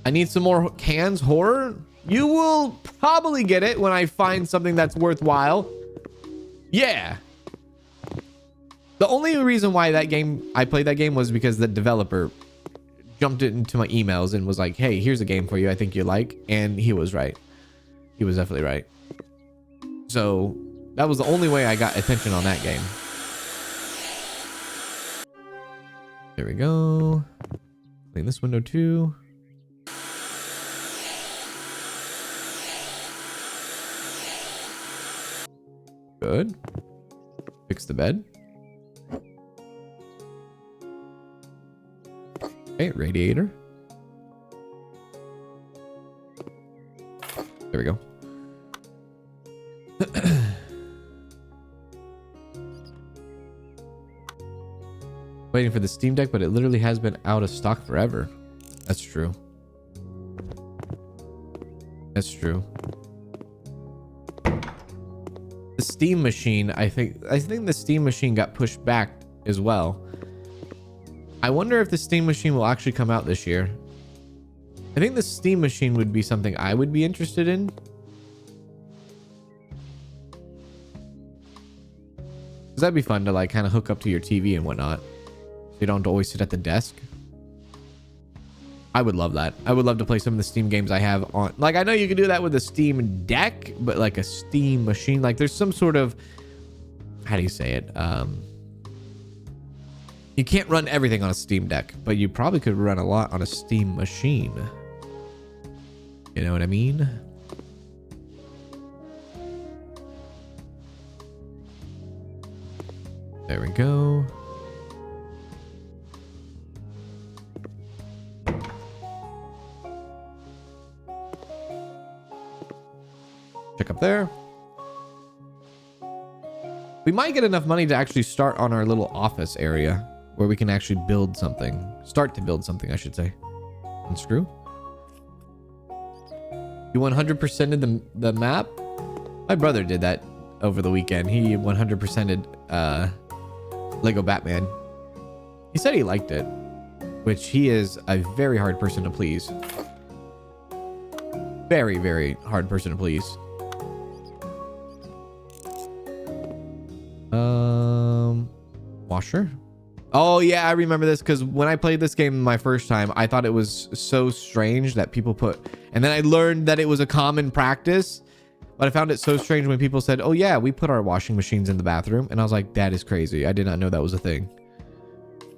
Speaker 1: I need some more Kanz horror. You will probably get it when I find something that's worthwhile. Yeah. The only reason why I played that game was because the developer jumped it into my emails and was like, hey, here's a game for you I think you like. And he was right. He was definitely right. So that was the only way I got attention on that game. There we go. Clean this window too. Good. Fix the bed. Okay, radiator. There we go. Waiting for the Steam Deck, but it literally has been out of stock forever. That's true. That's true. The Steam machine, I think the Steam machine got pushed back as well. I wonder if the Steam machine will actually come out this year. I think the Steam machine would be something I would be interested in. Because that'd be fun to like kind of hook up to your TV and whatnot. So you don't have to always sit at the desk. I would love that. I would love to play some of the Steam games I have on. Like, I know you can do that with a Steam Deck, but like a Steam machine, like there's some sort of, how do you say it? You can't run everything on a Steam Deck, but you probably could run a lot on a Steam machine. You know what I mean? There we go. Check up there. We might get enough money to actually start on our little office area where we can actually build something. Start to build something, I should say. Unscrew. You 100%ed the map? My brother did that over the weekend. He 100%ed Lego Batman. He said he liked it, which he is a very hard person to please. Very, very hard person to please. Washer. Oh yeah, I remember this because when I played this game my first time, I thought it was so strange that people put, and then I learned that it was a common practice, but I found it so strange when people said, oh yeah, we put our washing machines in the bathroom, and I was like, that is crazy. I did not know that was a thing.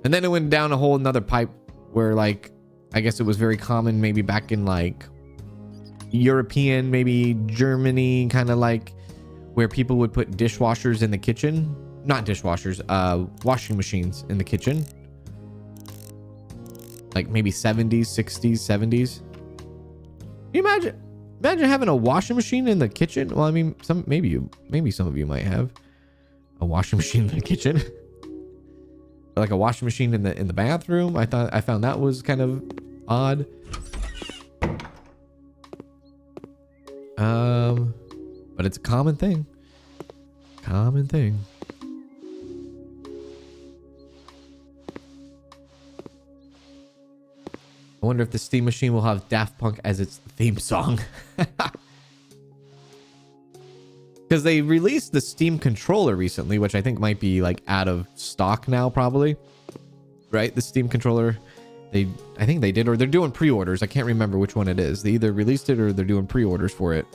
Speaker 1: And then it went down a whole nother pipe where like, I guess it was very common maybe back in like European, maybe Germany, kind of like where people would put dishwashers in the kitchen. Not dishwashers, washing machines in the kitchen. Like maybe 70s, 60s, 70s. Can you imagine having a washing machine in the kitchen? Well, I mean, maybe some of you might have a washing machine in the kitchen. Or like a washing machine in the bathroom. I found that was kind of odd. But it's a common thing. Common thing. I wonder if the Steam machine will have Daft Punk as its theme song. Because they released the Steam controller recently, which I think might be like out of stock now, probably. Right? The Steam controller. I think they did, or they're doing pre-orders. I can't remember which one it is. They either released it or they're doing pre-orders for it.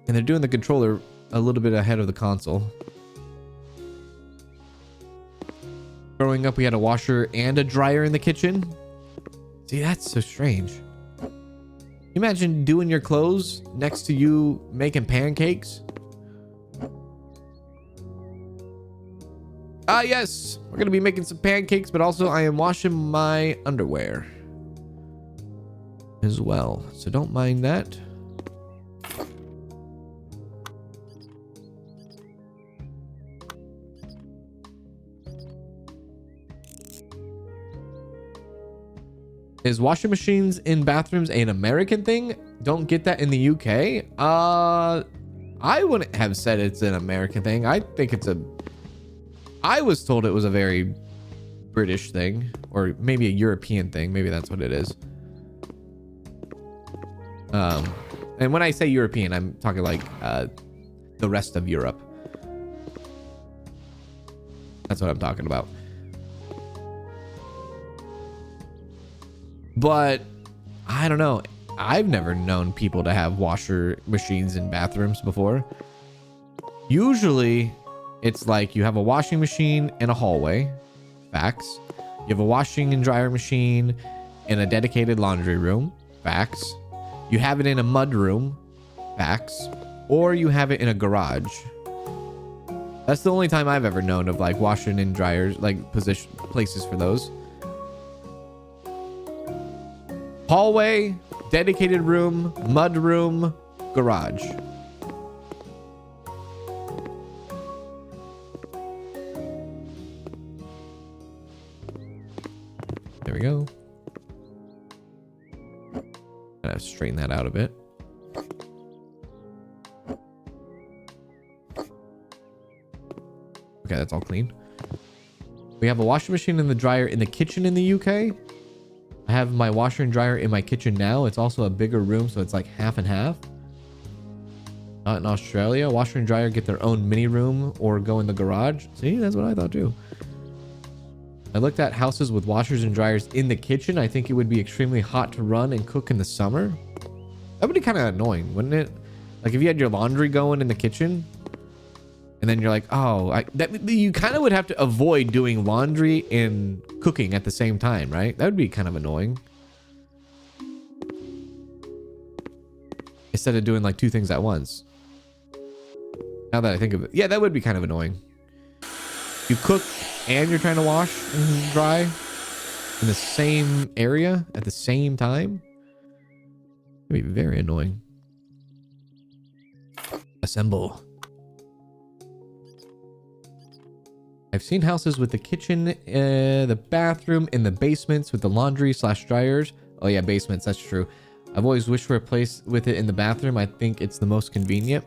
Speaker 1: And they're doing the controller a little bit ahead of the console. Growing up, we had a washer and a dryer in the kitchen. See, that's so strange. Imagine doing your clothes next to you making pancakes. Yes, we're gonna be making some pancakes, but also I am washing my underwear as well, so don't mind that. Is washing machines in bathrooms an American thing? Don't get that in the UK. I wouldn't have said it's an American thing. I think it's I was told it was a very British thing, or maybe a European thing. Maybe that's what it is. And when I say European, I'm talking like the rest of Europe. That's what I'm talking about. But I don't know. I've never known people to have washer machines in bathrooms before. Usually it's like you have a washing machine in a hallway. Facts. You have a washing and dryer machine in a dedicated laundry room. Facts. You have it in a mud room. Facts. Or you have it in a garage. That's the only time I've ever known of like washing and dryers, like places for those. Hallway, dedicated room, mud room, garage. There we go. Gotta straighten that out a bit. Okay, that's all clean. We have a washing machine and the dryer in the kitchen in the UK. I have my washer and dryer in my kitchen now. It's also a bigger room, so it's like half and half. Not in Australia. Washer and dryer get their own mini room or go in the garage. See, that's what I thought too. I looked at houses with washers and dryers in the kitchen. I think it would be extremely hot to run and cook in the summer. That would be kind of annoying, wouldn't it? Like if you had your laundry going in the kitchen and then you're like, oh, you kind of would have to avoid doing laundry and cooking at the same time, right? That would be kind of annoying. Instead of doing like two things at once. Now that I think of it. Yeah, that would be kind of annoying. You cook and you're trying to wash and dry in the same area at the same time. It'd be very annoying. Assemble. I've seen houses with the kitchen, the bathroom, in the basements with the laundry / dryers. Oh yeah, basements, that's true. I've always wished for a place with it in the bathroom. I think it's the most convenient.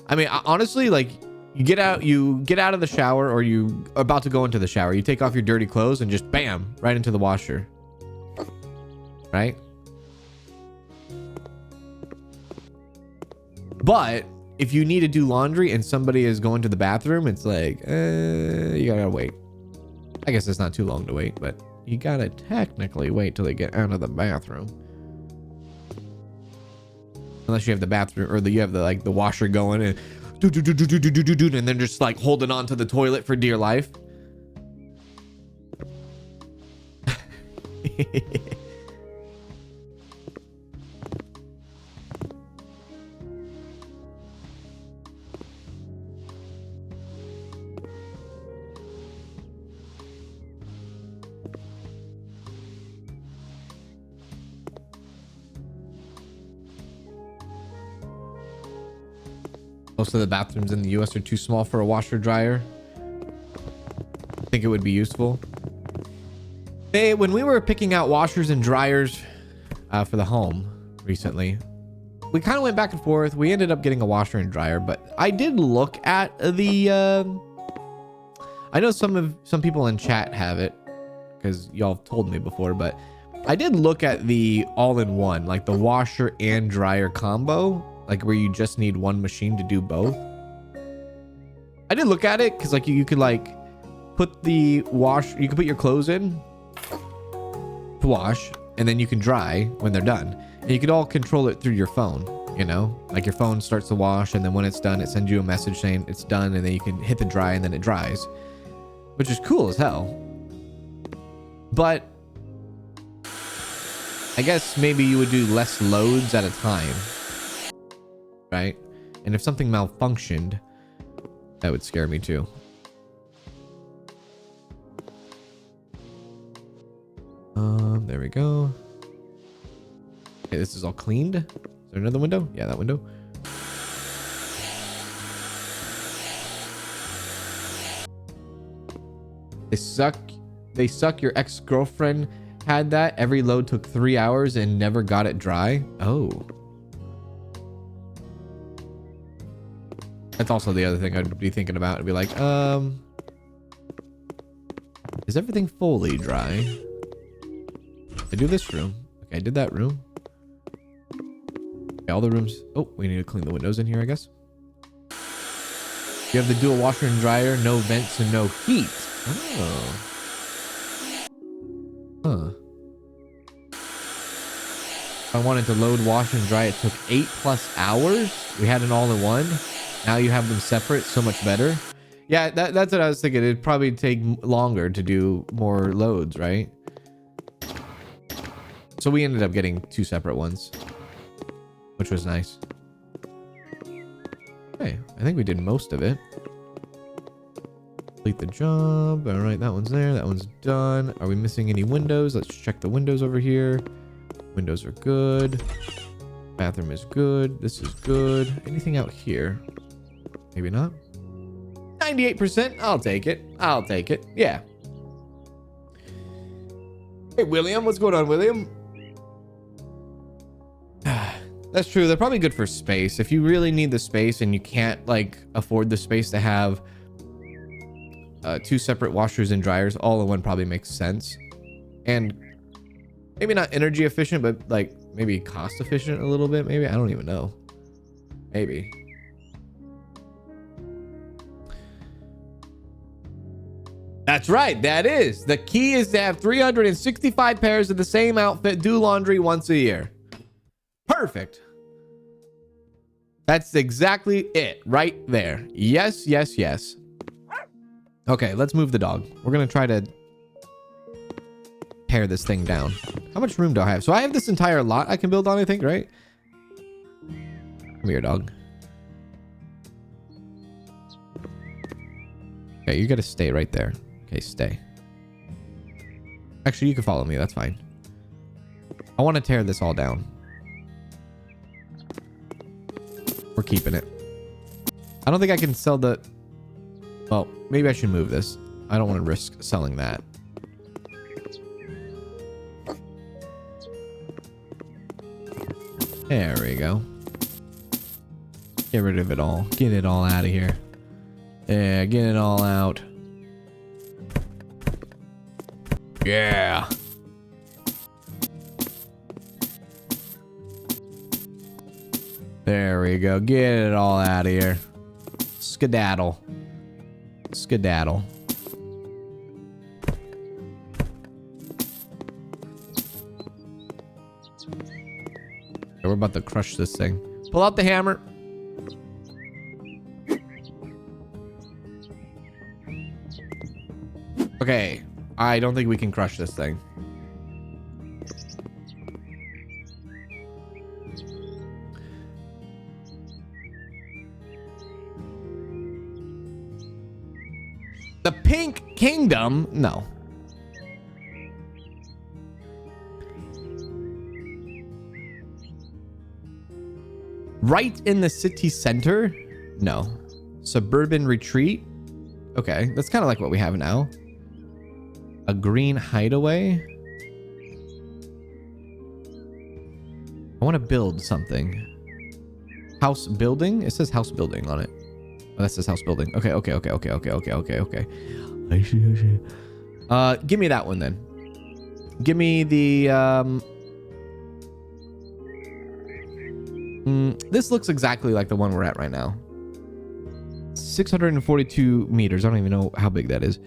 Speaker 1: I mean, honestly, like you get out of the shower, or you are about to go into the shower. You take off your dirty clothes and just bam, right into the washer. Right? But if you need to do laundry and somebody is going to the bathroom, it's like, you gotta wait. I guess it's not too long to wait, but you gotta technically wait till they get out of the bathroom. Unless you have the bathroom, or you have the washer going and and then just like holding on to the toilet for dear life. Most of the bathrooms in the US are too small for a washer dryer. I think it would be useful. Hey, when we were picking out washers and dryers for the home recently, we kind of went back and forth. We ended up getting a washer and dryer, but I did look at the I know some people in chat have it because y'all told me before, but I did look at the all-in-one, like the washer and dryer combo. Like where you just need one machine to do both. I did look at it because like you could like put the you could put your clothes in to wash, and then you can dry when they're done. And you could all control it through your phone, you know? Like your phone starts to wash, and then when it's done, it sends you a message saying it's done, and then you can hit the dry and then it dries. which is cool as hell. But I guess maybe you would do less loads at a time, right? And if something malfunctioned, that would scare me too. There we go. Okay, this is all cleaned. Is there another window? Yeah, that window. They suck. Your ex-girlfriend had that. Every load took 3 hours and never got it dry. Oh. That's also the other thing I'd be thinking about. I'd be like, is everything fully dry? I do this room. Okay, I did that room. Okay, all the rooms. Oh, we need to clean the windows in here, I guess. You have the dual washer and dryer, no vents and no heat. Oh. Huh. If I wanted to load, wash, and dry, it took 8+ hours. We had an all-in-one. Now you have them separate. So much better. Yeah, that's what I was thinking. It'd probably take longer to do more loads, right? So we ended up getting 2 separate ones, which was nice. Okay, I think we did most of it. Complete the job. All right, that one's there. That one's done. Are we missing any windows? Let's check the windows over here. Windows are good. Bathroom is good. This is good. Anything out here? Maybe not. 98%. I'll take it. I'll take it. Yeah. Hey, William. What's going on, William? That's true. They're probably good for space. If you really need the space and you can't like afford the space to have 2 separate washers and dryers, all in one probably makes sense. And maybe not energy efficient, but like maybe cost efficient a little bit. Maybe. I don't even know. Maybe. That's right. That is. The key is to have 365 pairs of the same outfit, do laundry once a year. Perfect. That's exactly it right there. Yes, yes, yes. Okay, let's move the dog. We're going to try to tear this thing down. How much room do I have? So I have this entire lot I can build on, I think, right? Come here, dog. Okay, you got to stay right there. Okay, stay. Actually, you can follow me. That's fine. I want to tear this all down. We're keeping it. I don't think I can sell the... Well, maybe I should move this. I don't want to risk selling that. There we go. Get rid of it all. Get it all out of here. Yeah, get it all out. Yeah. There we go. Get it all out of here. Skedaddle. Skedaddle. Okay, we're about to crush this thing. Pull out the hammer. Okay. I don't think we can crush this thing. The Pink Kingdom? No. Right in the city center? No. Suburban retreat? Okay, that's kind of like what we have now. A green hideaway? I want to build something. House building? It says house building on it. Oh, that says house building. Okay. I see. Give me that one then. Give me the this looks exactly like the one we're at right now. 642 meters. I don't even know how big that is.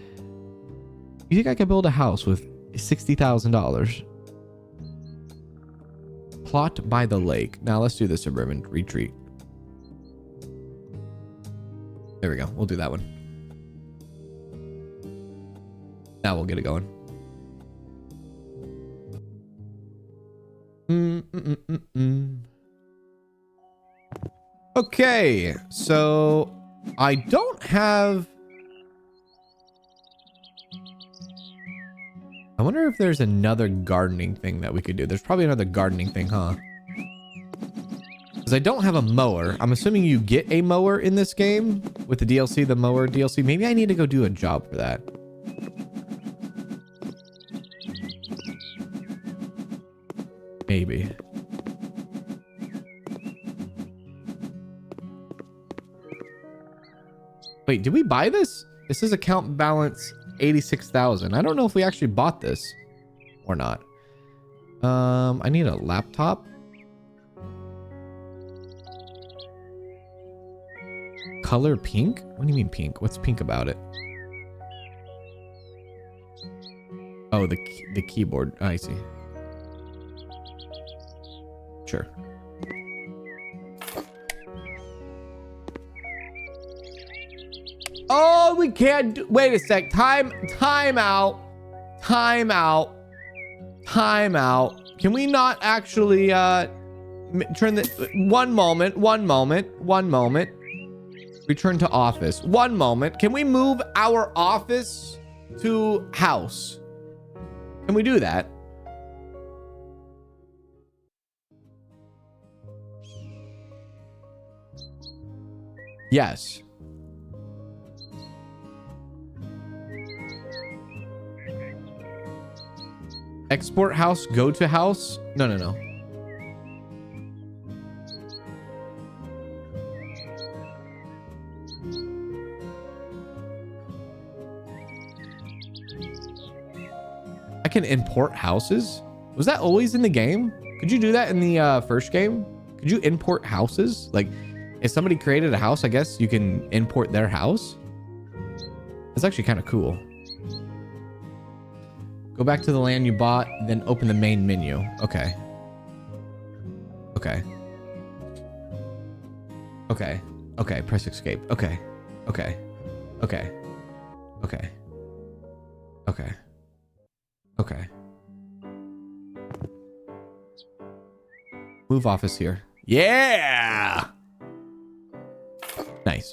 Speaker 1: You think I could build a house with $60,000? Plot by the lake. Now let's do the suburban retreat. There we go. We'll do that one. Now we'll get it going. Okay, so I don't have... I wonder if there's another gardening thing that we could do. There's probably another gardening thing, huh? Because I don't have a mower. I'm assuming you get a mower in this game with the DLC, the mower DLC. Maybe I need to go do a job for that. Maybe. Wait, did we buy this? This is account balance 86,000. I don't know if we actually bought this or not. I need a laptop. Color pink? What do you mean pink? What's pink about it? Oh, the keyboard. I see. Sure. Oh, we can't do, wait a sec. Time out. Can we not actually turn the one moment. Return to office. One moment. Can we move our office to house? Can we do that? Yes. Export house, go to house? No. I can import houses? Was that always in the game? Could you do that in the first game? Could you import houses? Like, if somebody created a house, I guess you can import their house. It's actually kind of cool. Go back to the land you bought, then open the main menu. Okay. Press escape. Okay. Move office here. Yeah! Nice.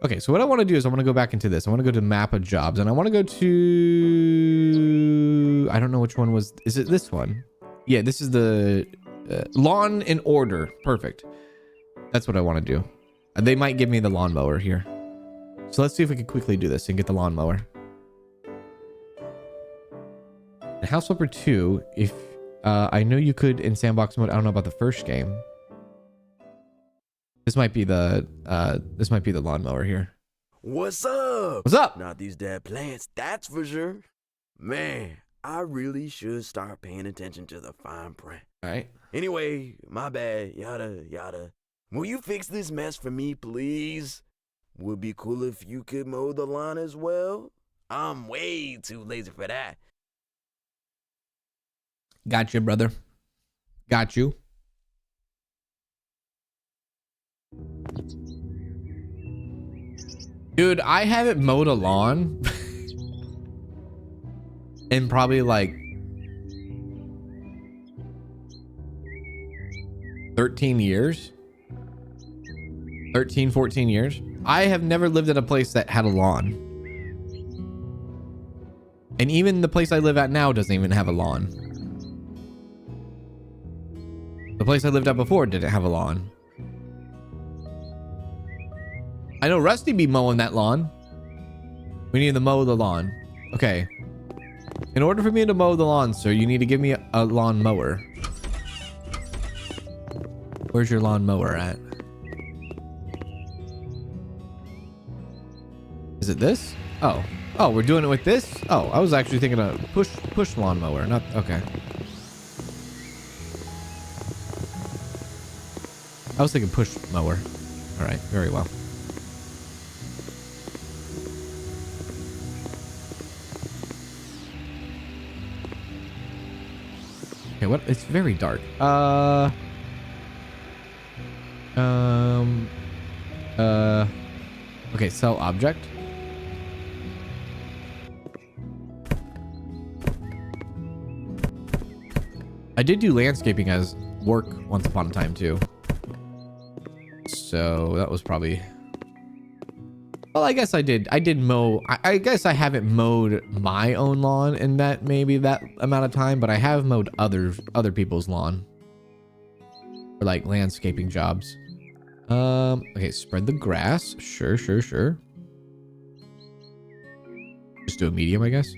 Speaker 1: Okay, so what I want to do is I want to go back into this. I want to go to map of jobs, and I want to go to... I don't know which one was... Is it this one? Yeah, this is the lawn in order. Perfect. That's what I want to do. They might give me the lawnmower here. So let's see if we can quickly do this and get the lawnmower. House Flipper 2, if I know you could in sandbox mode. I don't know about the first game. This might be the lawnmower here.
Speaker 8: What's up?
Speaker 1: What's up?
Speaker 8: Not these dead plants, that's for sure. Man, I really should start paying attention to the fine print.
Speaker 1: All right.
Speaker 8: Anyway, my bad, yada, yada. Will you fix this mess for me, please? Would be cool if you could mow the lawn as well. I'm way too lazy for that.
Speaker 1: Got you, brother. Got you. Dude, I haven't mowed a lawn in probably like 13 years. 13, 14 years. I have never lived in a place that had a lawn. And even the place I live at now doesn't even have a lawn. The place I lived at before didn't have a lawn. I know Rusty be mowing that lawn. We need to mow the lawn. Okay. In order for me to mow the lawn, sir, you need to give me a lawn mower. Where's your lawn mower at? Is it this? Oh. Oh, we're doing it with this? Oh, I was actually thinking of push lawnmower. Not okay. I was thinking push mower. All right, very well. Okay, what? It's very dark. Okay, sell object. I did do landscaping as work once upon a time too. So that was probably... Well, I guess I did mow. I guess I haven't mowed my own lawn in that amount of time, but I have mowed other people's lawn. For like landscaping jobs. Okay, spread the grass. Sure. Just do a medium, I guess.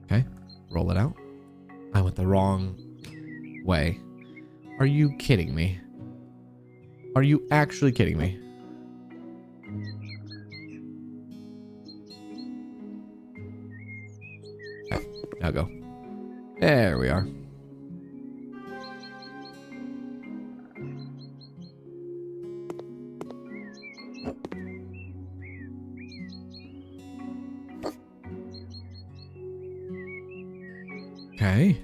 Speaker 1: Okay, roll it out. I went the wrong way. Are you kidding me? Are you actually kidding me? Okay, now go. There we are. Okay.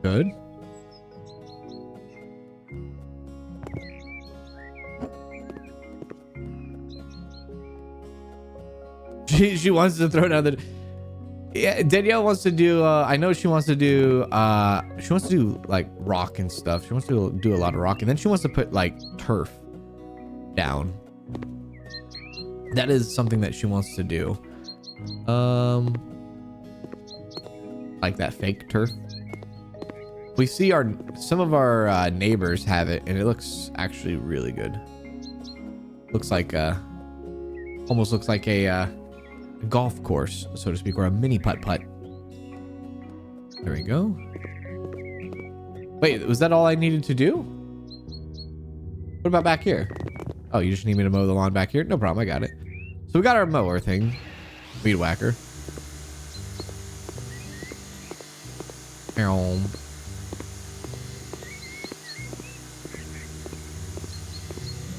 Speaker 1: Good. She wants to throw down the... Yeah, Danielle wants to do, I know she wants to do like rock and stuff. She wants to do a lot of rock, and then she wants to put like turf down. That is something that she wants to do. Like that fake turf. We see some of our neighbors have it, and it looks actually really good. Looks like almost looks like a golf course, so to speak, or a mini putt-putt. There we go. Wait, was that all I needed to do? What about back here? Oh, you just need me to mow the lawn back here? No problem, I got it. So we got our mower thing. Weed whacker.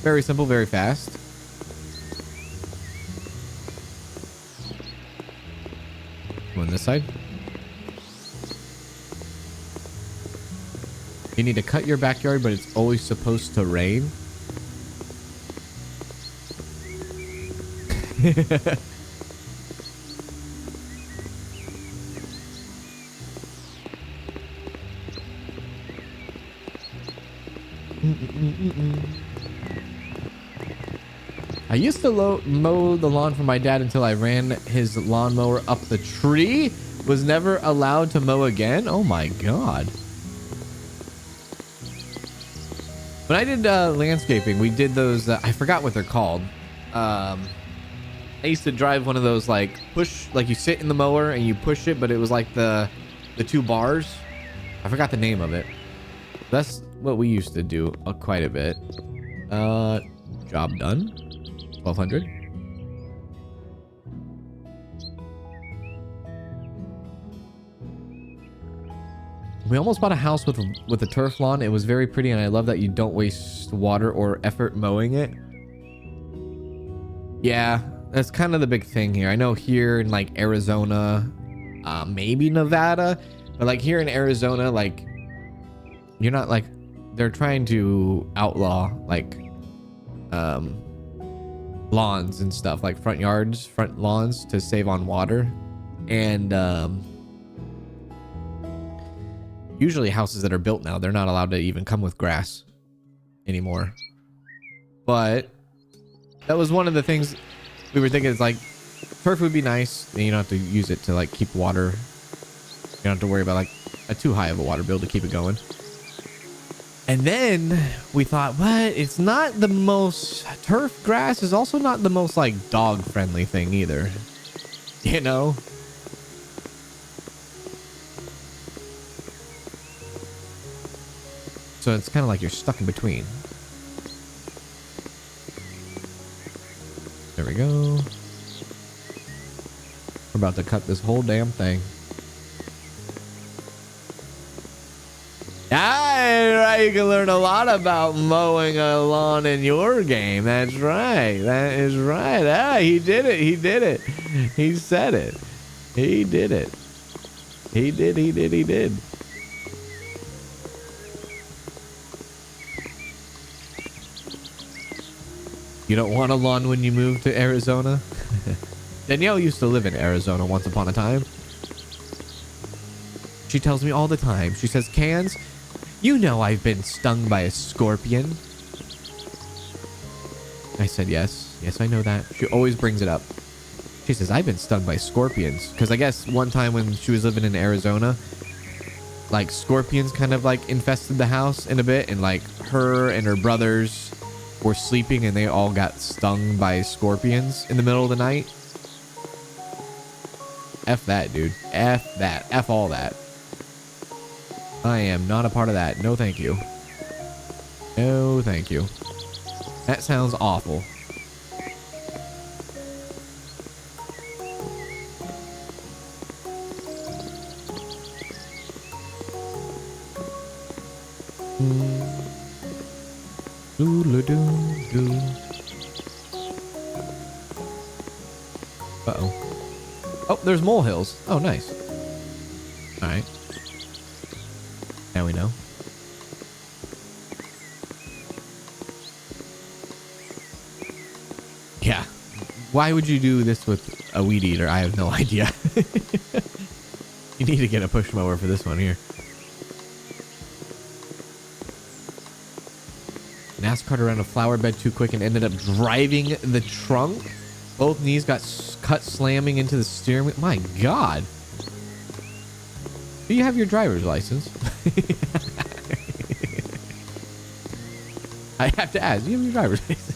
Speaker 1: Very simple, very fast. On this side. You need to cut your backyard, but it's always supposed to rain. I used to mow the lawn for my dad until I ran his lawnmower up the tree. Was never allowed to mow again. Oh my god. When I did landscaping, we did those, I forgot what they're called. I used to drive one of those like push, like you sit in the mower and you push it, but it was like the two bars. I forgot the name of it. That's what we used to do quite a bit. Job done. 1200. We almost bought a house with a turf lawn. It was very pretty, and I love that you don't waste water or effort mowing it. Yeah, that's kind of the big thing here. I know here in like Arizona, maybe Nevada, but like here in Arizona, like you're not like, they're trying to outlaw like lawns and stuff, like front lawns to save on water. And usually houses that are built now, they're not allowed to even come with grass anymore. But that was one of the things we were thinking, is like turf would be nice, and you don't have to use it to like keep water. You don't have to worry about like a too high of a water bill to keep it going. And then we thought, what? It's not the most... Turf grass is also not the most, like, dog-friendly thing either. You know? So it's kind of like you're stuck in between. There we go. We're about to cut this whole damn thing. Right, you can learn a lot about mowing a lawn in your game. That's right. That is right. Ah, he did it. He did it. He said it. He did it. He did. You don't want a lawn when you move to Arizona? Danielle used to live in Arizona once upon a time. She tells me all the time. She says, Kanz, you know I've been stung by a scorpion. I said, yes. Yes, I know that. She always brings it up. She says, I've been stung by scorpions. Because I guess one time when she was living in Arizona, like scorpions kind of like infested the house in a bit. And like her and her brothers were sleeping and they all got stung by scorpions in the middle of the night. F that, dude. F that. F all that. I am not a part of that. No, thank you. No, thank you. That sounds awful. Uh-oh. Oh, there's molehills. Oh, nice. All right. Now we know. Yeah. Why would you do this with a weed eater? I have no idea. You need to get a push mower for this one here. NASCAR around a flower bed too quick and ended up driving the trunk. Both knees got cut slamming into the steering wheel. My God. Do you have your driver's license? I have to ask. Do you have your driver's license?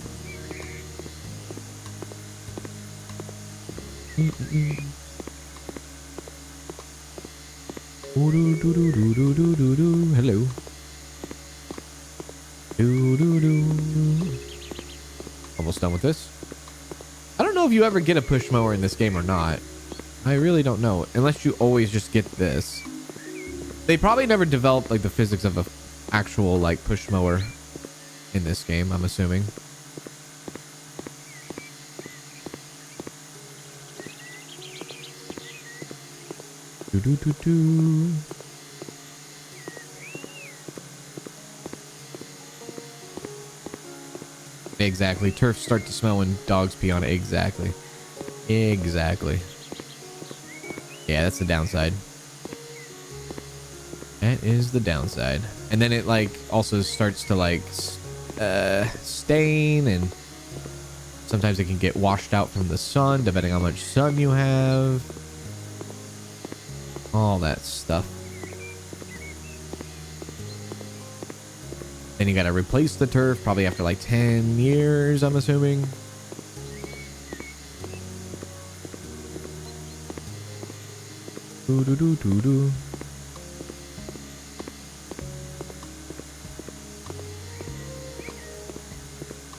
Speaker 1: Hello. Almost done with this. I don't know if you ever get a push mower in this game or not. I really don't know. Unless you always just get this. They probably never developed like the physics of a actual like push mower in this game, I'm assuming. Exactly. Turfs start to smell when dogs pee on it. Exactly. Exactly. Yeah, that's the downside. That is the downside. And then it like also starts to like stain, and sometimes it can get washed out from the sun depending on how much sun you have. All that stuff. Then you gotta replace the turf probably after like 10 years, I'm assuming. Doo-doo-doo-doo-doo.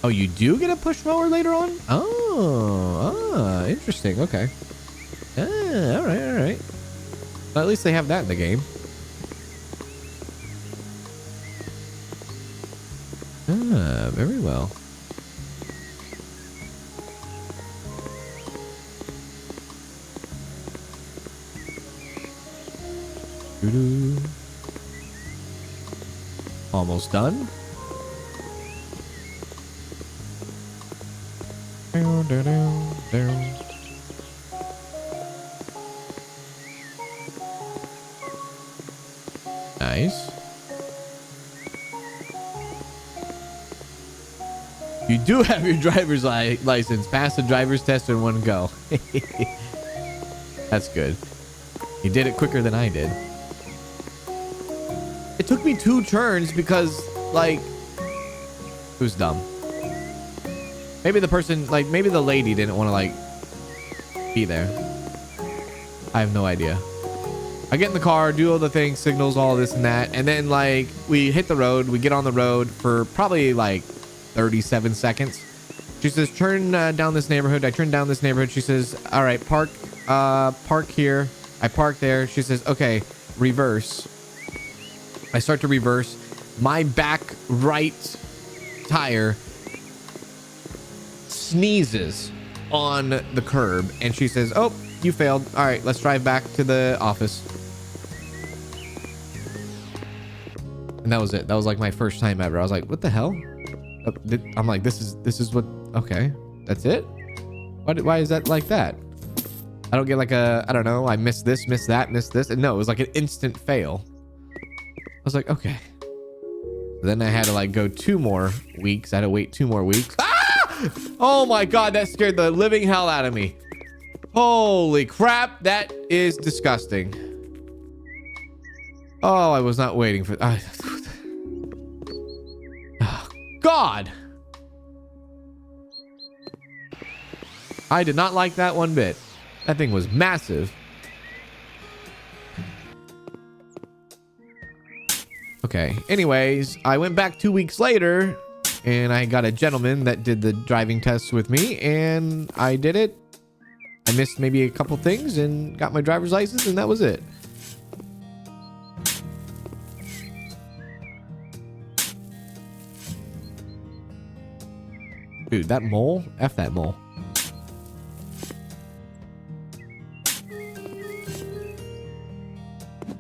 Speaker 1: Oh, you do get a push mower later on? Oh, interesting. Okay. All right, all right. Well, at least they have that in the game. Very well. Doo-doo. Almost done. Nice. You do have your driver's license. Pass the driver's test in one go. That's good. You did it quicker than I did. It took me 2 turns because, like, it was dumb. Maybe the person, like, maybe the lady didn't want to, like, be there. I have no idea. I get in the car, do all the things, signals, all this and that. And then, like, we hit the road. We get on the road for probably, like, 37 seconds. She says, turn down this neighborhood. I turn down this neighborhood. She says, all right, park here. I park there. She says, okay, reverse. I start to reverse. My back right tire sneezes on the curb, and she says, oh, you failed. All right, let's drive back to the office. And that was it. That was like my first time ever. I was like, what the hell? I'm like, this is what Okay. That's it? Why is that like that? I don't get like a, I don't know, I missed this, missed that, missed this. And no, it was like an instant fail. I was like, okay. Then I had to like go 2 more weeks. I had to wait 2 more weeks. Ah! Oh my God, that scared the living hell out of me. Holy crap, that is disgusting. Oh, I was not waiting for... Oh, God. I did not like that one bit. That thing was massive. Okay, anyways, I went back 2 weeks later and I got a gentleman that did the driving tests with me and I did it. I missed maybe a couple things and got my driver's license and that was it. Dude, that mole? F that mole.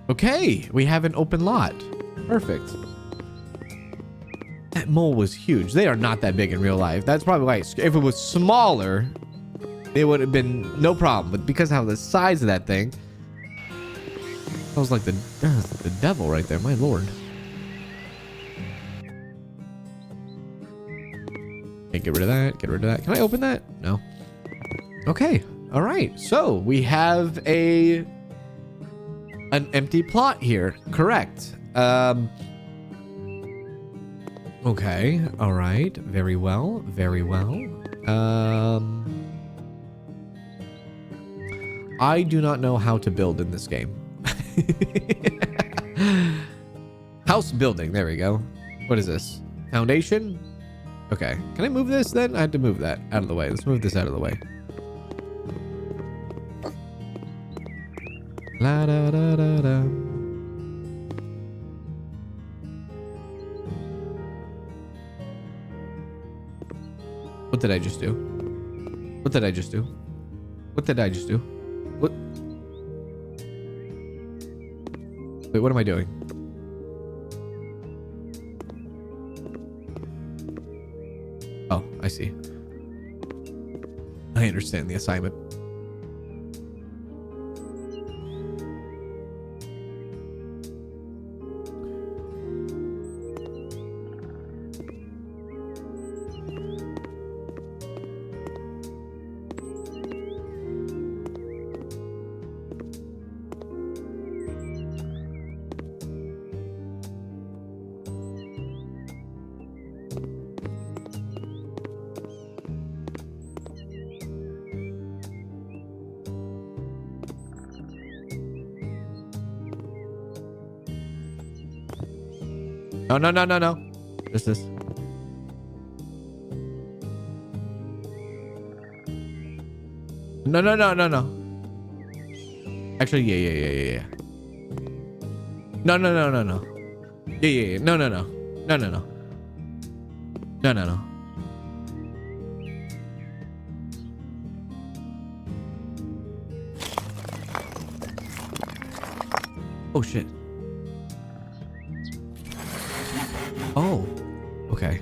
Speaker 1: Okay, we have an open lot. Perfect. That mole was huge. They are not that big in real life. That's probably why. If it was smaller, it would have been no problem. But because of how the size of that thing, that was like the devil right there. My lord. Okay, get rid of that. Get rid of that. Can I open that? No. Okay. All right. So we have an empty plot here. Correct. Okay. All right. Very well. Very well. I do not know how to build in this game. House building. There we go. What is this? Foundation? Okay. Can I move this then? I had to move that out of the way. Let's move this out of the way. La da da da da. What did I just do? What did I just do? What did I just do? What? Wait, what am I doing? Oh, I see. I understand the assignment. No, no, no, no, no. Just this. No, no, no, no, no. Actually, yeah. No, no, no, no, no. Yeah. No, no, no. No, no, no. No, no, no. Oh, shit. Oh, okay.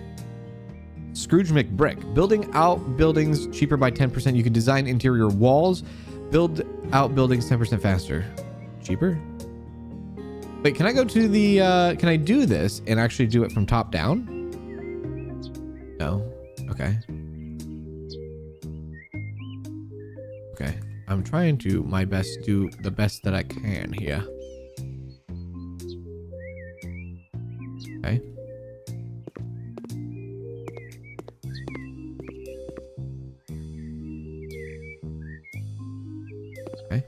Speaker 1: Scrooge McBrick. Building out buildings cheaper by 10%. You can design interior walls. Build out buildings 10% faster. Cheaper? Wait, can I go to the... can I do this and actually do it from top down? No. Okay. Okay. I'm trying to my best do the best that I can here. Okay. Okay.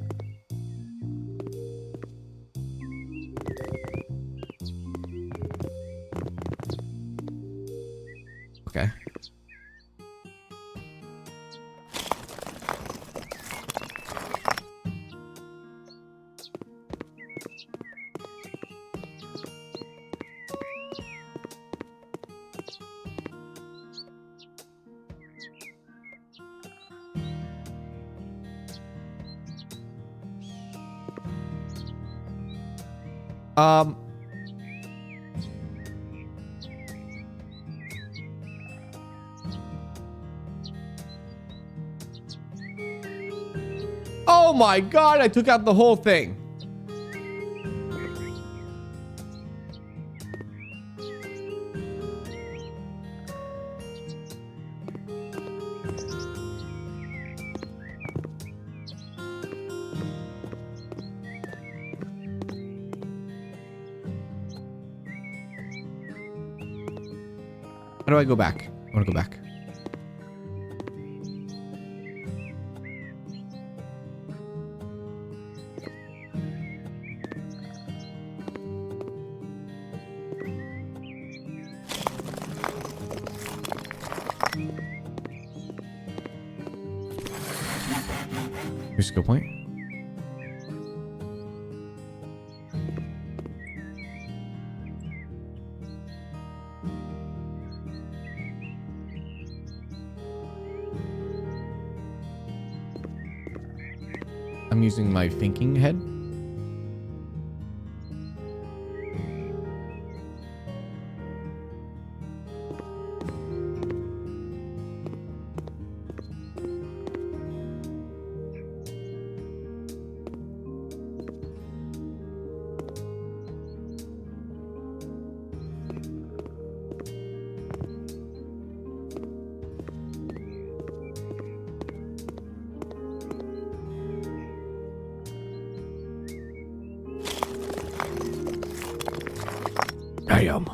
Speaker 1: Okay. Oh my God, I took out the whole thing. How do I go back? I want to go back. Your skill point. I'm using my thinking head. Damn.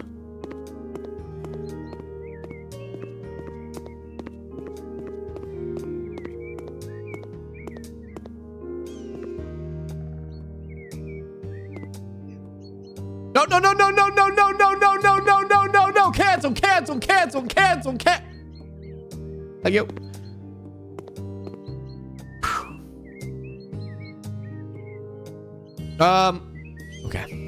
Speaker 1: No, no, no, no, no, no, no, no, no, no, no, no, no, no. Cancel, cancel, cancel, cancel, cancel. Thank you. Okay.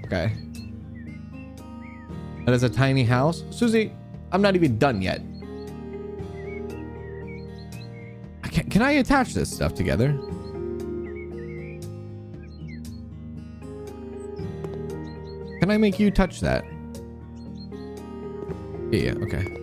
Speaker 1: Okay. That is a tiny house. Susie, I'm not even done yet. Can I attach this stuff together? Can I make you touch that? Yeah, okay.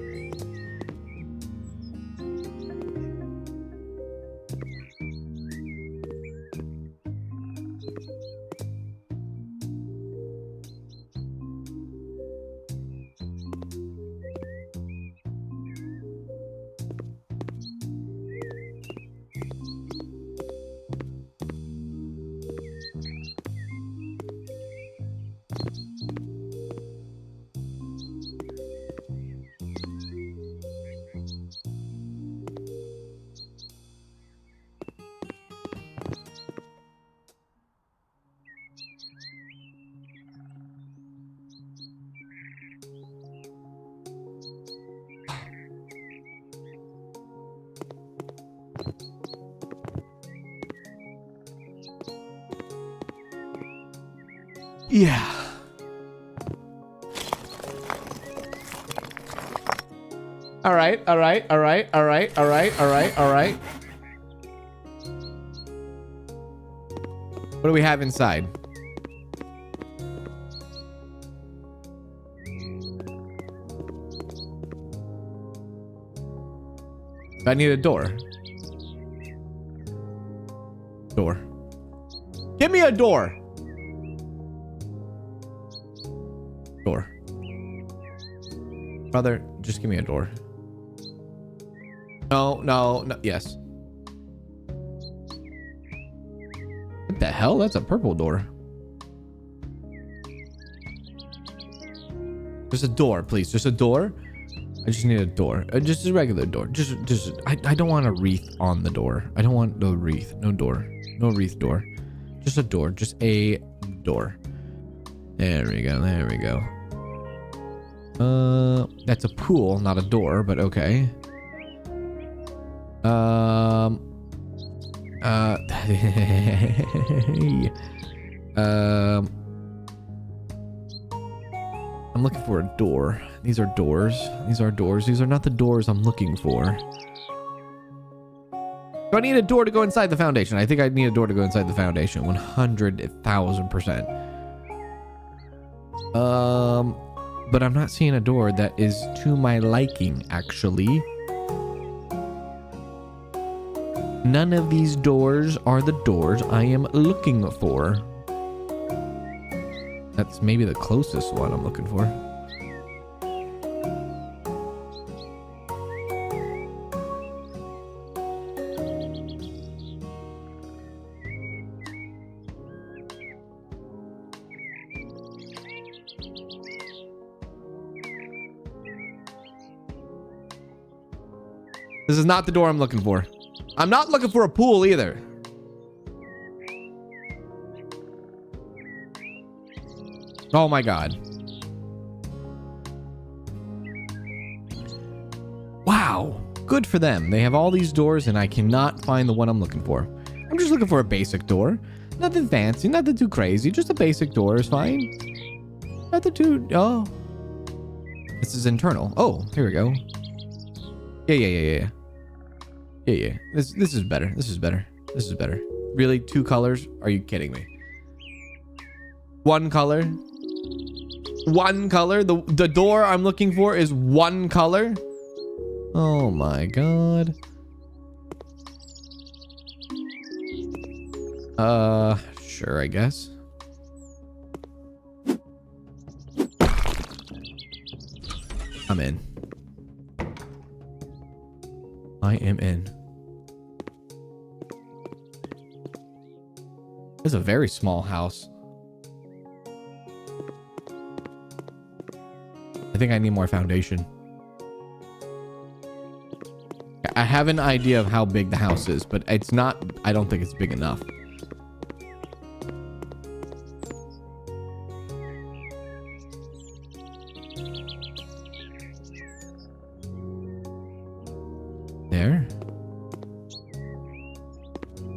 Speaker 1: Yeah. All right, all right, all right, all right, all right, all right, all right. What do we have inside? I need a door. Door. Give me a door. Door. Brother, just give me a door. No, no, no. Yes. What the hell? That's a purple door. Just a door, please. Just a door. I just need a door. Just a regular door. I don't want a wreath on the door. I don't want no wreath. No door. No wreath door. Just a door. Just a door. There we go. There we go. That's a pool, not a door, but okay. I'm looking for a door. These are doors. These are doors. These are not the doors I'm looking for. Do I need a door to go inside the foundation? I think I need a door to go inside the foundation. 100,000%. But I'm not seeing a door that is to my liking, actually. None of these doors are the doors I am looking for. That's maybe the closest one I'm looking for. This is not the door I'm looking for. I'm not looking for a pool either. Oh my God. Wow. Good for them. They have all these doors and I cannot find the one I'm looking for. I'm just looking for a basic door. Nothing fancy, nothing too crazy. Just a basic door is fine. Nothing too... Oh. This is internal. Oh, here we go. Yeah. This is better. This is better. This is better. Really? 2 colors? Are you kidding me? 1 color? 1 color? The door I'm looking for is 1 color? Oh my God. Sure, I guess. I'm in. I am in. It's a very small house. I think I need more foundation. I have an idea of how big the house is, but it's not, I don't think it's big enough. There.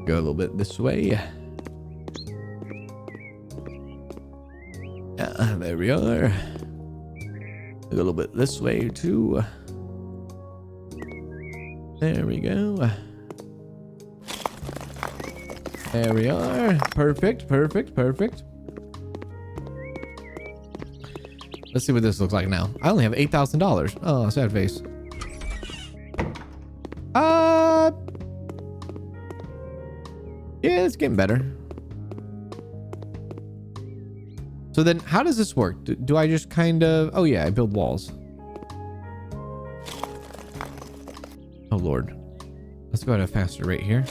Speaker 1: Go a little bit this way. Yeah, there we are. A little bit this way too. There we go. There we are. Perfect. Let's see what this looks like now. I only have $8,000. Oh, sad face. Yeah, it's getting better. So then how does this work? Do I just kind of... Oh yeah, I build walls. Oh Lord. Let's go at a faster rate here.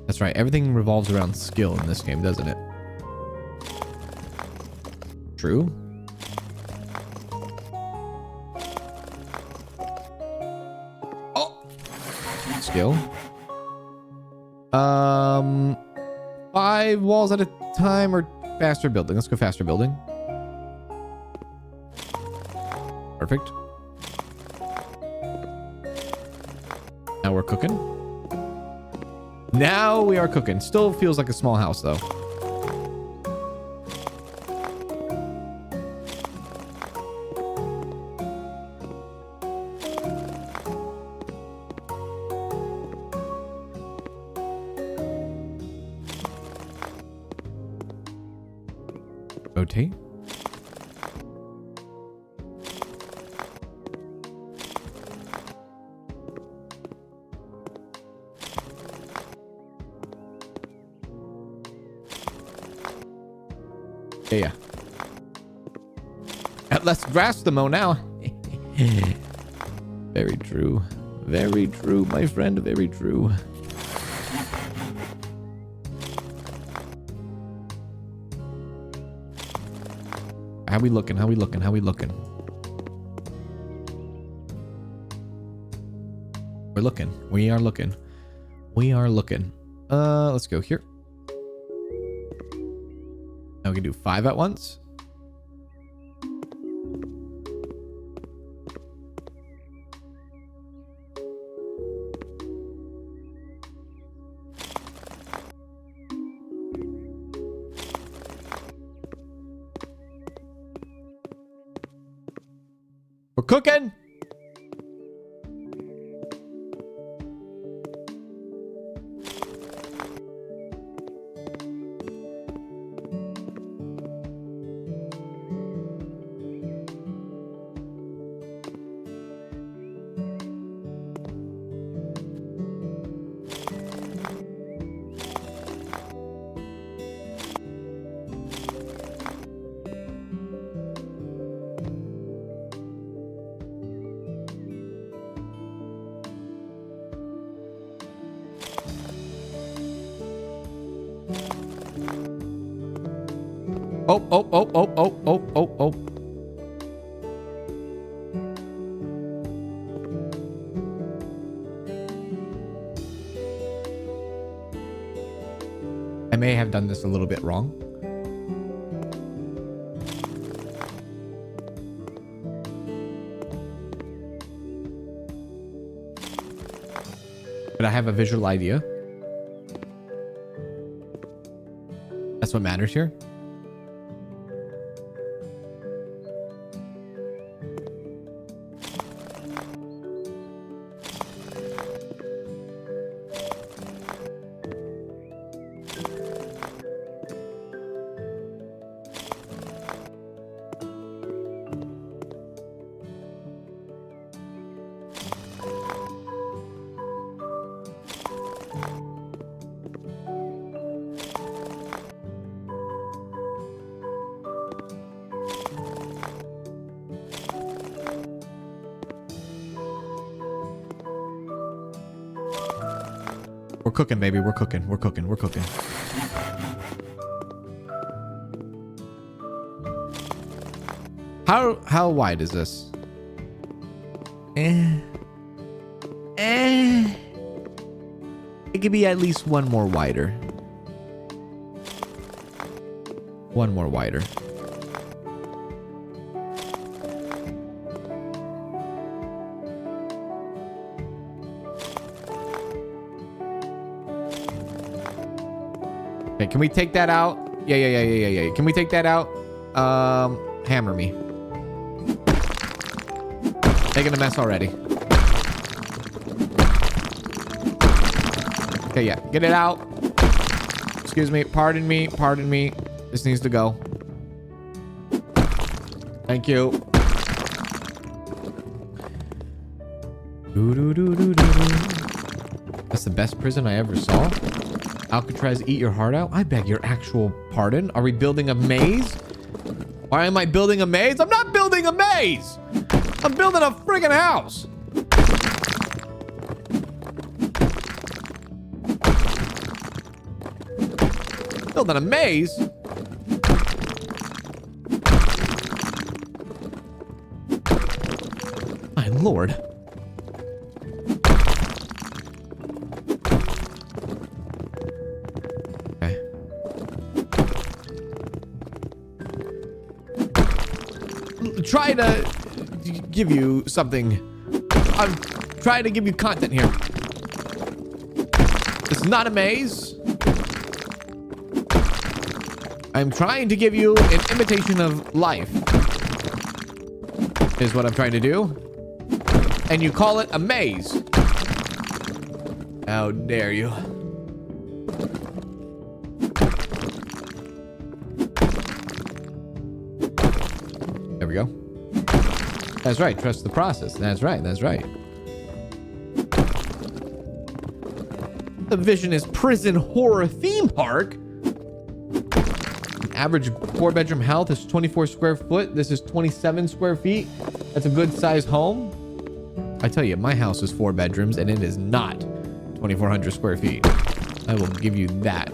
Speaker 1: That's right. Everything revolves around skill in this game, doesn't it? True. Oh! Skill. 5 walls at a time or faster building. Let's go faster building. Perfect. Now we're cooking. Now we are cooking. Still feels like a small house though. Rotate. Yeah. Got less grass to mow now. Very true. Very true, my friend. Very true. How we looking? How we looking? How we looking? We're looking. We are looking. We are looking. Let's go here. Now we can do 5 at once. cooking. Oh. I may have done this a little bit wrong. But I have a visual idea. That's what matters here. We're cooking, baby. We're cooking. We're cooking. We're cooking. How wide is this? It could be at least one more wider. One more wider. Okay, can we take that out? Yeah. Can we take that out? Hammer me. Making a mess already. Okay, yeah. Get it out. Excuse me. Pardon me. Pardon me. This needs to go. Thank you. That's the best prison I ever saw. Alcatraz, eat your heart out. I beg your actual pardon. Are we building a maze? Why am I building a maze? I'm not building a maze. I'm building a friggin' house. Building a maze? My lord. Okay. Try to give you something. I'm trying to give you content here. It's not a maze. I'm trying to give you an imitation of life. Is what I'm trying to do. And you call it a maze. How dare you? There we go. That's right. Trust the process. That's right. That's right. The vision is prison horror theme park. Average 4-bedroom health is 24 square foot. This is 27 square feet. That's a good size home. I tell you, my house is 4 bedrooms and it is not 2,400 square feet. I will give you that.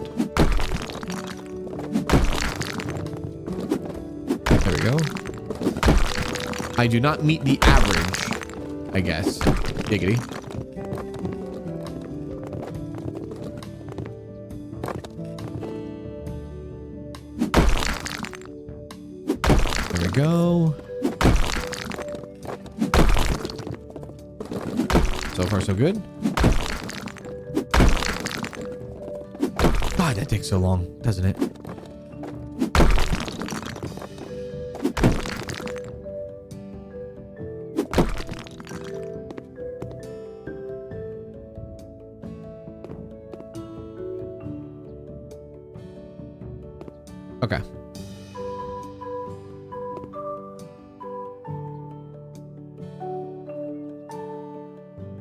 Speaker 1: There we go. I do not meet the average, I guess. Giggity. Go. So far, so good. God, that takes so long, doesn't it? Okay.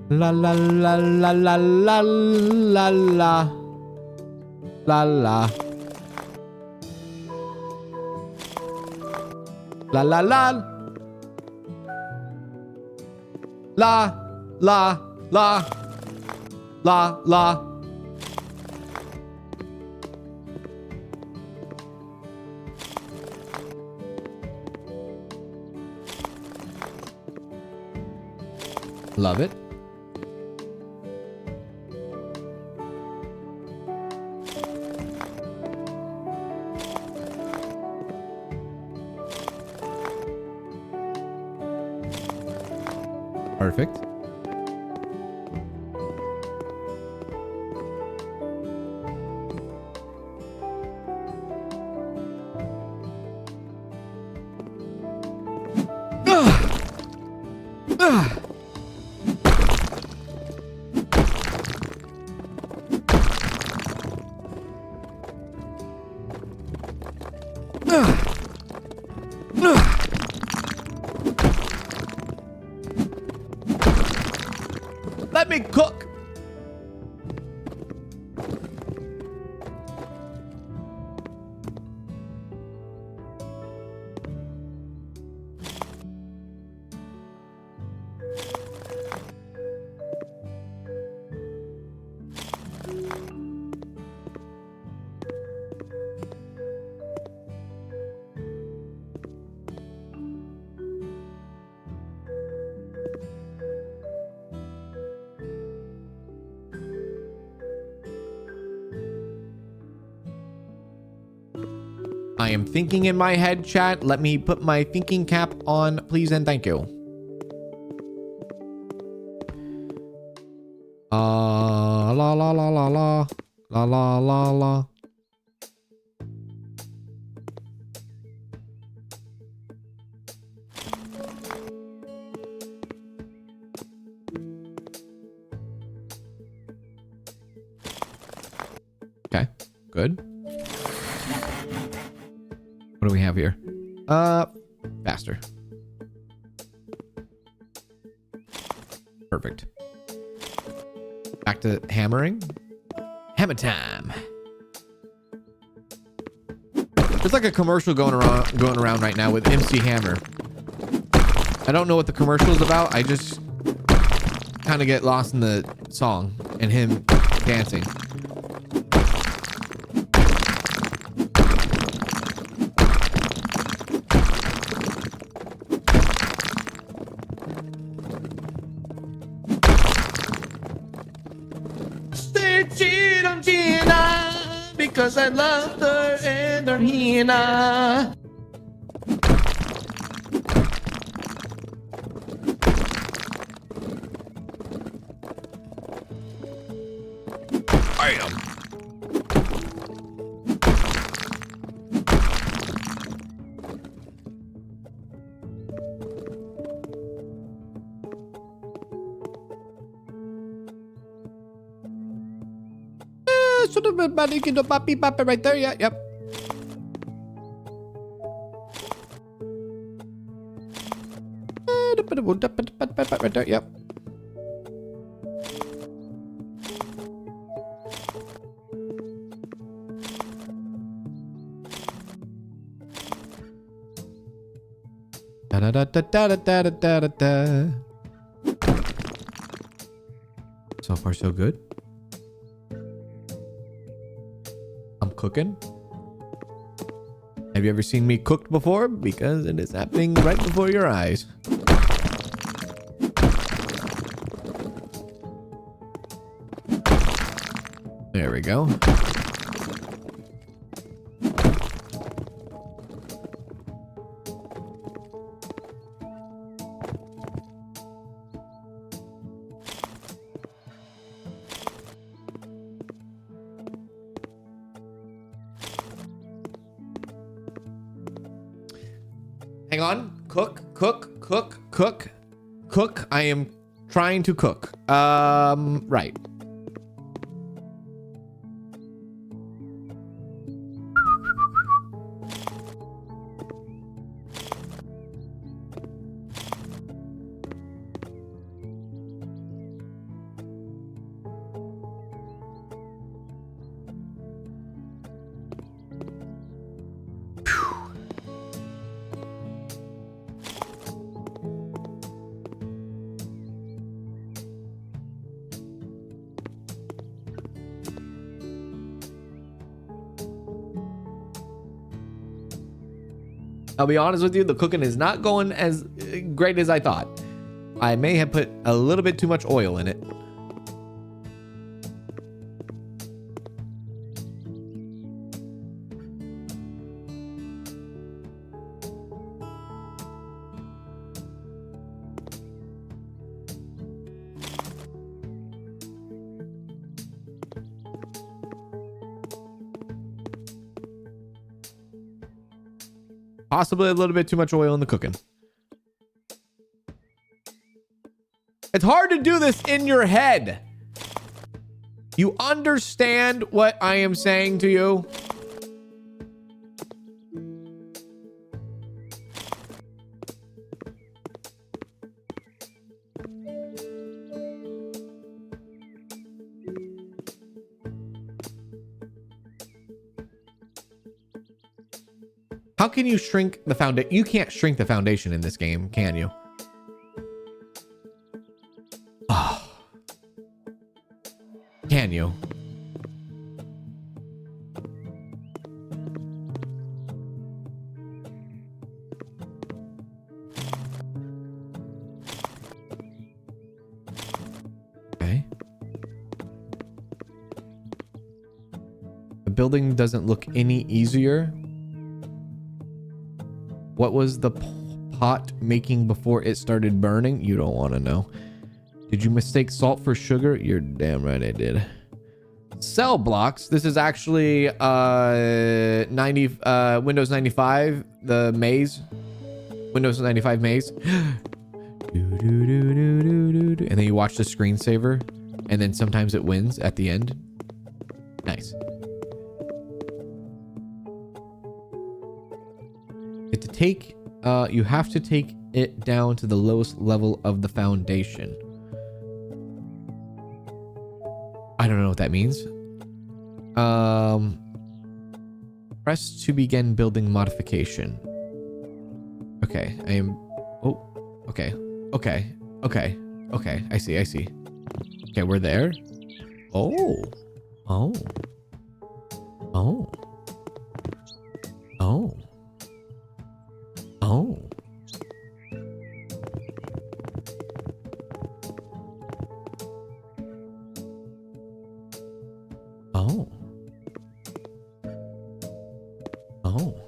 Speaker 1: La la la la la la la la la la la la la la la la la la. Love it. Perfect. Let me cook. I am thinking in my head, chat. Let me put my thinking cap on, please and thank you. La la la la la la la la la. Okay, good. What do we have here? Faster. Perfect. Back to hammering. Hammer time. There's like a commercial going around right now with MC Hammer. I don't know what the commercial is about. I just kind of get lost in the song and him dancing. Because I love her and her Hina. Bam. Sort of a body kid papi papa right there. Yeah, yep. Right there, yep. Da da da da da da da da da. So far, so good. I'm cooking. Have you ever seen me cooked before? Because it is happening right before your eyes. There we go. Hang on. Cook. I am trying to cook. Right. I'll be honest with you, the cooking is not going as great as I thought. I may have put a little bit too much oil in it. Possibly a little bit too much oil in the cooking. It's hard to do this in your head. You understand what I am saying to you? How can you shrink the foundation? You can't shrink the foundation in this game, can you? Oh. Can you? Okay. The building doesn't look any easier. What was the pot making before it started burning? You don't want to know. Did you mistake salt for sugar? You're damn right I did. Cell blocks. This is actually Windows 95, the maze. Windows 95 maze. And then you watch the screensaver, and then sometimes it wins at the end. Nice. You have to take it down to the lowest level of the foundation. I don't know what that means. Press to begin building modification. Okay, I am. Oh, okay, okay, okay, okay. I see. Okay, we're there. Oh, oh, oh, oh. Oh. Oh. Oh.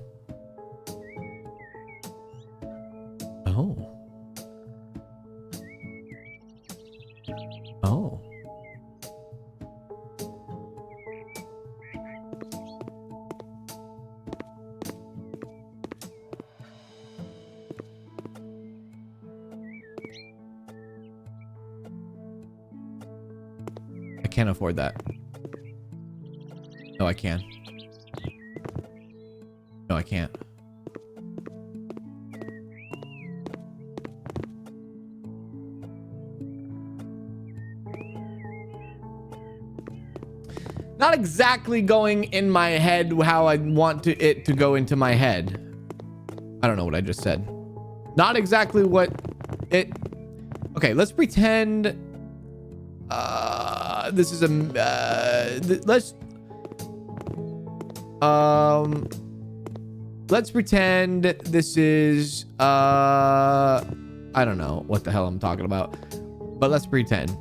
Speaker 1: Oh. Oh. I can't afford that. No, I can. No, I can't. Not exactly going in my head how I want it to go into my head. I don't know what I just said. Not exactly what it... Okay, let's pretend... this is a... let's pretend this is... I don't know what the hell I'm talking about. But let's pretend.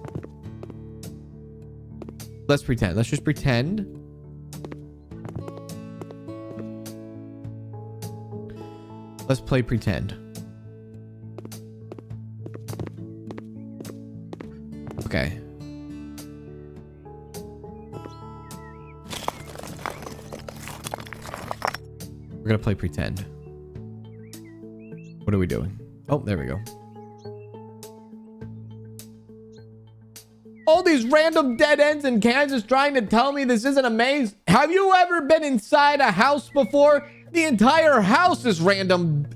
Speaker 1: Let's pretend. Let's just pretend. Let's play pretend. Okay. We're gonna play pretend. What are we doing? Oh, there we go. All these random dead ends in Kansas trying to tell me this isn't a maze. Have you ever been inside a house before? The entire house is random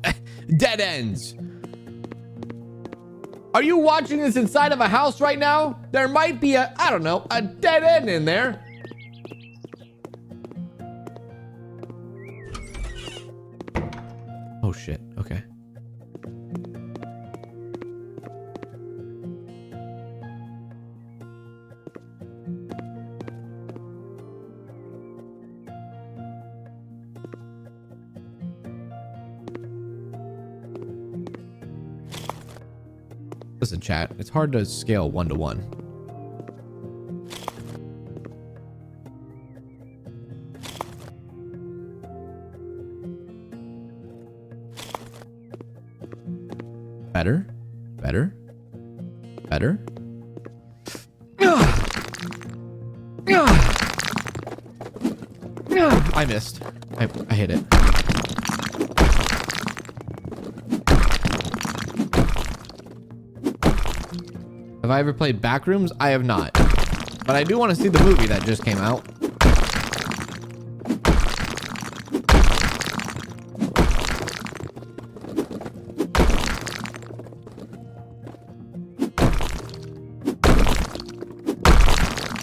Speaker 1: dead ends. Are you watching this inside of a house right now? There might be a, I don't know, a dead end in there. Oh shit, okay. Listen, chat, it's hard to scale 1 to 1. Better, better, better. I missed. I hit it. Have I ever played Backrooms? I have not. But I do want to see the movie that just came out.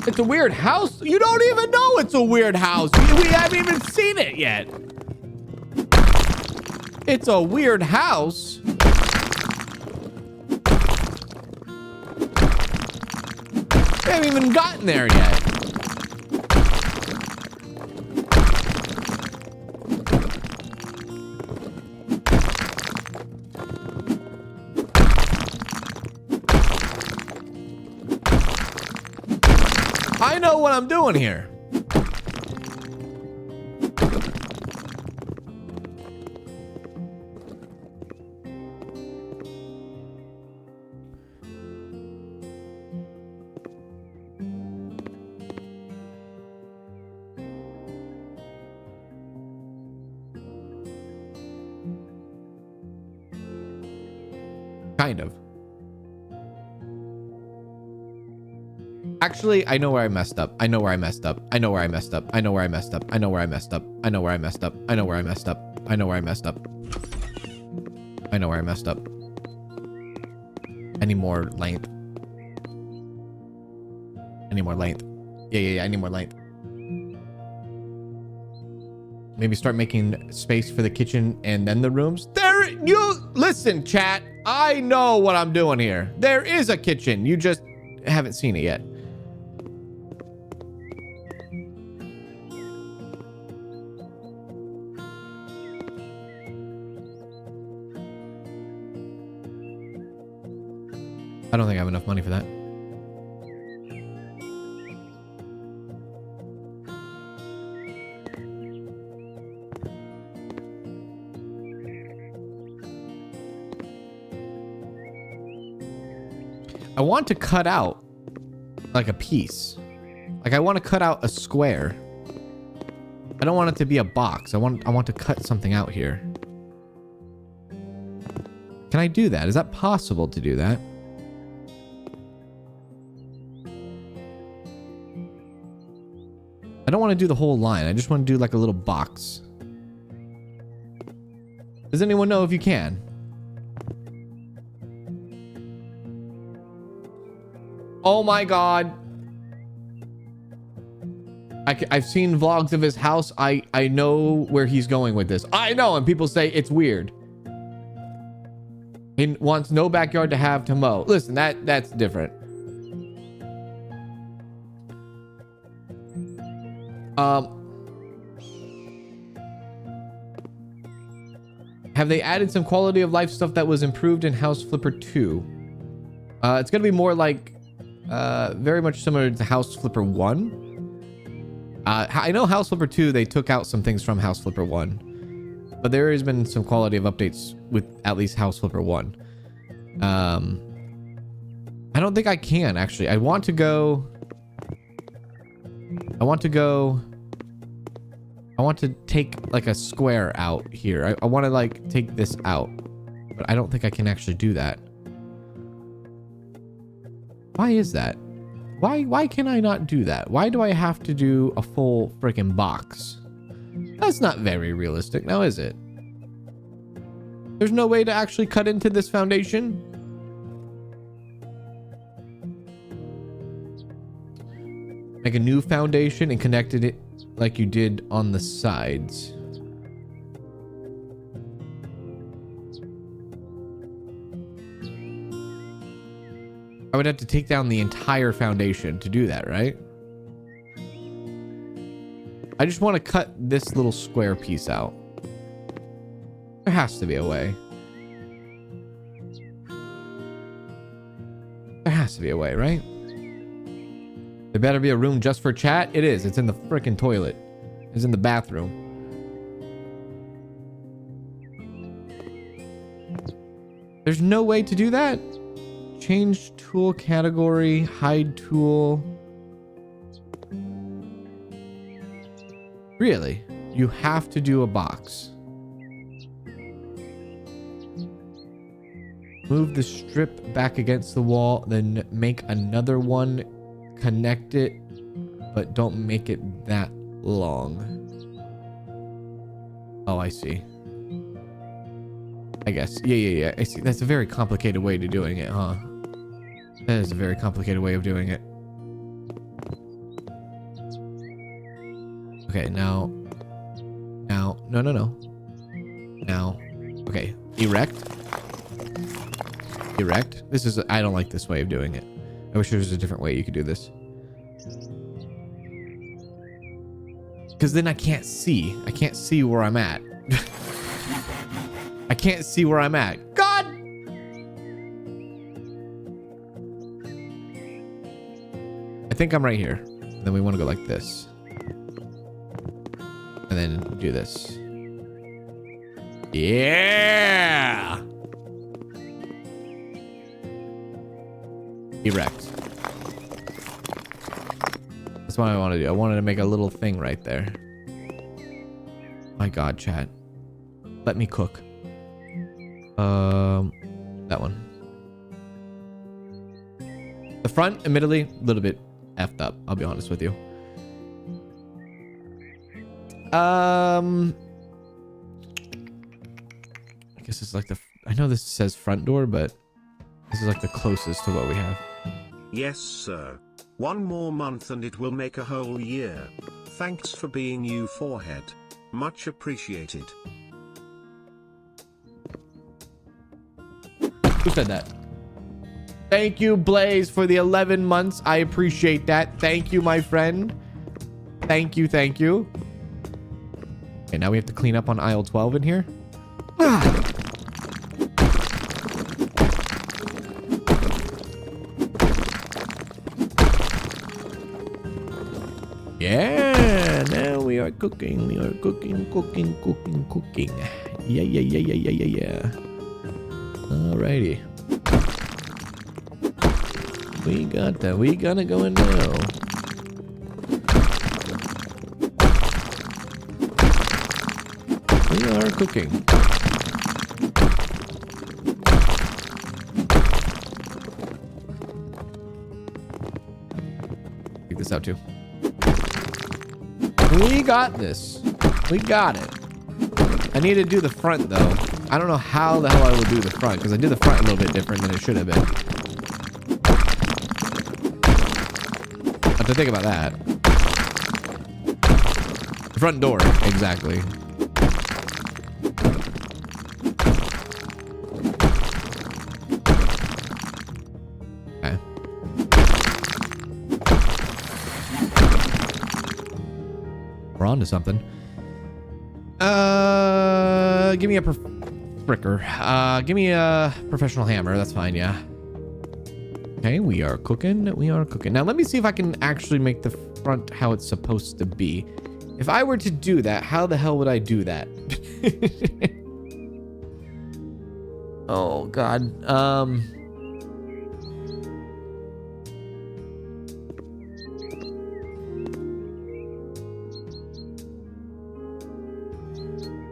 Speaker 1: It's a weird house. You don't even know it's a weird house. We haven't even seen it yet. It's a weird house. We haven't even gotten there yet. I know what I'm doing here. Kind of. Actually, I know where I messed up. I know where I messed up. I know where I messed up. I know where I messed up. I know where I messed up. I know where I messed up. I know where I messed up. I know where I messed up. I know where I messed up. I need more length. I need more length. Yeah. I need more length. Maybe start making space for the kitchen and then the rooms. There, you listen, chat. I know what I'm doing here. There is a kitchen. You just haven't seen it yet. I don't think I have enough money for that. I want to cut out like a piece. Like I want to cut out a square. I don't want it to be a box. I want to cut something out here. Can I do that? Is that possible to do that? I don't want to do the whole line. I just want to do like a little box. Does anyone know if you can? Oh my god. I've seen vlogs of his house. I know where he's going with this. I know, and people say it's weird. He wants no backyard to have to mow. Listen, that's different. Have they added some quality of life stuff that was improved in House Flipper 2? It's gonna be more like very much similar to House Flipper 1. I know House Flipper 2, they took out some things from House Flipper 1, but there has been some quality of updates with at least House Flipper 1. I don't think I can actually. I want to take like a square out here. I want to like take this out, but I don't think I can actually do that. Why is that? Why can I not do that? Why do I have to do a full freaking box? That's not very realistic now, is it? There's no way to actually cut into this foundation? Make a new foundation and connected it like you did on the sides. I would have to take down the entire foundation to do that, right? I just want to cut this little square piece out. There has to be a way. has to be a way, right? There better be a room just for chat. It is. It's in the freaking toilet. It's in the bathroom. There's no way to do that. Change tool category, hide tool. Really? You have to do a box. Move the strip back against the wall, then make another one. Connect it, but don't make it that long. Oh, I see. I guess. Yeah. I see. That's a very complicated way to doing it, huh? That is a very complicated way of doing it. Okay, now. No. Now. Okay, erect. This is, I don't like this way of doing it. I wish there was a different way you could do this. Because then I can't see. I can't see where I'm at. I can't see where I'm at. God! I think I'm right here. And then we want to go like this. And then do this. Yeah! Erect. That's what I want to do. I wanted to make a little thing right there. My God, chat. Let me cook. That one. The front, admittedly, a little bit effed up. I'll be honest with you. I guess it's like the. I know this says front door, but this is like the closest to what we have.
Speaker 2: Yes, sir. One more month and it will make a whole year. Thanks for being you, forehead. Much appreciated.
Speaker 1: Who said that? Thank you, Blaze, for the 11 months. I appreciate that. Thank you, my friend. Thank you. Okay, now we have to clean up on aisle 12 in here. Yeah, now we are cooking. Cooking. Yeah. Alrighty. We got that. We gotta go in now. We are cooking. Take this out too. We got this. We got it. I need to do the front though. I don't know how the hell I will do the front because I did the front a little bit different than it should have been. I have to think about that. The front door, exactly. Okay. We're on to something. Give me a fricker. Give me a professional hammer. That's fine, yeah. Okay, we are cooking. Now let me see if I can actually make the front how it's supposed to be. If I were to do that, how the hell would I do that? Oh God.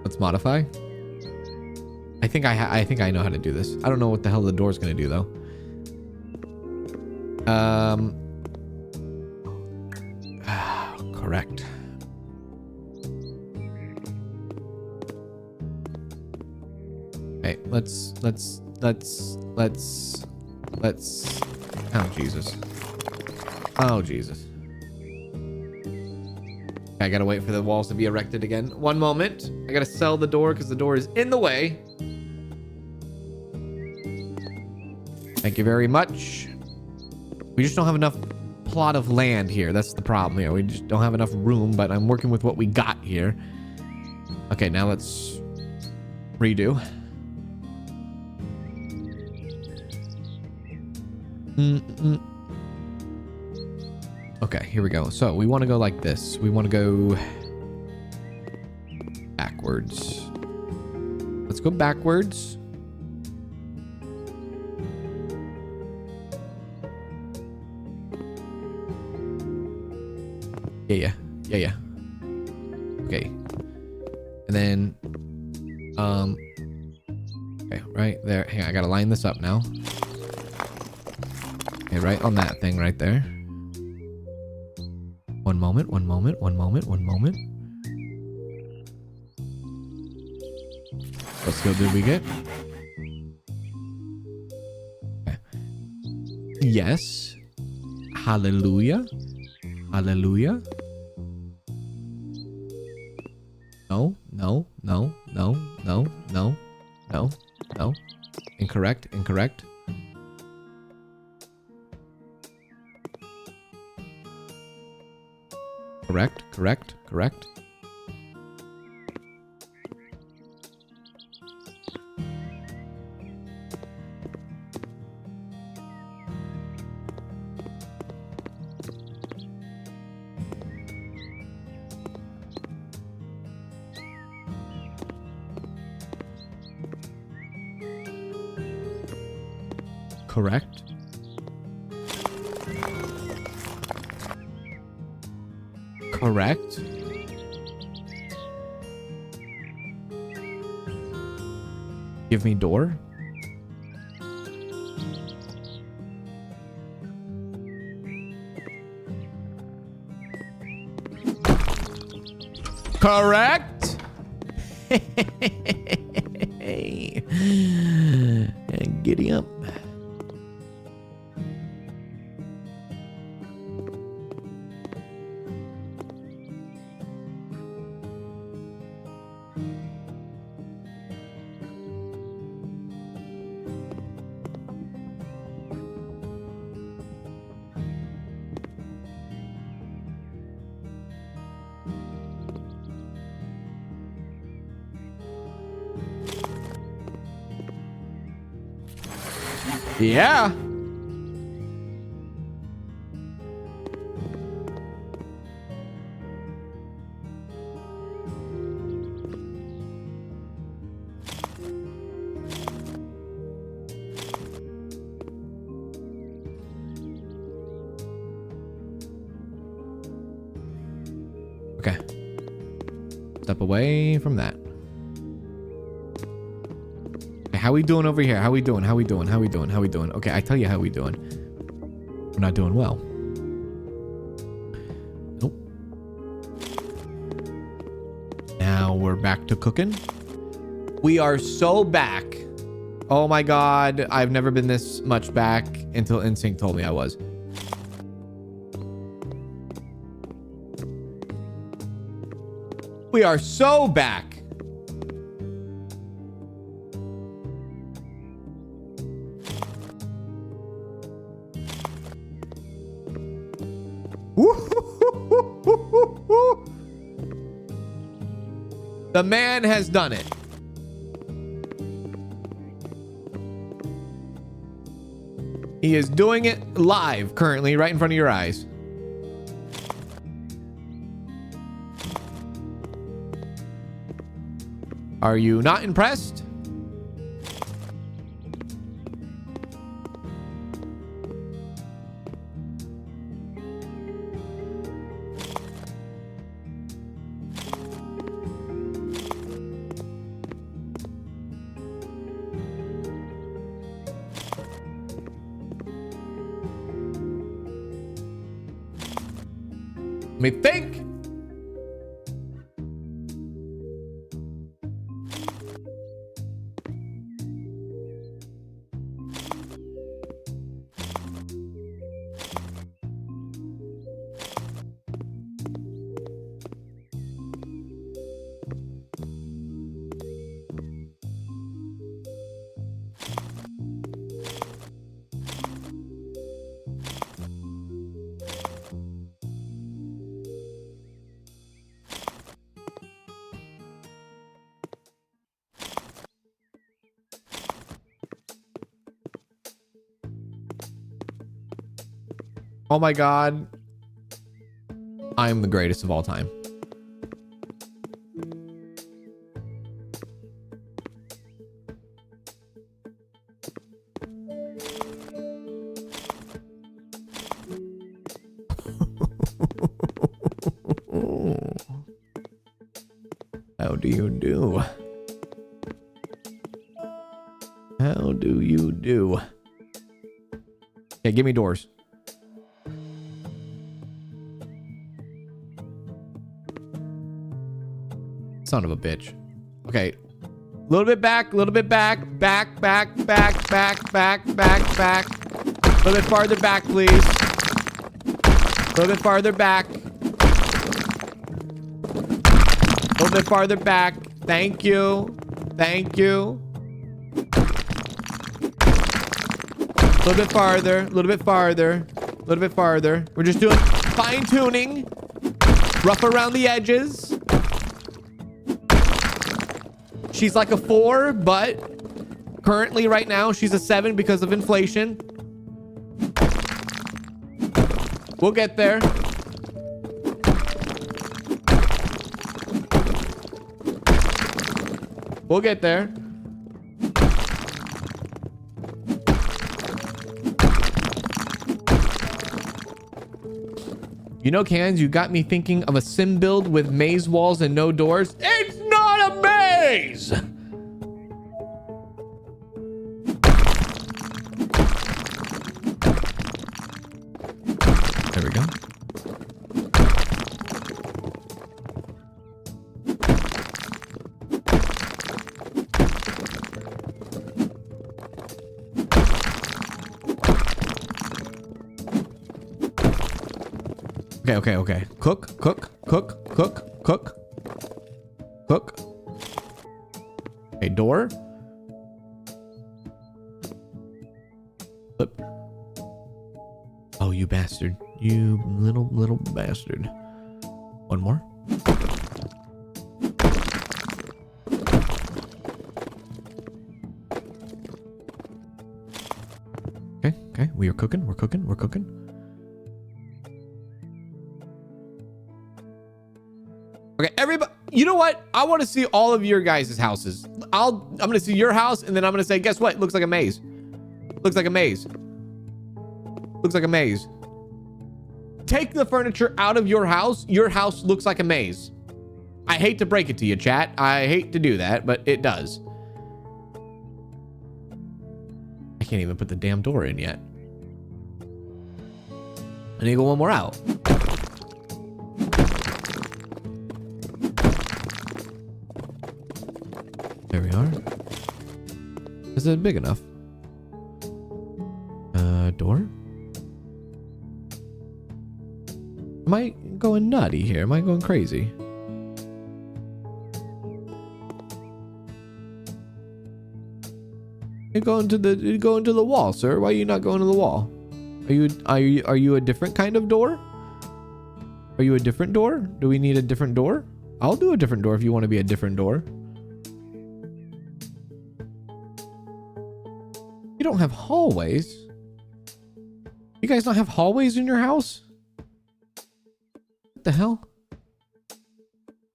Speaker 1: Let's modify. I think I know how to do this. I don't know what the hell the door's gonna do though. Correct. Okay, let's. Oh Jesus. I gotta wait for the walls to be erected again. One moment. I gotta sell the door because the door is in the way. Thank you very much. We just don't have enough plot of land here. That's the problem here. We just don't have enough room, but I'm working with what we got here. Okay, now let's redo. Okay, here we go. So we want to go like this. We want to go backwards. Let's go backwards. Yeah. Okay. And then, okay, right there. Hang on, I gotta line this up now. Okay, right on that thing right there. One moment. What skill did we get? Okay. Yes. Hallelujah. No. Incorrect. Correct. Give me door. Correct. And giddy up. Yeah. Okay. Step away from that. How we doing over here? How we doing? Okay, I tell you how we doing. We're not doing well. Nope. Now we're back to cooking. We are so back. Oh my god, I've never been this much back until Instinct told me I was. We are so back. The man has done it. He is doing it live currently right in front of your eyes. Are you not impressed? Let me think. Oh my God. I am the greatest of all time. How do you do? How do you do? Yeah, give me doors. Son of a bitch. Okay. A little bit back, a little bit back. Back, back, back, back, back, back, back. A little bit farther back, please. A little bit farther back. A little bit farther back. Thank you. Thank you. A little bit farther. A little bit farther. A little bit farther. We're just doing fine tuning. Rough around the edges. She's like a 4, but currently right now she's a 7 because of inflation. We'll get there. We'll get there. You know, Kanz, you got me thinking of a sim build with maze walls and no doors. It's not a maze! There we go. Okay. Cook. Okay, door. Flip. Oh, you bastard. You little bastard. One more. Okay. We are cooking. We're cooking. Okay, everybody, you know what? I want to see all of your guys' houses. I'm going to see your house, and then I'm going to say, guess what? It looks like a maze. Looks like a maze. Looks like a maze. Take the furniture out of your house. Your house looks like a maze. I hate to break it to you, chat. I hate to do that, but it does. I can't even put the damn door in yet. I need to go one more out. There we are. Is it big enough? Door? Am I going nutty here? Am I going crazy? You're going to the wall, sir. Why are you not going to the wall? Are you a different kind of door? Are you a different door? Do we need a different door? I'll do a different door if you want to be a different door. You don't have hallways. You guys don't have hallways in your house? What the hell? Why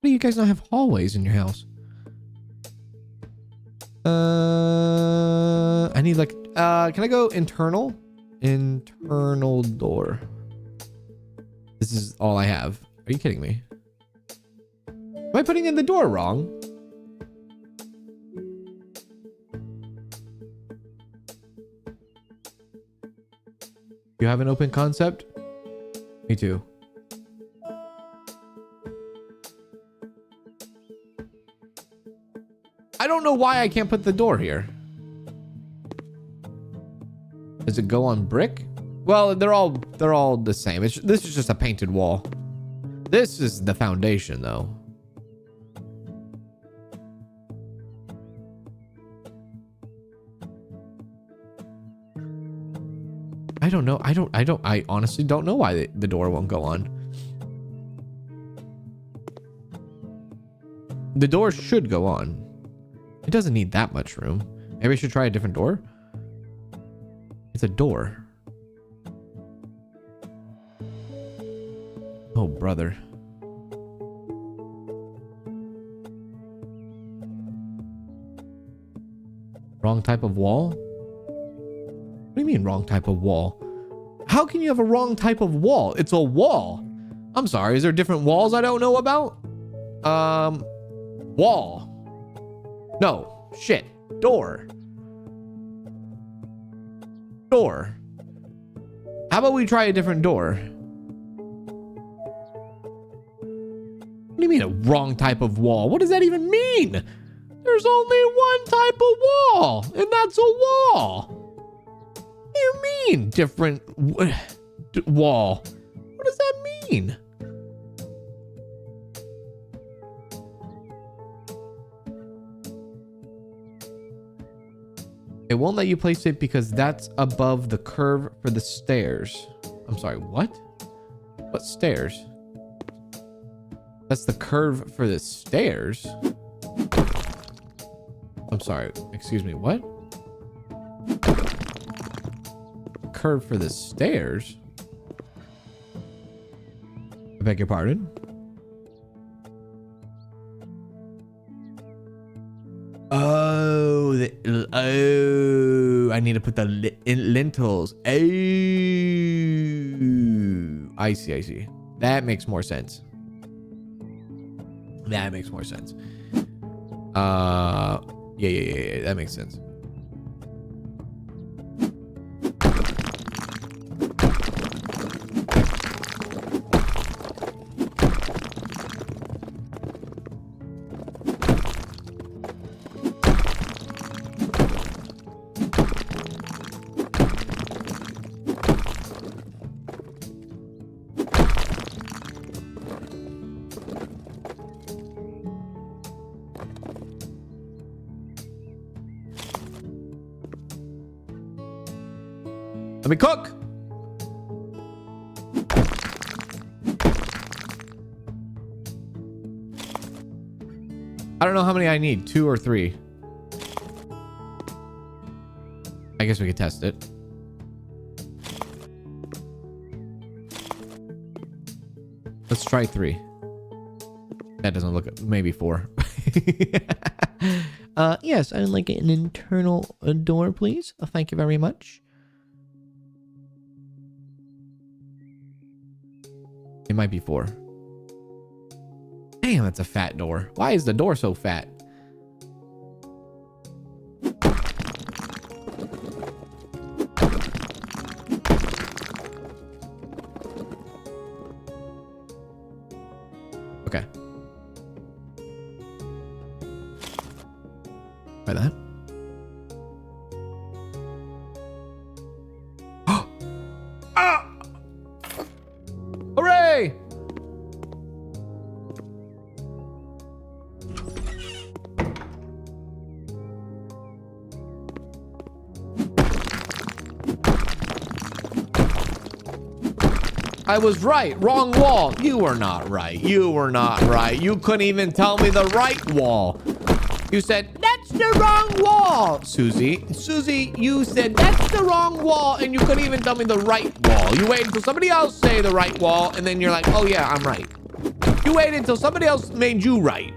Speaker 1: do you guys not have hallways in your house? I need like, can I go internal? Internal door. This is all I have. Are you kidding me? Am I putting in the door wrong? You have an open concept? Me too. I don't know why I can't put the door here. Does it go on brick? Well, they're all the same. This is just a painted wall. This is the foundation, though. I don't know. I honestly don't know why the door won't go on. The door should go on. It doesn't need that much room. Maybe I should try a different door. It's a door. Oh, brother. Wrong type of wall? What do you mean wrong type of wall? How can you have a wrong type of wall? It's a wall. I'm sorry. Is there different walls I don't know about? Wall. No. Shit. Door. Door. How about we try a different door? What do you mean a wrong type of wall? What does that even mean? There's only one type of wall, and that's a wall. What do you mean different wall? What does that mean? It won't let you place it because that's above the curve for the stairs. I'm sorry, what? What stairs? That's the curve for the stairs? I'm sorry, excuse me, what? Curve for the stairs? I beg your pardon? Oh, I need to put the lintels. Oh, I see. That makes more sense. That makes more sense. Yeah, that makes sense. Let me cook. I don't know how many I need, 2 or 3. I guess we could test it. Let's try 3. That doesn't look, maybe 4. Yes, I'd like an internal door, please. Thank you very much. It might be 4. Damn, that's a fat door. Why is the door so fat? Okay. Try that. Ah! Hooray! I was right. Wrong wall. You were not right. You were not right. You couldn't even tell me the right wall. You said, that's the wrong wall, Susie. Susie, you said, that's the wrong wall, and you couldn't even tell me the right wall. You waited until somebody else say the right wall, and then you're like, oh yeah, I'm right. You waited until somebody else made you right.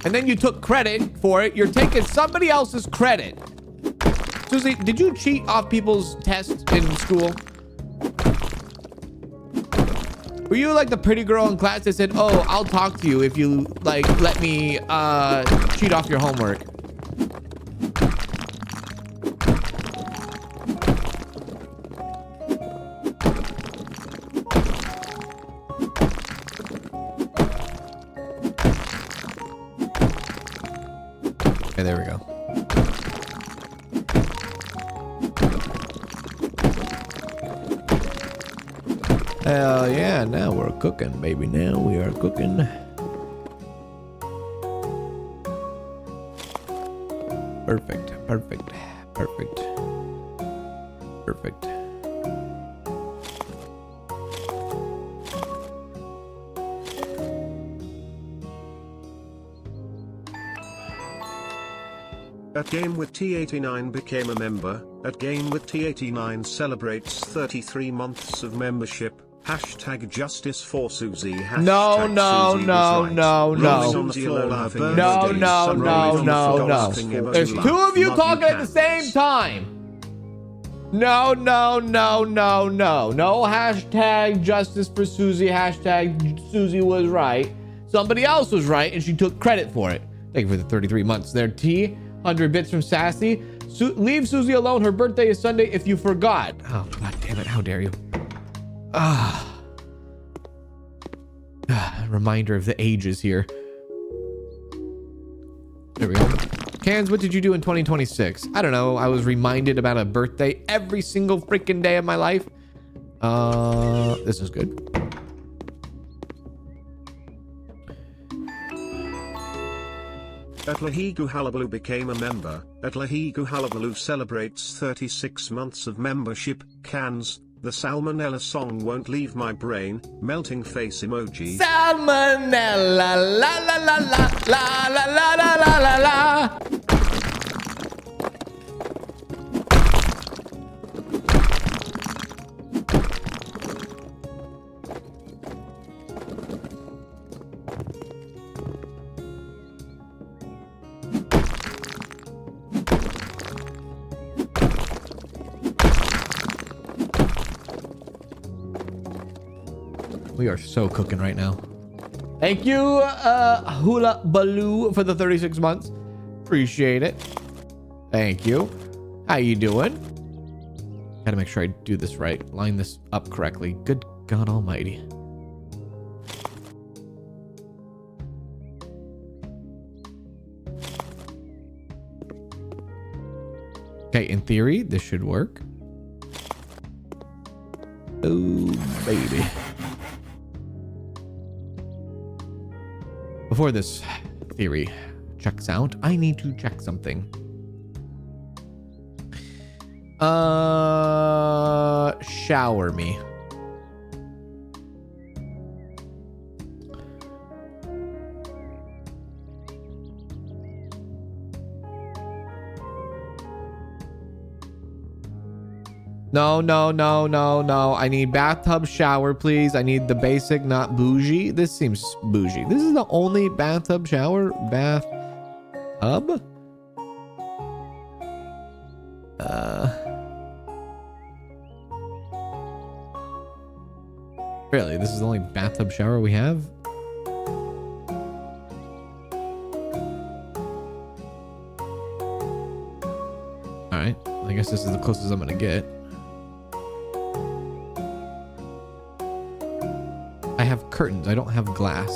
Speaker 1: And then you took credit for it. You're taking somebody else's credit. Susie, did you cheat off people's tests in school? Were you like the pretty girl in class that said, oh, I'll talk to you if you like let me cheat off your homework? Okay, there we go. Hell yeah, now we're cooking, baby. Now we are cooking. Perfect.
Speaker 2: At Game with T89 became a member. At Game with T89 celebrates 33 months of membership. Hashtag justice for Susie. Hashtag
Speaker 1: No, no,
Speaker 2: Susie
Speaker 1: no,
Speaker 2: was right.
Speaker 1: no, no.
Speaker 2: Rolling on the floor laughing
Speaker 1: No,
Speaker 2: emojis,
Speaker 1: no,
Speaker 2: sunrise
Speaker 1: no,
Speaker 2: on the
Speaker 1: no,
Speaker 2: floor laughing
Speaker 1: no.
Speaker 2: emoji
Speaker 1: There's
Speaker 2: laugh.
Speaker 1: two of you
Speaker 2: Love
Speaker 1: talking at the
Speaker 2: Kanz.
Speaker 1: same time. No, no, no, no, no. No hashtag justice for Susie. Hashtag Susie was right. Somebody else was right, and she took credit for it. Thank you for the 33 months there, T. 100 bits from Sassy. Leave Susie alone. Her birthday is Sunday if you forgot. Oh, God damn it. How dare you? Reminder of the ages here. There we go. Kanz, what did you do in 2026? I don't know. I was reminded about a birthday every single freaking day of my life. This is good.
Speaker 2: At Lahigu Hullabaloo became a member. At Lahigu Hullabaloo celebrates 36 months of membership. Kanz, the Salmonella song won't leave my brain. Melting face emoji.
Speaker 1: Salmonella, la la la la la la la la la la la. We are so cooking right now. Thank you, Hula Baloo, for the 36 months. Appreciate it. Thank you. How you doing? Gotta make sure I do this right. Line this up correctly. Good God Almighty. Okay, in theory, this should work. Oh, baby. Before this theory checks out, I need to check something. Shower me. No, no, no, no, no. I need bathtub shower, please. I need the basic, not bougie. This seems bougie. This is the only bathtub shower. Bathtub? Really? This is the only bathtub shower we have? Alright. I guess this is the closest I'm gonna get. I have curtains. I don't have glass.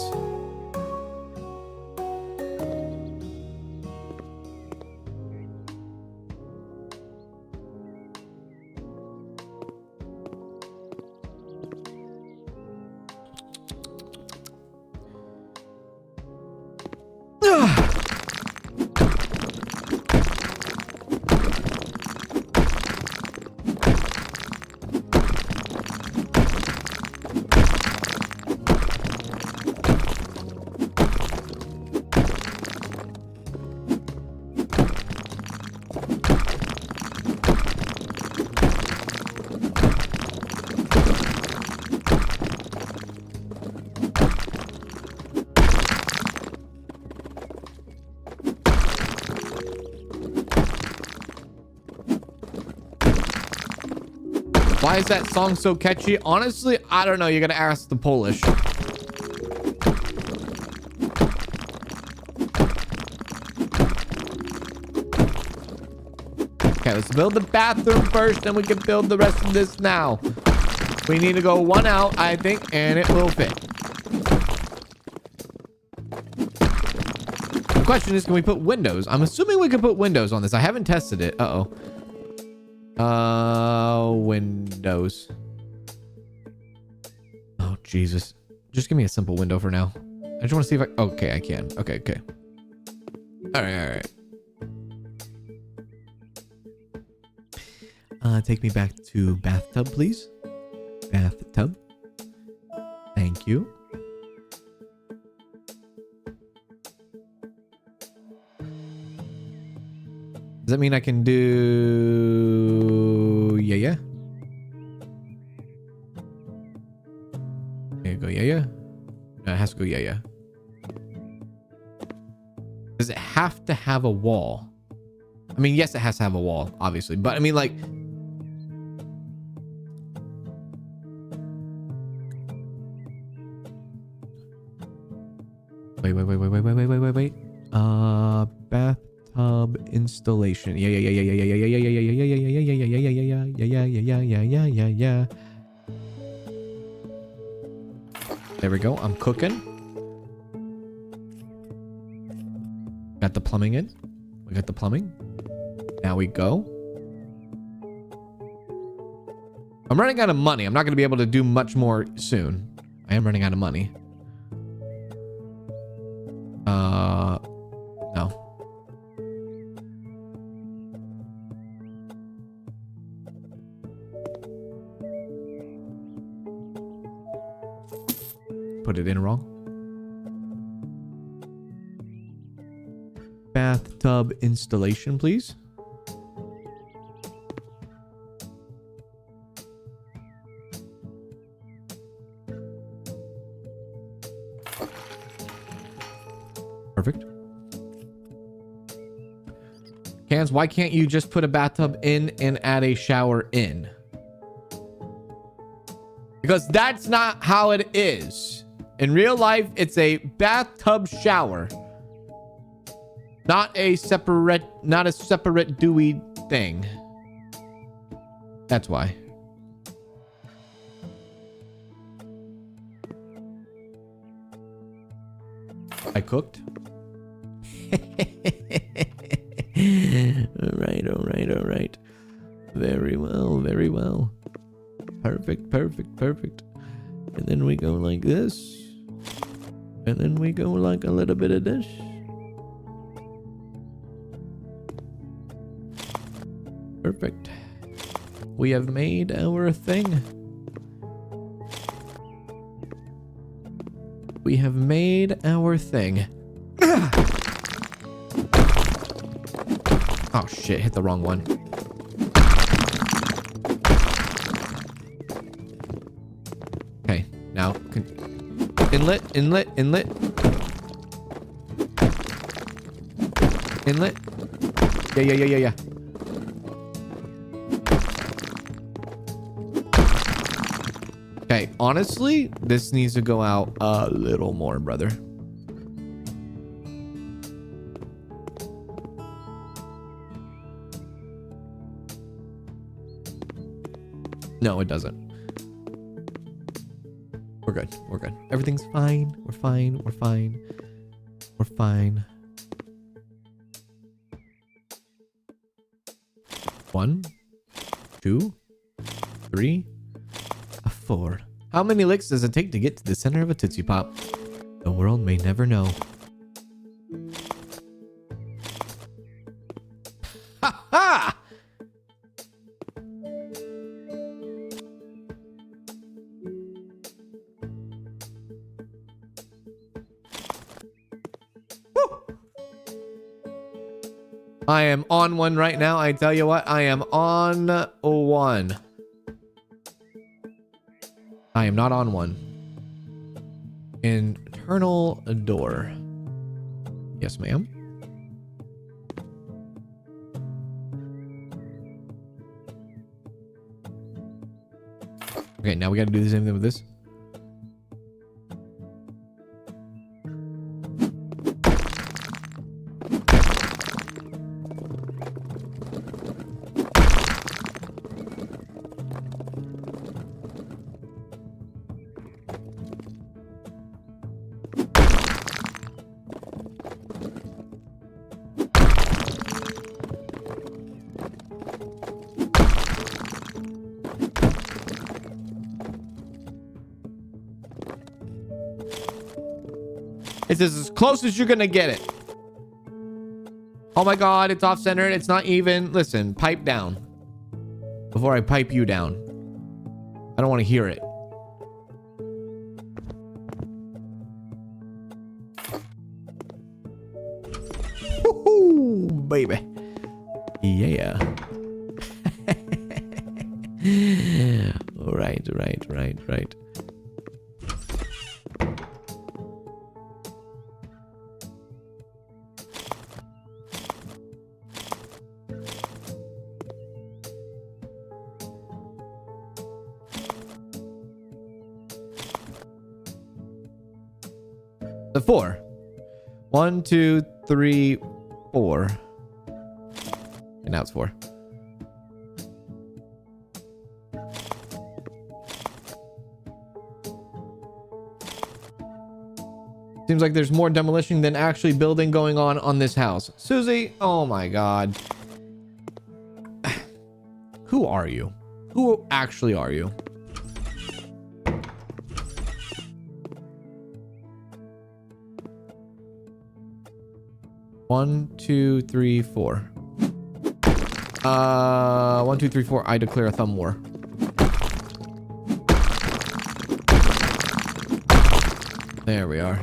Speaker 1: Why is that song so catchy? Honestly, I don't know. You gotta ask the Polish. Okay, let's build the bathroom first, then we can build the rest of this now. We need to go one out, I think, and it will fit. The question is, can we put windows? I'm assuming we can put windows on this. I haven't tested it. Uh-oh. Windows. Oh, Jesus. Just give me a simple window for now. I just want to see if I... Okay, I can. Okay, okay. All right, all right. Take me back to bathtub, please. Bathtub. Thank you. Does that mean I can do yeah? There you go, yeah. No, it has to go yeah. Does it have to have a wall? I mean, yes, it has to have a wall, obviously. But I mean, like... Wait. Bathtub installation. Yeah. There we go. I'm cooking. Got the plumbing in. We got the plumbing. Now we go. I'm running out of money. I'm not going to be able to do much more soon. I am running out of money. No. Put it in wrong. Bathtub installation, please. Perfect. Kanz, why can't you just put a bathtub in and add a shower in? Because that's not how it is. In real life, it's a bathtub shower. Not a separate Dewey thing. That's why. I cooked. All right. Very well. Perfect. And then we go like this. And then we go like a little bit of this. Perfect. We have made our thing. We have made our thing. Oh shit, hit the wrong one. Okay, now inlet. Yeah. Okay, honestly, this needs to go out a little more, brother. No, it doesn't. We're good. Everything's fine. We're fine. 1, 2, 3, 4. How many licks does it take to get to the center of a Tootsie Pop? The world may never know. Ha ha! I am on one right now. I tell you what, I am on one. I am not on one. Internal door. Yes, ma'am. Okay, now we gotta do the same thing with this. It's as close as you're gonna get it. Oh my god, it's off-centered. It's not even. Listen, pipe down. Before I pipe you down. I don't want to hear it. Woohoo, baby. Yeah. Right. The 4. 1, 2, 3, 4. And now it's 4. Seems like there's more demolition than actually building going on this house. Susie, oh my god. Who are you? Who actually are you? One, two, three, 4. 1, 2, 3, 4. I declare a thumb war. There we are.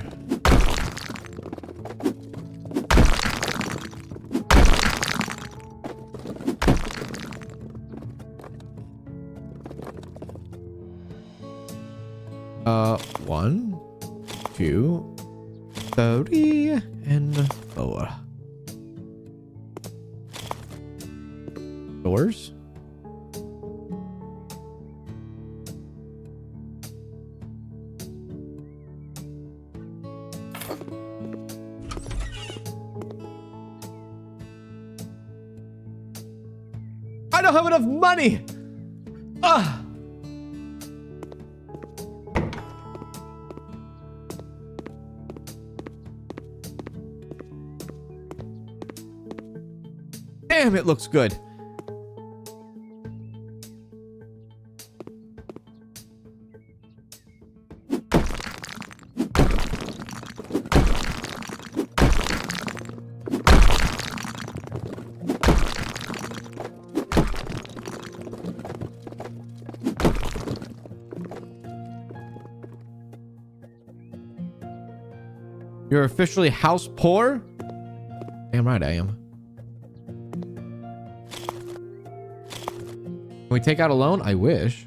Speaker 1: One, 2, 3, and 4. Doors. I don't have enough money. Ugh. Damn, it looks good. You're officially house poor? Damn right I am. Can we take out a loan? I wish.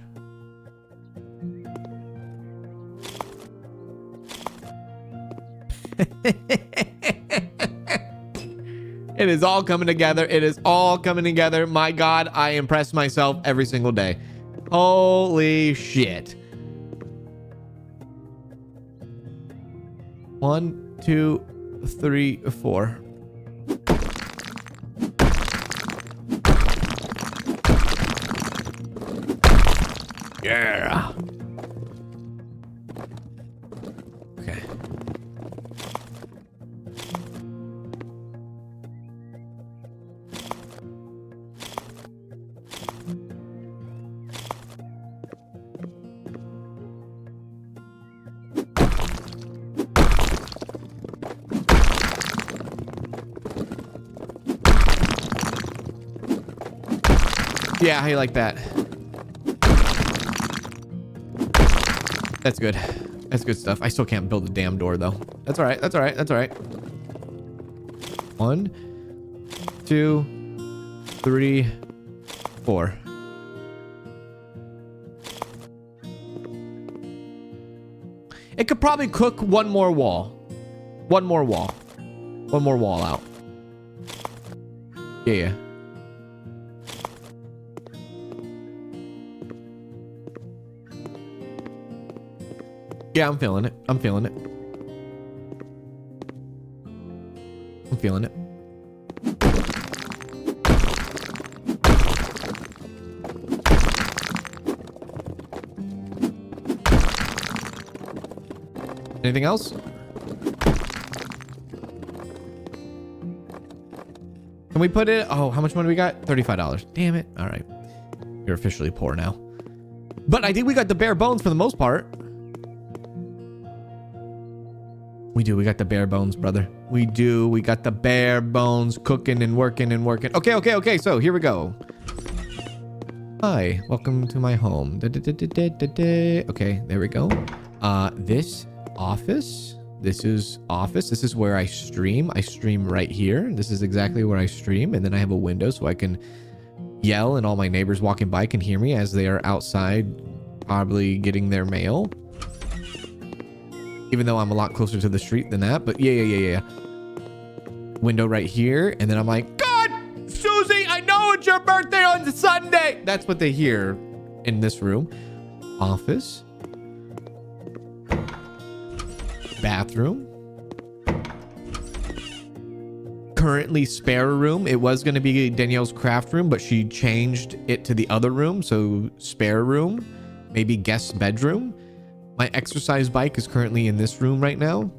Speaker 1: It is all coming together. It is all coming together. My God, I impress myself every single day. Holy shit. 1, 2, 3, 4. Yeah. Okay. Yeah, how you like that? That's good. That's good stuff. I still can't build a damn door though. That's all right. That's all right. That's all right. 1, 2, 3, 4. It could probably cook one more wall. One more wall. One more wall out. Yeah. Yeah, I'm feeling it. I'm feeling it. I'm feeling it. Anything else? Can we put it? Oh, how much money we got? $35. Damn it. All right. You're officially poor now. But I think we got the bare bones for the most part. We do. We got the bare bones, brother. We do. We got the bare bones cooking and working and working. Okay. So here we go. Hi. Welcome to my home. Okay, there we go. This office. This is office. This is where I stream. I stream right here. This is exactly where I stream. And then I have a window so I can yell and all my neighbors walking by can hear me as they are outside probably getting their mail. Even though I'm a lot closer to the street than that. But yeah. Window right here. And then I'm like, God, Susie, I know it's your birthday on Sunday. That's what they hear in this room. Office. Bathroom. Currently spare room. It was going to be Danielle's craft room, but she changed it to the other room. So spare room, maybe guest bedroom. My exercise bike is currently in this room right now.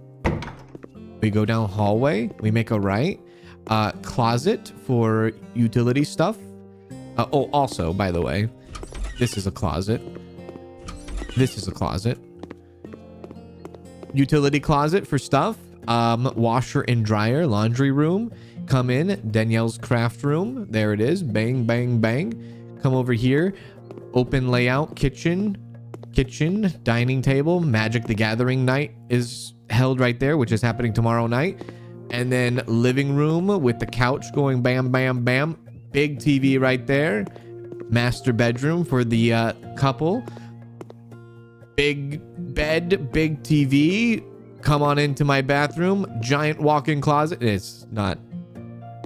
Speaker 1: We go down hallway. We make a right. Closet for utility stuff. Oh, also, by the way, this is a closet. This is a closet. Utility closet for stuff. Washer and dryer, laundry room. Come in, Danielle's craft room. There it is. Bang, bang, bang. Come over here. Open layout, kitchen, dining table. Magic the Gathering night is held right there, which is happening tomorrow night. And then living room with the couch going bam, bam, bam. Big TV right there. Master bedroom for the couple. Big bed, big TV. Come on into my bathroom. Giant walk-in closet. It's not,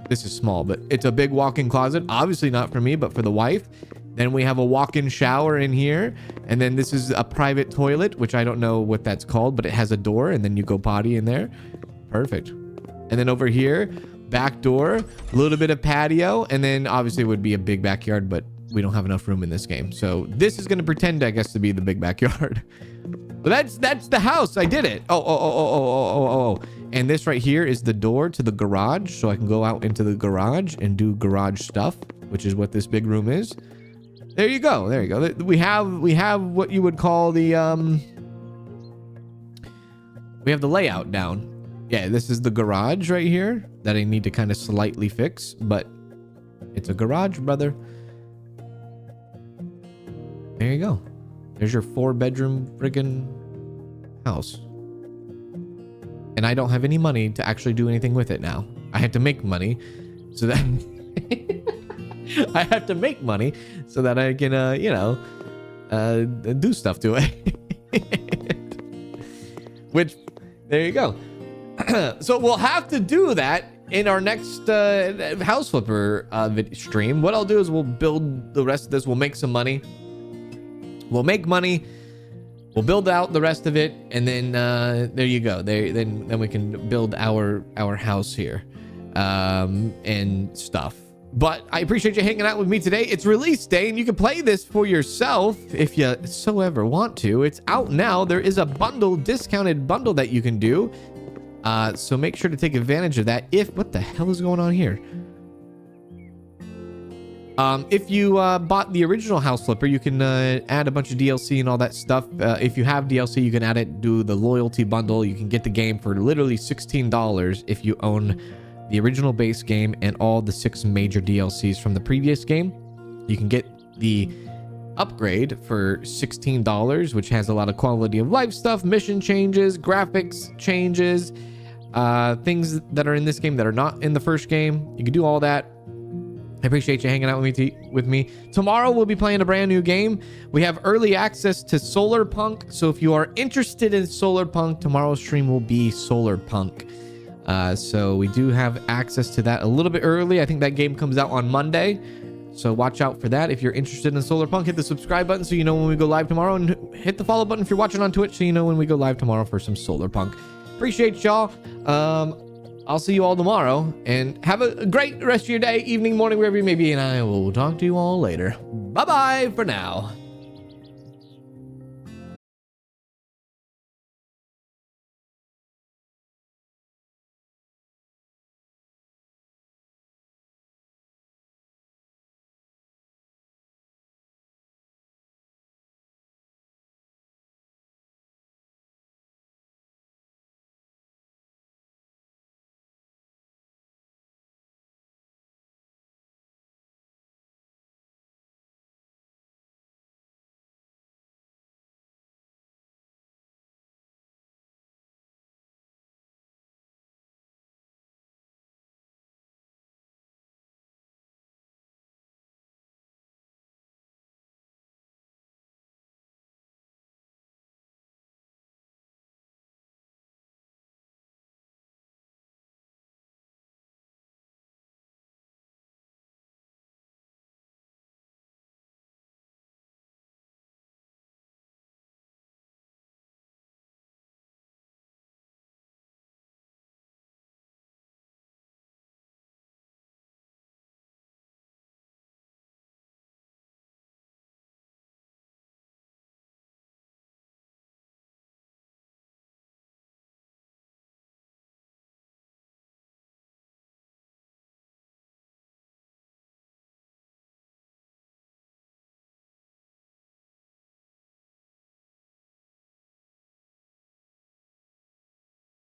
Speaker 1: this is small, but it's a big walk-in closet. Obviously not for me, but for the wife. Then we have a walk-in shower in here. And then this is a private toilet, which I don't know what that's called, but it has a door and then you go potty in there. Perfect. And then over here, back door, a little bit of patio. And then obviously it would be a big backyard, but we don't have enough room in this game. So this is going to pretend, I guess, to be the big backyard. But that's the house. I did it. Oh. And this right here is the door to the garage. So I can go out into the garage and do garage stuff, which is what this big room is. There you go. There you go. We have what you would call the, we have the layout down. Yeah, this is the garage right here that I need to kind of slightly fix, but it's a garage, brother. There you go. There's your 4-bedroom friggin' house. And I don't have any money to actually do anything with it now. I have to make money so that I have to make money so that I can, do stuff to it. Which, there you go. So we'll have to do that in our next house flipper stream. What I'll do is we'll build the rest of this. We'll make some money. We'll make money. We'll build out the rest of it, and then there you go. Then we can build our house here, and stuff. But I appreciate you hanging out with me today. It's release day, and you can play this for yourself if you so ever want to. It's out now. There is a discounted bundle that you can do. So make sure to take advantage of that. What the hell is going on here? If you bought the original house flipper, you can add a bunch of DLC and all that stuff. If you have DLC, you can add it, do the loyalty bundle. You can get the game for literally $16 if you own the original base game and all the 6 major DLCs from the previous game. You can get the upgrade for $16, which has a lot of quality of life stuff, mission changes, graphics changes, things that are in this game that are not in the first game. You can do all that. I appreciate you hanging out with me. Tomorrow we'll be playing a brand new game. We have early access to Solar Punk. So if you are interested in Solar Punk, tomorrow's stream will be Solar Punk. So we do have access to that a little bit early. I think that game comes out on Monday. So watch out for that. If you're interested in Solar Punk, hit the subscribe button so you know when we go live tomorrow. And hit the follow button if you're watching on Twitch so you know when we go live tomorrow for some Solar Punk. Appreciate y'all. I'll see you all tomorrow, and have a great rest of your day, evening, morning, wherever you may be, and I will talk to you all later. Bye-bye for now.